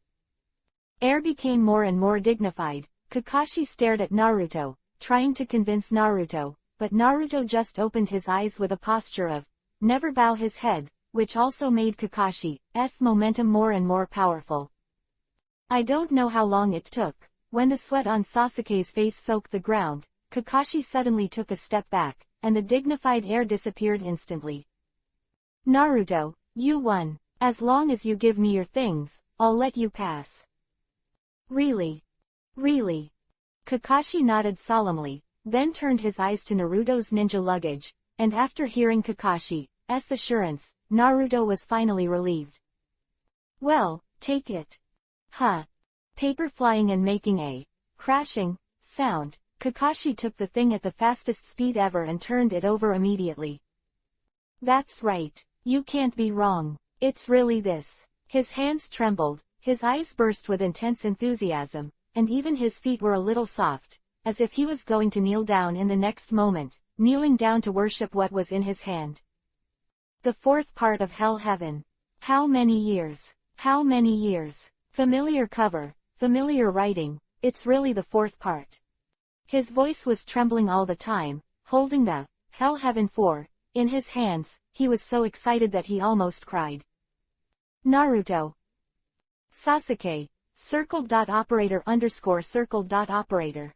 Air became more and more dignified. Kakashi stared at Naruto, trying to convince Naruto, but Naruto just opened his eyes with a posture of never bow his head, which also made Kakashi's momentum more and more powerful. I don't know how long it took. When the sweat on Sasuke's face soaked the ground, Kakashi suddenly took a step back, and the dignified air disappeared instantly. Naruto, you won. As long as you give me your things, I'll let you pass. Really? Really? Kakashi nodded solemnly, then turned his eyes to Naruto's ninja luggage, and after hearing Kakashi's assurance, Naruto was finally relieved. Well, take it. Huh. Paper flying and making a crashing sound, Kakashi took the thing at the fastest speed ever and turned it over immediately. That's right. You can't be wrong. It's really this. His hands trembled, his eyes burst with intense enthusiasm, and even his feet were a little soft, as if he was going to kneel down in the next moment, kneeling down to worship what was in his hand. The fourth part of Hell Heaven. How many years? How many years? Familiar cover, familiar writing, it's really the fourth part. His voice was trembling all the time, holding the Hell Heaven 4 in his hands. He was so excited that he almost cried. Naruto. Sasuke. Circle.operator_circle.operator.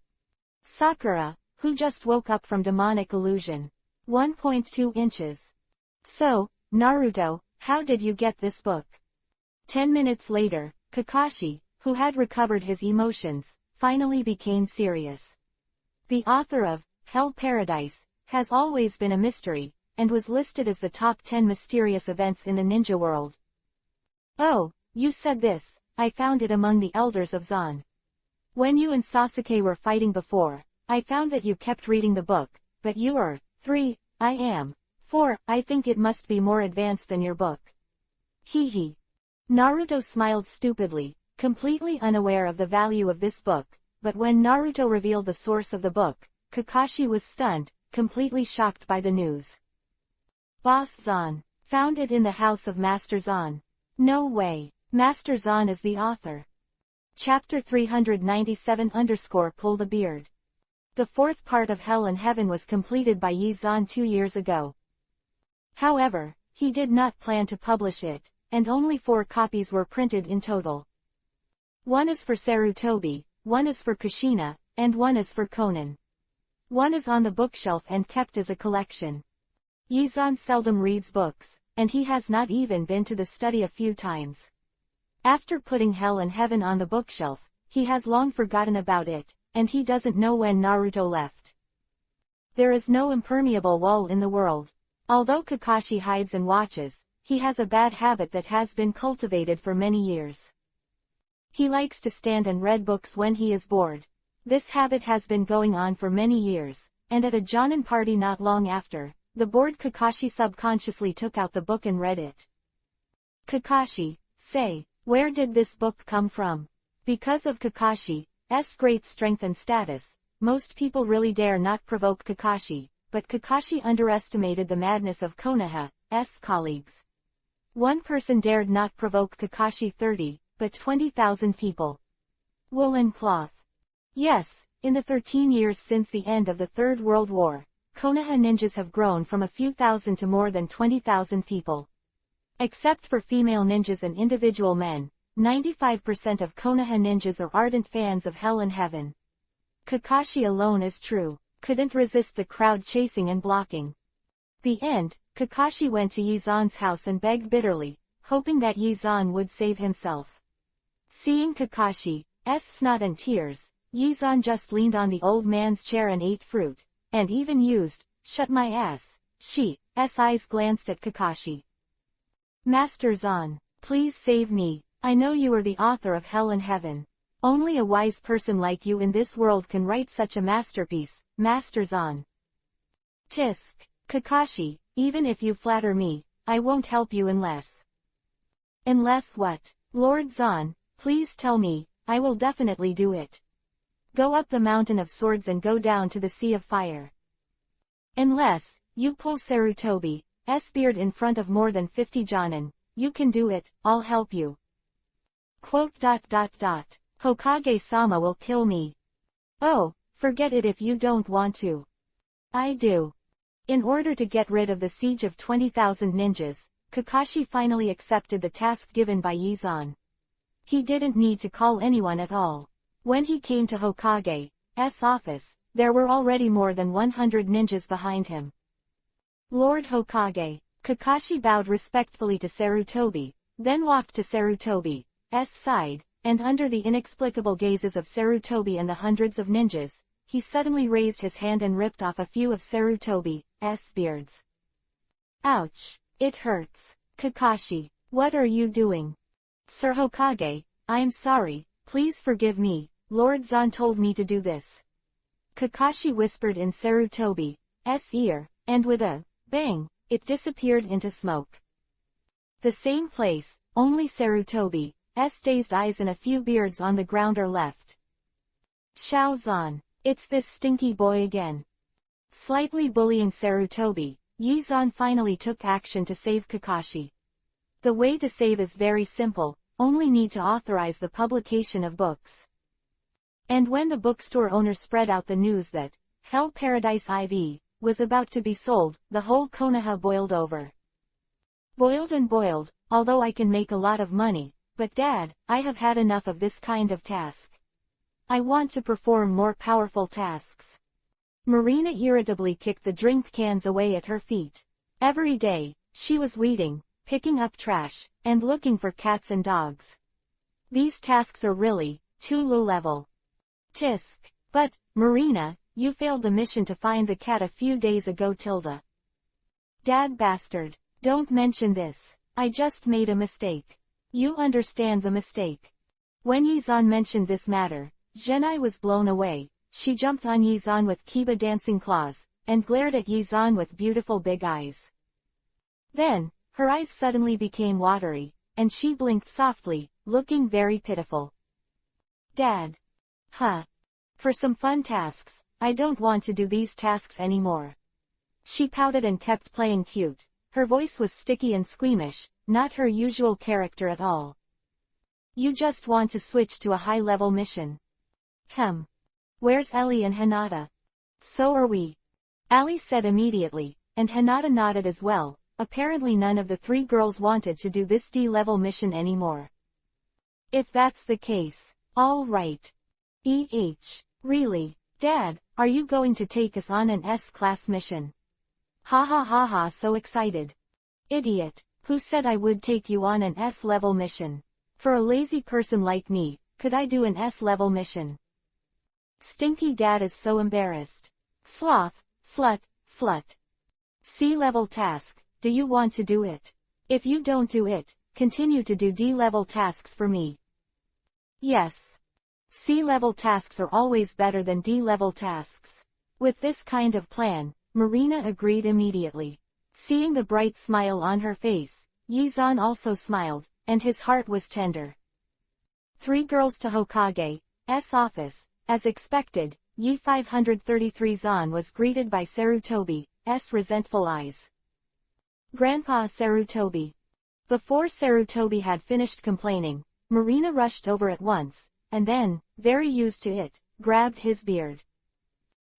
Sakura, who just woke up from demonic illusion. 1.2 inches. So, Naruto, how did you get this book? 10 minutes later, Kakashi, who had recovered his emotions, finally became serious. The author of Hell Paradise has always been a mystery, and was listed as the top 10 mysterious events in the ninja world. Oh, you said this, I found it among the elders of Zan. When you and Sasuke were fighting before, I found that you kept reading the book, but you are 3, I am 4, I think it must be more advanced than your book. Hee hee. Naruto smiled stupidly, completely unaware of the value of this book, but when Naruto revealed the source of the book, Kakashi was stunned, completely shocked by the news. Boss Zan. Found it in the house of Master Zahn. No way. Master Zahn is the author. Chapter 397 Pull the Beard. The fourth part of Hell and Heaven was completed by Yi Zahn 2 years ago. However, he did not plan to publish it, and only 4 copies were printed in total. One is for Sarutobi, one is for Kushina, and one is for Conan. One is on the bookshelf and kept as a collection. Yi Zahn seldom reads books, and he has not even been to the study a few times. After putting Hell and Heaven on the bookshelf, he has long forgotten about it, and he doesn't know when Naruto left. There is no impermeable wall in the world. Although Kakashi hides and watches, he has a bad habit that has been cultivated for many years. He likes to stand and read books when he is bored. This habit has been going on for many years, and at a Jonin party not long after, the bored Kakashi subconsciously took out the book and read it. Kakashi, say, where did this book come from? Because of Kakashi's great strength and status, most people really dare not provoke Kakashi, but Kakashi underestimated the madness of Konoha's colleagues. One person dared not provoke Kakashi 30, but 20,000 people. Woolen cloth. Yes, in the 13 years since the end of the Third World War, Konoha ninjas have grown from a few thousand to more than 20,000 people. Except for female ninjas and individual men, 95% of Konoha ninjas are ardent fans of Hell and Heaven. Kakashi alone is true, couldn't resist the crowd chasing and blocking. The end, Kakashi went to Yi Zahn's house and begged bitterly, hoping that Yi Zahn would save himself. Seeing Kakashi's snot and tears, Yi Zahn just leaned on the old man's chair and ate fruit, and even used, "Shut my ass." She's eyes glanced at Kakashi. Master Zahn, please save me. I know you are the author of Hell and Heaven. Only a wise person like you in this world can write such a masterpiece, Master Zahn. Tisk. Kakashi, even if you flatter me, I won't help you unless. Unless what? Lord Zahn, please tell me, I will definitely do it. Go up the mountain of swords and go down to the sea of fire. Unless, you pull Sarutobi's beard in front of more than 50 jonin, you can do it, I'll help you. Hokage-sama will kill me. Oh, forget it if you don't want to. I do. In order to get rid of the siege of 20,000 ninjas, Kakashi finally accepted the task given by Yi Zahn. He didn't need to call anyone at all. When he came to Hokage's office, there were already more than 100 ninjas behind him. Lord Hokage, Kakashi bowed respectfully to Sarutobi, then walked to Sarutobi's side, and under the inexplicable gazes of Sarutobi and the hundreds of ninjas, he suddenly raised his hand and ripped off a few of Sarutobi's beards. Ouch! It hurts. Kakashi, what are you doing? Sir Hokage, I'm sorry, please forgive me, Lord Zahn told me to do this. Kakashi whispered in Sarutobi's ear, and with a bang, it disappeared into smoke. The same place, only Sarutobi's dazed eyes and a few beards on the ground are left. Xiao Zahn, it's this stinky boy again. Slightly bullying Sarutobi, Yi Zahn finally took action to save Kakashi. The way to save is very simple, only need to authorize the publication of books. And when the bookstore owner spread out the news that Hell Paradise IV was about to be sold, the whole Konoha boiled over. Boiled and boiled, although I can make a lot of money, but Dad, I have had enough of this kind of task. I want to perform more powerful tasks. Marina irritably kicked the drink cans away at her feet. Every day, she was weeding, picking up trash, and looking for cats and dogs. These tasks are really too low level. Tisk. But, Marina, you failed the mission to find the cat a few days ago. Tilda. Dad bastard, don't mention this. I just made a mistake. You understand the mistake. When Yi Zahn mentioned this matter, Genai was blown away. She jumped on Yi Zahn with Kiba dancing claws, and glared at Yi Zahn with beautiful big eyes. Then, her eyes suddenly became watery, and she blinked softly, looking very pitiful. Dad. Huh. For some fun tasks, I don't want to do these tasks anymore. She pouted and kept playing cute. Her voice was sticky and squeamish, not her usual character at all. You just want to switch to a high-level mission. Where's Ellie and Hinata? So are we. Ali said immediately, and Hinata nodded as well. Apparently none of the three girls wanted to do this D-level mission anymore. If that's the case, all right. Really? Dad, are you going to take us on an S-class mission? Ha ha ha ha, so excited. Idiot, who said I would take you on an S-level mission? For a lazy person like me, could I do an S-level mission? Stinky Dad is so embarrassed. Sloth, slut. C-level task, do you want to do it? If you don't do it, continue to do D-level tasks for me. Yes. C-level tasks are always better than D-level tasks. With this kind of plan, Marina agreed immediately. Seeing the bright smile on her face, Yizan also smiled, and his heart was tender. Three girls to Hokage's office. As expected, Yi 533 Zan was greeted by Sarutobi's resentful eyes. Grandpa Sarutobi. Before Sarutobi had finished complaining, Marina rushed over at once, and then, very used to it, grabbed his beard.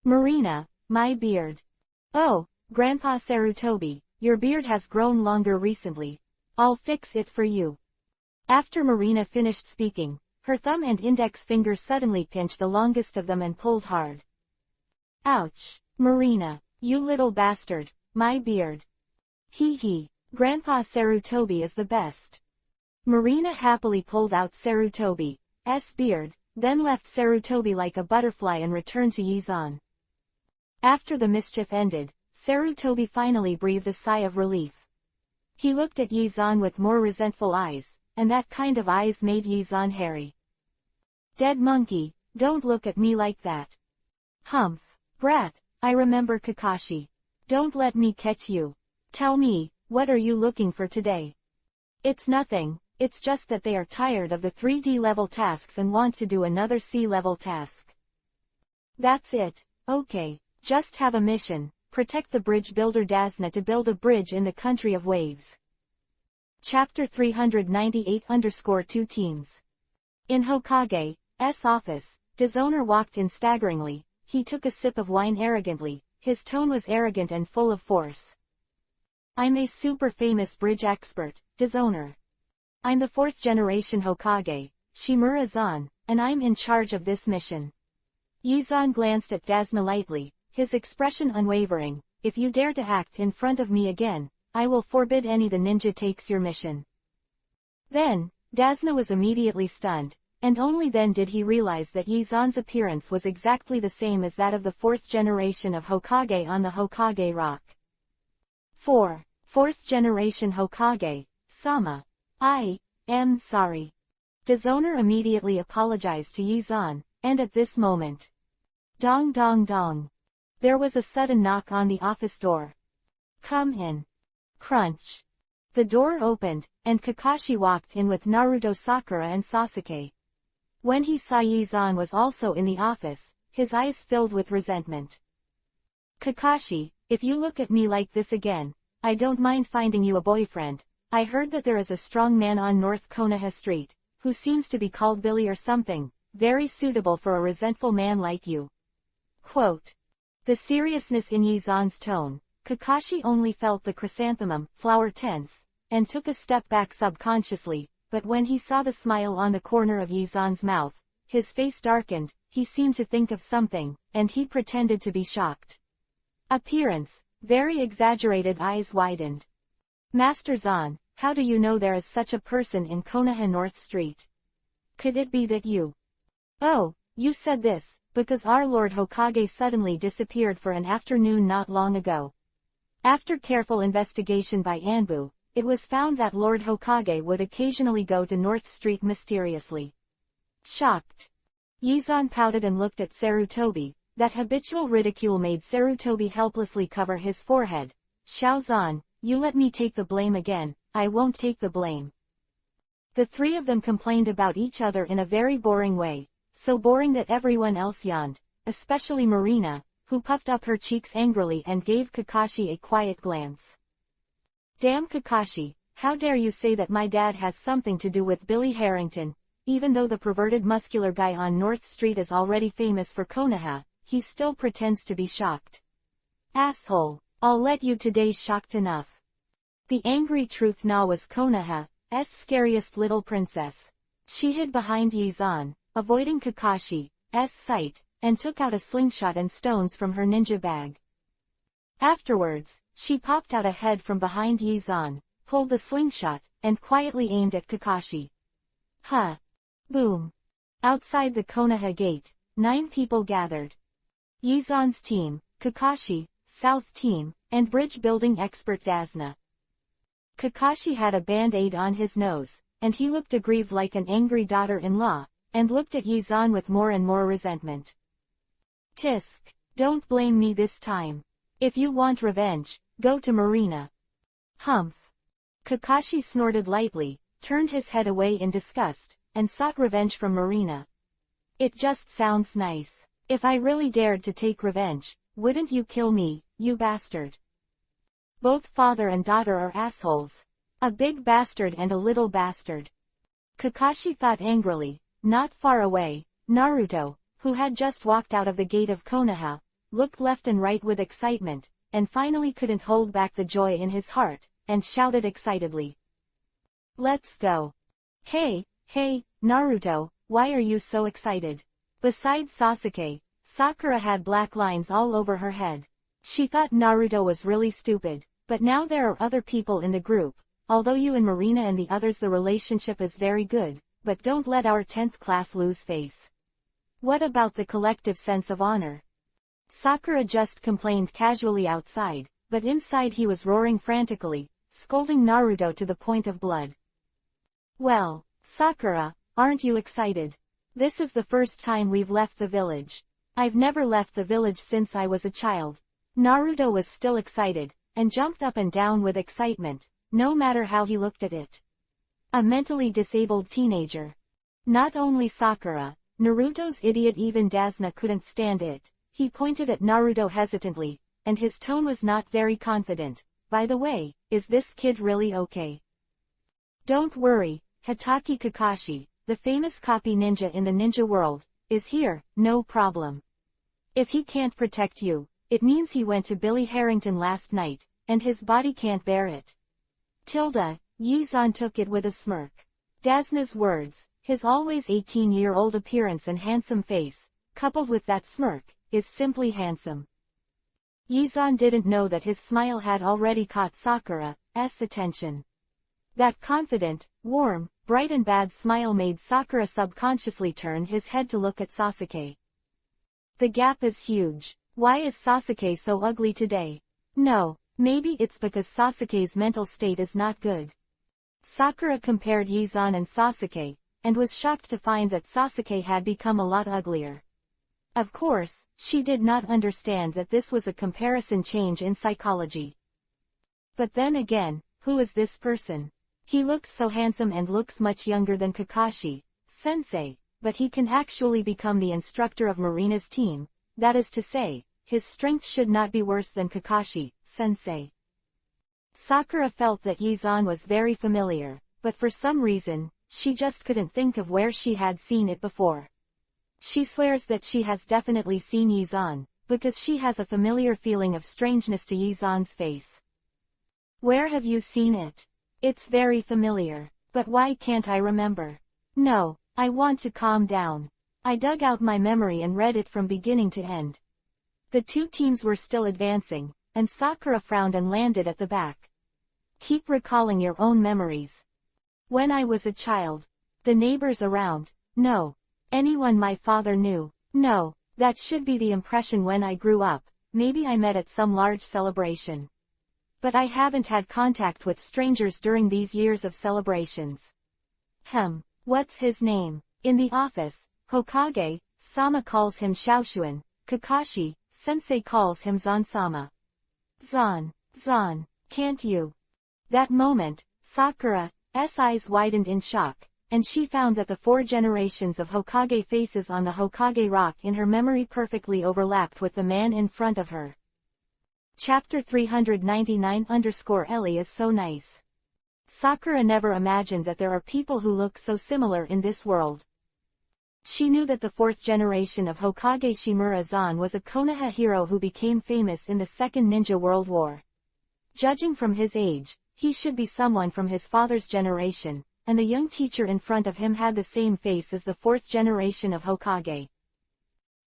Marina, my beard. Oh, Grandpa Sarutobi, your beard has grown longer recently. I'll fix it for you. After Marina finished speaking, her thumb and index finger suddenly pinched the longest of them and pulled hard. Ouch, Marina, you little bastard, my beard. Hee, Grandpa Sarutobi is the best. Marina happily pulled out Sarutobi's beard, then left Sarutobi like a butterfly and returned to Yizan. After the mischief ended, Sarutobi finally breathed a sigh of relief. He looked at Yizan with more resentful eyes, and that kind of eyes made Yizan hairy. Dead monkey, don't look at me like that. Humph. Brat, I remember Kakashi. Don't let me catch you. Tell me, what are you looking for today? It's nothing, it's just that they are tired of the 3D level tasks and want to do another C level task. That's it, okay, just have a mission, protect the bridge builder Dasna to build a bridge in the country of waves. Chapter 398-2 Teams. In Hokage's office, Dishonor walked in staggeringly. He took a sip of wine arrogantly. His tone was arrogant and full of force. I'm a super famous bridge expert, Dishonor. I'm the 4th generation Hokage, Shimura Zan, and I'm in charge of this mission. Yizan glanced at Dasna lightly, his expression unwavering. If you dare to act in front of me again, I will forbid any the ninja takes your mission. Then, Dasna was immediately stunned, and only then did he realize that Yizan's appearance was exactly the same as that of the 4th generation of Hokage on the Hokage Rock. 4th generation Hokage, Sama. I am sorry. Dishonor immediately apologized to Yizan, and at this moment. Dong dong dong. There was a sudden knock on the office door. Come in. Crunch. The door opened, and Kakashi walked in with Naruto, Sakura and Sasuke. When he saw Yizan was also in the office, his eyes filled with resentment. Kakashi, if you look at me like this again, I don't mind finding you a boyfriend. I heard that there is a strong man on North Konoha Street, who seems to be called Billy or something, very suitable for a resentful man like you. Quote. The seriousness in Yizan's tone, Kakashi only felt the chrysanthemum flower tense, and took a step back subconsciously, but when he saw the smile on the corner of Yizan's mouth, his face darkened, he seemed to think of something, and he pretended to be shocked. Appearance, very exaggerated, eyes widened. Master Zan, how do you know there is such a person in Konoha North Street? Could it be that you? Oh, you said this, because our Lord Hokage suddenly disappeared for an afternoon not long ago. After careful investigation by Anbu, it was found that Lord Hokage would occasionally go to North Street mysteriously. Shocked. Yizan pouted and looked at Sarutobi. That habitual ridicule made Sarutobi helplessly cover his forehead. Xiaozan, you let me take the blame again. I won't take the blame. The three of them complained about each other in a very boring way, so boring that everyone else yawned, especially Marina, who puffed up her cheeks angrily and gave Kakashi a quiet glance. Damn Kakashi, how dare you say that my dad has something to do with Billy Harrington? Even though the perverted muscular guy on North Street is already famous for Konoha, he still pretends to be shocked. Asshole, I'll let you today's shocked enough. The angry truth now was Konoha's scariest little princess. She hid behind Yizan, avoiding Kakashi's sight, and took out a slingshot and stones from her ninja bag. Afterwards, she popped out a head from behind Yizan, pulled the slingshot, and quietly aimed at Kakashi. Huh. Boom. Outside the Konoha gate, 9 people gathered. Yizan's team, Kakashi, South team, and bridge building expert Dasna. Kakashi had a band-aid on his nose, and he looked aggrieved like an angry daughter-in-law, and looked at Yizan with more and more resentment. Tisk, don't blame me this time. If you want revenge, go to Marina. Humph. Kakashi snorted lightly, turned his head away in disgust, and sought revenge from Marina. It just sounds nice. If I really dared to take revenge, wouldn't you kill me, you bastard? Both father and daughter are assholes. A big bastard and a little bastard. Kakashi thought angrily. Not far away, Naruto, who had just walked out of the gate of Konoha, looked left and right with excitement, and finally couldn't hold back the joy in his heart, and shouted excitedly. Let's go. Hey, Naruto, why are you so excited? Besides Sasuke, Sakura had black lines all over her head. She thought Naruto was really stupid, but now there are other people in the group. Although you and Marina and the others, the relationship is very good, but don't let our 10th class lose face. What about the collective sense of honor? Sakura just complained casually outside, but inside he was roaring frantically, scolding Naruto to the point of blood. Well, Sakura, aren't you excited? This is the first time we've left the village. I've never left the village since I was a child. Naruto was still excited, and jumped up and down with excitement, no matter how he looked at it. A mentally disabled teenager. Not only Sakura, Naruto's idiot, even Dasna couldn't stand it. He pointed at Naruto hesitantly, and his tone was not very confident. By the way, is this kid really okay? Don't worry, Hatake Kakashi, the famous copy ninja in the ninja world, is here, no problem. If he can't protect you, it means he went to Billy Harrington last night, and his body can't bear it. Yizan took it with a smirk. Dasna's words, his always 18-year-old appearance and handsome face, coupled with that smirk, is simply handsome. Yizan didn't know that his smile had already caught Sakura's attention. That confident, warm, bright and bad smile made Sakura subconsciously turn his head to look at Sasuke. The gap is huge. Why is Sasuke so ugly today? No, maybe it's because Sasuke's mental state is not good. Sakura compared Yizan and Sasuke, and was shocked to find that Sasuke had become a lot uglier. Of course, she did not understand that this was a comparison change in psychology. But then again, who is this person? He looks so handsome and looks much younger than Kakashi-sensei, but he can actually become the instructor of Marina's team, that is to say, his strength should not be worse than Kakashi-sensei. Sakura felt that Yizan was very familiar, but for some reason, she just couldn't think of where she had seen it before. She swears that she has definitely seen Yizan, because she has a familiar feeling of strangeness to Yizan's face. Where have you seen it? It's very familiar, but why can't I remember? No, I want to calm down. I dug out my memory and read it from beginning to end. The two teams were still advancing, and Sakura frowned and landed at the back. Keep recalling your own memories. When I was a child. The neighbors around. No. Anyone my father knew. No. That should be the impression when I grew up. Maybe I met at some large celebration. But I haven't had contact with strangers during these years of celebrations. What's his name? In the office, Hokage-sama calls him Xiaoshuan, Kakashi-sensei calls him Zan-sama. Zan, can't you? That moment, Sakura's eyes widened in shock, and she found that the 4 generations of Hokage faces on the Hokage rock in her memory perfectly overlapped with the man in front of her. Chapter 399_Ellie is so nice. Sakura never imagined that there are people who look so similar in this world. She knew that the fourth generation of Hokage Shimura-zan was a Konoha hero who became famous in the Second Ninja World War. Judging from his age, he should be someone from his father's generation, and the young teacher in front of him had the same face as the fourth generation of Hokage.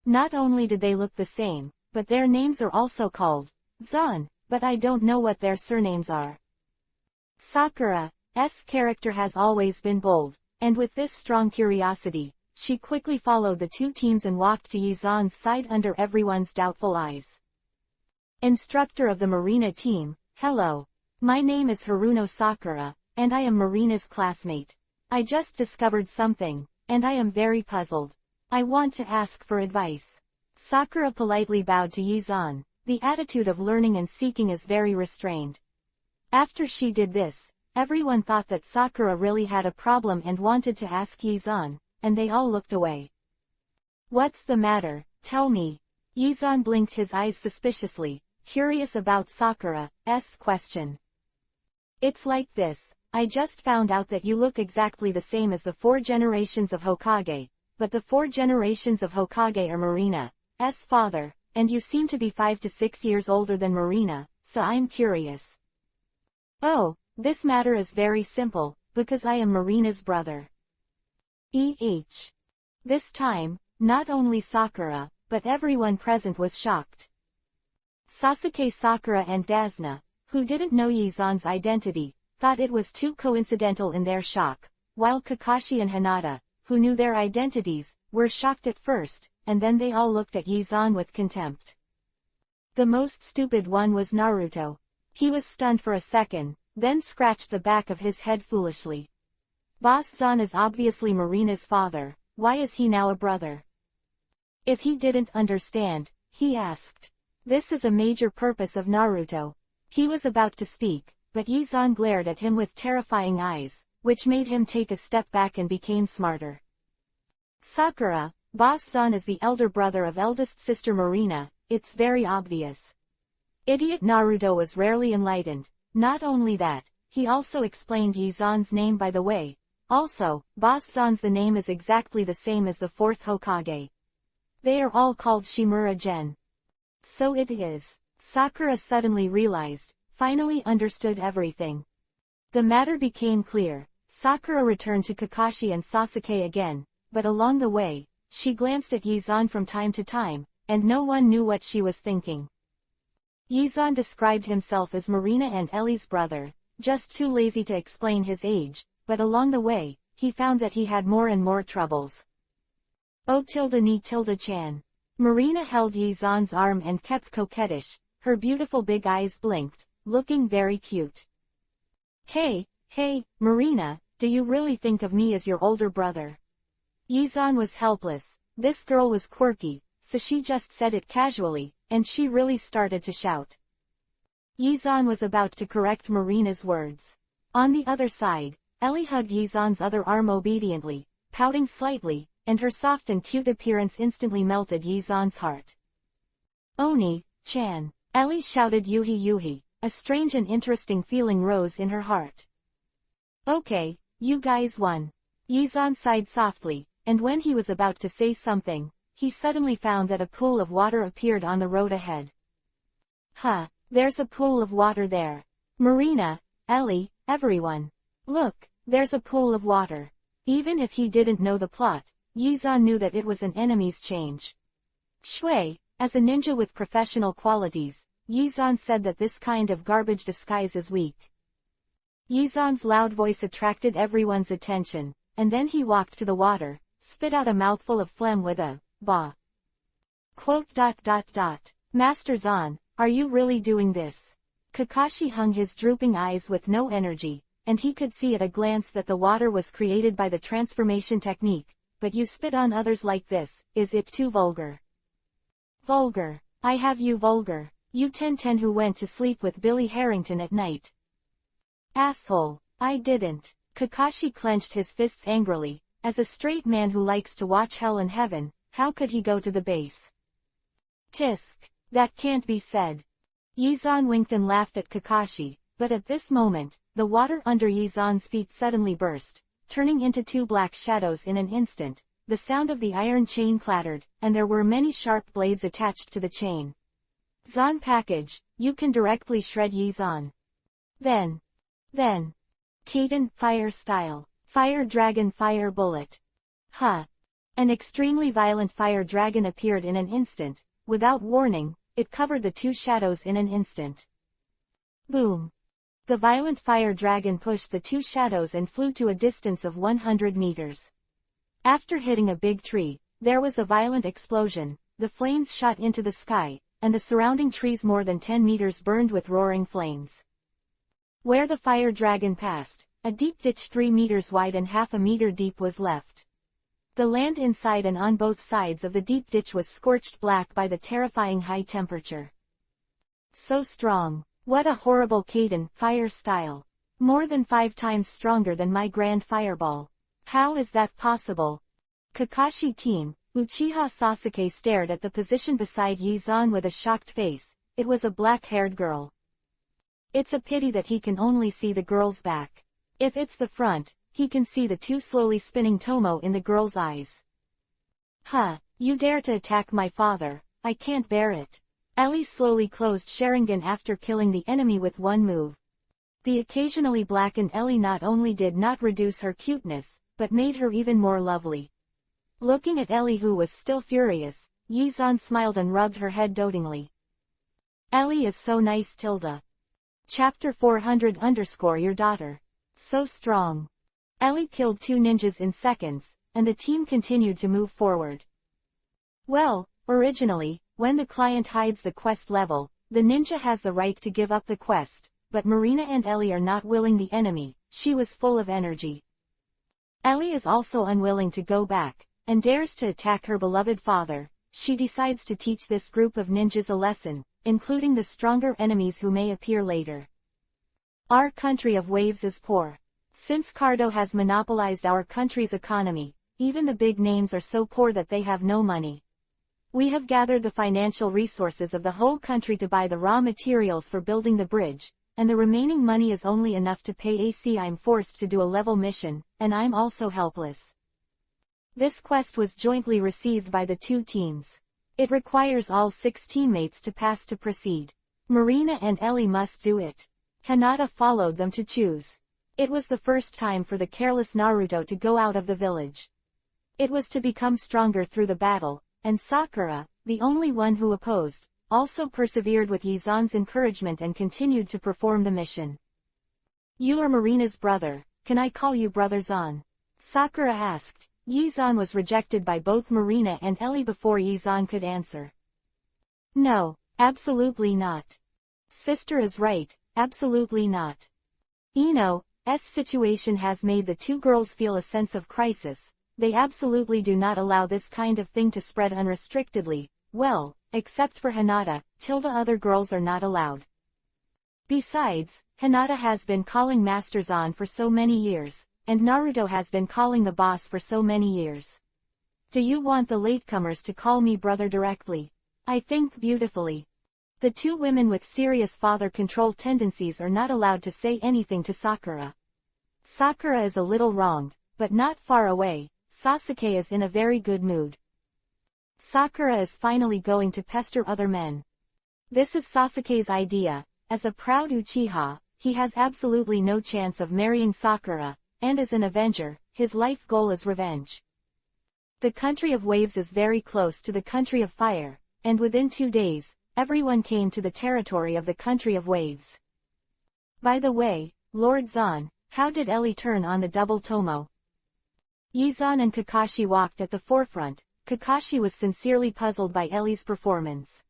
Not only did they look the same, but their names are also called Zan, but I don't know what their surnames are. Sakura's character has always been bold, and with this strong curiosity, she quickly followed the two teams and walked to Yi-zan's side under everyone's doubtful eyes. Instructor of the Marina team, hello. My name is Haruno Sakura, and I am Marina's classmate. I just discovered something, and I am very puzzled. I want to ask for advice. Sakura politely bowed to Yi-zan. The attitude of learning and seeking is very restrained. After she did this, everyone thought that Sakura really had a problem and wanted to ask Yi-zan, and they all looked away. What's the matter, tell me. Yi-zan blinked his eyes suspiciously, curious about Sakura's question. It's like this, I just found out that you look exactly the same as the four generations of Hokage, but the four generations of Hokage are Marina's father, and you seem to be 5 to 6 years older than Marina, so I'm curious. Oh, this matter is very simple, because I am Marina's brother. This time, not only Sakura, but everyone present was shocked. Sasuke, Sakura and Dasna, who didn't know Yi-zan's identity, thought it was too coincidental in their shock, while Kakashi and Hinata, who knew their identities, were shocked at first, and then they all looked at Yi-zan with contempt. The most stupid one was Naruto. He was stunned for a second, then scratched the back of his head foolishly. Boss Zan is obviously Marina's father, why is he now a brother? If he didn't understand, he asked. This is a major purpose of Naruto. He was about to speak, but Yi-zan glared at him with terrifying eyes, which made him take a step back and became smarter. Sakura, Boss Zan is the elder brother of eldest sister Marina, it's very obvious. Idiot Naruto was rarely enlightened. Not only that, he also explained Yi-zan's name by the way. Also, Boss Zan's the name is exactly the same as the fourth Hokage. They are all called Shimura-gen. So it is. Sakura suddenly realized, finally understood everything. The matter became clear. Sakura returned to Kakashi and Sasuke again, but along the way, she glanced at Yi-zan from time to time, and no one knew what she was thinking. Yi-zan described himself as Marina and Ellie's brother, just too lazy to explain his age, but along the way, he found that he had more and more troubles. Oh Chan. Marina held Yi-zan's arm and kept coquettish, her beautiful big eyes blinked, looking very cute. Hey, Marina, do you really think of me as your older brother? Yi-zan was helpless. This girl was quirky, so she just said it casually, and she really started to shout. Yi-zan was about to correct Marina's words. On the other side, Ellie hugged Yi-zan's other arm obediently, pouting slightly, and her soft and cute appearance instantly melted Yi-zan's heart. Oni-chan. Ellie shouted Yuhi. A strange and interesting feeling rose in her heart. Okay, you guys won. Yi-zan sighed softly, and when he was about to say something, he suddenly found that a pool of water appeared on the road ahead. There's a pool of water there. Marina, Ellie, everyone. Look, there's a pool of water. Even if he didn't know the plot, Yi-zan knew that it was an enemy's change. Shui, as a ninja with professional qualities, Yi-zan said that this kind of garbage disguise is weak. Yi-zan's loud voice attracted everyone's attention, and then he walked to the water, spit out a mouthful of phlegm with a "Bah." Master Zan, are you really doing this? Kakashi hung his drooping eyes with no energy, and he could see at a glance that the water was created by the transformation technique, but you spit on others like this, is it too vulgar? Vulgar. I have you vulgar. You 10 who went to sleep with Billy Harrington at night. Asshole. I didn't. Kakashi clenched his fists angrily. As a straight man who likes to watch Hell and Heaven, how could he go to the base? Tisk. That can't be said. Yizan winked and laughed at Kakashi, but at this moment, the water under Yizan's feet suddenly burst, turning into two black shadows in an instant. The sound of the iron chain clattered, and there were many sharp blades attached to the chain. Zan package, you can directly shred Yizan. Then, Kaden, fire style, fire dragon fire bullet. Huh. An extremely violent fire dragon appeared in an instant. Without warning, it covered the two shadows in an instant. Boom. The violent fire dragon pushed the two shadows and flew to a distance of 100 meters. After hitting a big tree, there was a violent explosion, the flames shot into the sky, and the surrounding trees more than 10 meters burned with roaring flames. Where the fire dragon passed, a deep ditch 3 meters wide and half a meter deep was left. The land inside and on both sides of the deep ditch was scorched black by the terrifying high temperature. So strong. What a horrible Kaden, fire style. More than 5 times stronger than my grand fireball. How is that possible? Kakashi team, Uchiha Sasuke stared at the position beside Yizan with a shocked face. It was a black-haired girl. It's a pity that he can only see the girl's back. If it's the front, he can see the two slowly spinning tomo in the girl's eyes. Huh, you dare to attack my father, I can't bear it. Ellie slowly closed Sharingan after killing the enemy with one move. The occasionally blackened Ellie not only did not reduce her cuteness, but made her even more lovely. Looking at Ellie who was still furious, Yizan smiled and rubbed her head dotingly. Ellie is so nice tilde. Chapter 400 _ your daughter. So strong. Ellie killed 2 ninjas in seconds, and the team continued to move forward. Well, originally, when the client hides the quest level, the ninja has the right to give up the quest, but Marina and Ellie are not willing the enemy, she was full of energy. Ellie is also unwilling to go back, and dares to attack her beloved father. She decides to teach this group of ninjas a lesson, including the stronger enemies who may appear later. Our country of waves is poor. Since Cardo has monopolized our country's economy, even the big names are so poor that they have no money. We have gathered the financial resources of the whole country to buy the raw materials for building the bridge, and the remaining money is only enough to pay AC. I'm forced to do a level mission, and I'm also helpless. This quest was jointly received by the 2 teams. It requires all 6 teammates to pass to proceed. Marina and Ellie must do it. Hinata followed them to choose. It was the first time for the careless Naruto to go out of the village. It was to become stronger through the battle, and Sakura, the only one who opposed, also persevered with Yizan's encouragement and continued to perform the mission. You are Marina's brother, can I call you Brother Zan? Sakura asked. Yizan was rejected by both Marina and Ellie before Yizan could answer. No, absolutely not. Sister is right, absolutely not. Ino's situation has made the 2 girls feel a sense of crisis. They absolutely do not allow this kind of thing to spread unrestrictedly. Well, except for Hinata, other girls are not allowed. Besides, Hinata has been calling Master Zan for so many years, and Naruto has been calling the boss for so many years. Do you want the latecomers to call me brother directly? I think beautifully. The 2 women with serious father control tendencies are not allowed to say anything to Sakura. Sakura is a little wronged, but not far away. Sasuke is in a very good mood. Sakura is finally going to pester other men. This is Sasuke's idea. As a proud Uchiha, he has absolutely no chance of marrying Sakura, and as an avenger, his life goal is revenge. The country of waves is very close to the country of fire, and within 2 days, everyone came to the territory of the country of waves. By the way, Lord Zan, how did Ellie turn on the double tomo? Yizan and Kakashi walked at the forefront. Kakashi was sincerely puzzled by Ellie's performance.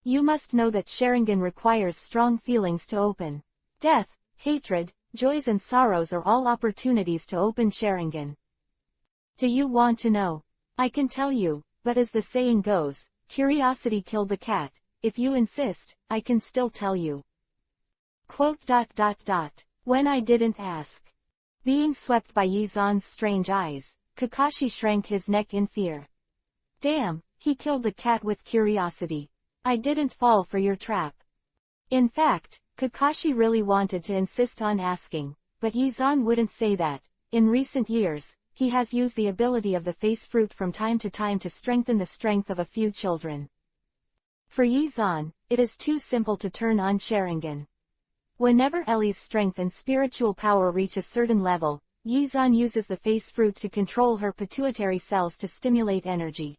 You must know that Sharingan requires strong feelings to open. Death, hatred, joys and sorrows are all opportunities to open Sharingan. Do you want to know? I can tell you, but as the saying goes, curiosity killed the cat. If you insist, I can still tell you. Quote. When I didn't ask. Being swept by Yizan's strange eyes, Kakashi shrank his neck in fear. Damn, he killed the cat with curiosity. I didn't fall for your trap. In fact, Kakashi really wanted to insist on asking, but Yizan wouldn't say that. In recent years, he has used the ability of the face fruit from time to time to strengthen the strength of a few children. For Yizan, it is too simple to turn on Sharingan. Whenever Ellie's strength and spiritual power reach a certain level, Yizan uses the face fruit to control her pituitary cells to stimulate energy.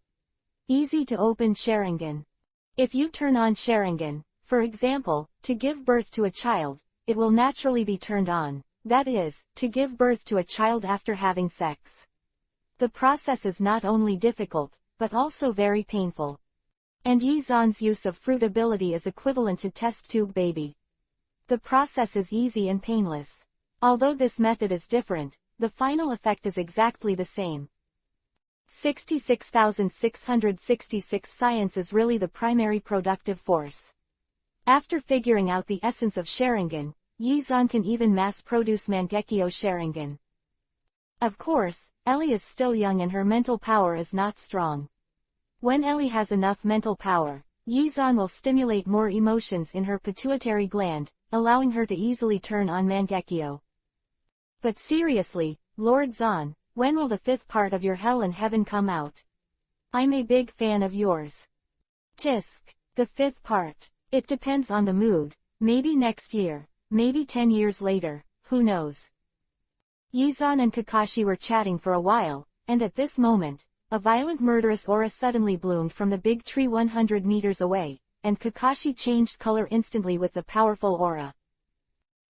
Easy to open Sharingan. If you turn on Sharingan, for example, to give birth to a child, it will naturally be turned on. That is, to give birth to a child after having sex. The process is not only difficult, but also very painful. And Yizan's use of fruit ability is equivalent to test tube baby. The process is easy and painless. Although this method is different, the final effect is exactly the same. 66,666 Science is really the primary productive force. After figuring out the essence of Sharingan, Yizan can even mass-produce Mangekyo Sharingan. Of course, Ellie is still young and her mental power is not strong. When Ellie has enough mental power, Yizan will stimulate more emotions in her pituitary gland, allowing her to easily turn on Mangekyo. But seriously, Lord Zan, when will the 5th part of your Hell and Heaven come out? I'm a big fan of yours. Tisk, the 5th part. It depends on the mood, maybe next year. Maybe 10 years later, who knows? Yizan and Kakashi were chatting for a while, and at this moment, a violent murderous aura suddenly bloomed from the big tree 100 meters away, and Kakashi changed color instantly with the powerful aura.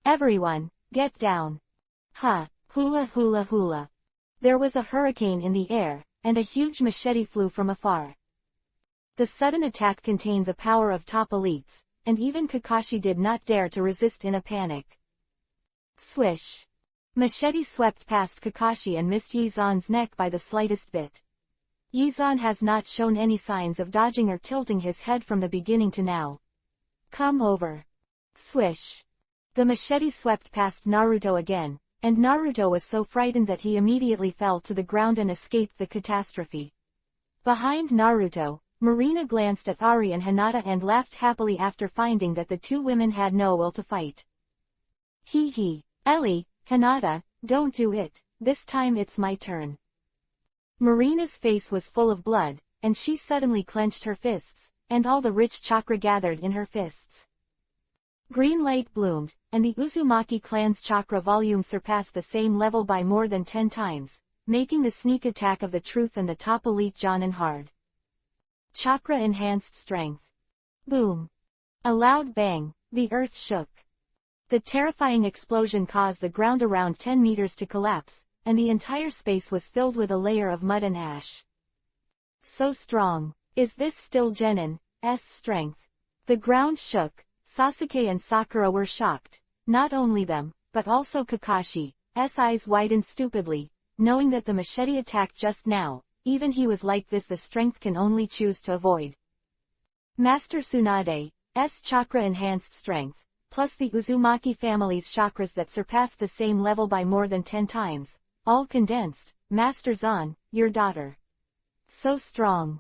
Everyone, get down. Ha, hula hula hula. There was a hurricane in the air, and a huge machete flew from afar. The sudden attack contained the power of top elites, and even Kakashi did not dare to resist in a panic. Swish. Machete swept past Kakashi and missed Yizan's neck by the slightest bit. Yizan has not shown any signs of dodging or tilting his head from the beginning to now. Come over. Swish. The machete swept past Naruto again, and Naruto was so frightened that he immediately fell to the ground and escaped the catastrophe. Behind Naruto, Marina glanced at Ari and Hinata and laughed happily after finding that the two women had no will to fight. Hee hee, Ellie, Hinata, don't do it, this time it's my turn. Marina's face was full of blood, and she suddenly clenched her fists, and all the rich chakra gathered in her fists. Green light bloomed, and the Uzumaki clan's chakra volume surpassed the same level by more than 10 times, making the sneak attack of the truth and the top elite Jonin hard. Chakra enhanced strength. Boom. A loud bang, the earth shook. The terrifying explosion caused the ground around 10 meters to collapse, and the entire space was filled with a layer of mud and ash. So strong. Is this still Genin's strength? The ground shook. Sasuke and Sakura were shocked. Not only them, but also Kakashi's eyes widened stupidly, knowing that the machete attack just now, even he was like this, the strength can only choose to avoid. Master Tsunade's chakra enhanced strength, plus the Uzumaki family's chakras that surpassed the same level by more than 10 times, all condensed. Master Zan, your daughter. So strong.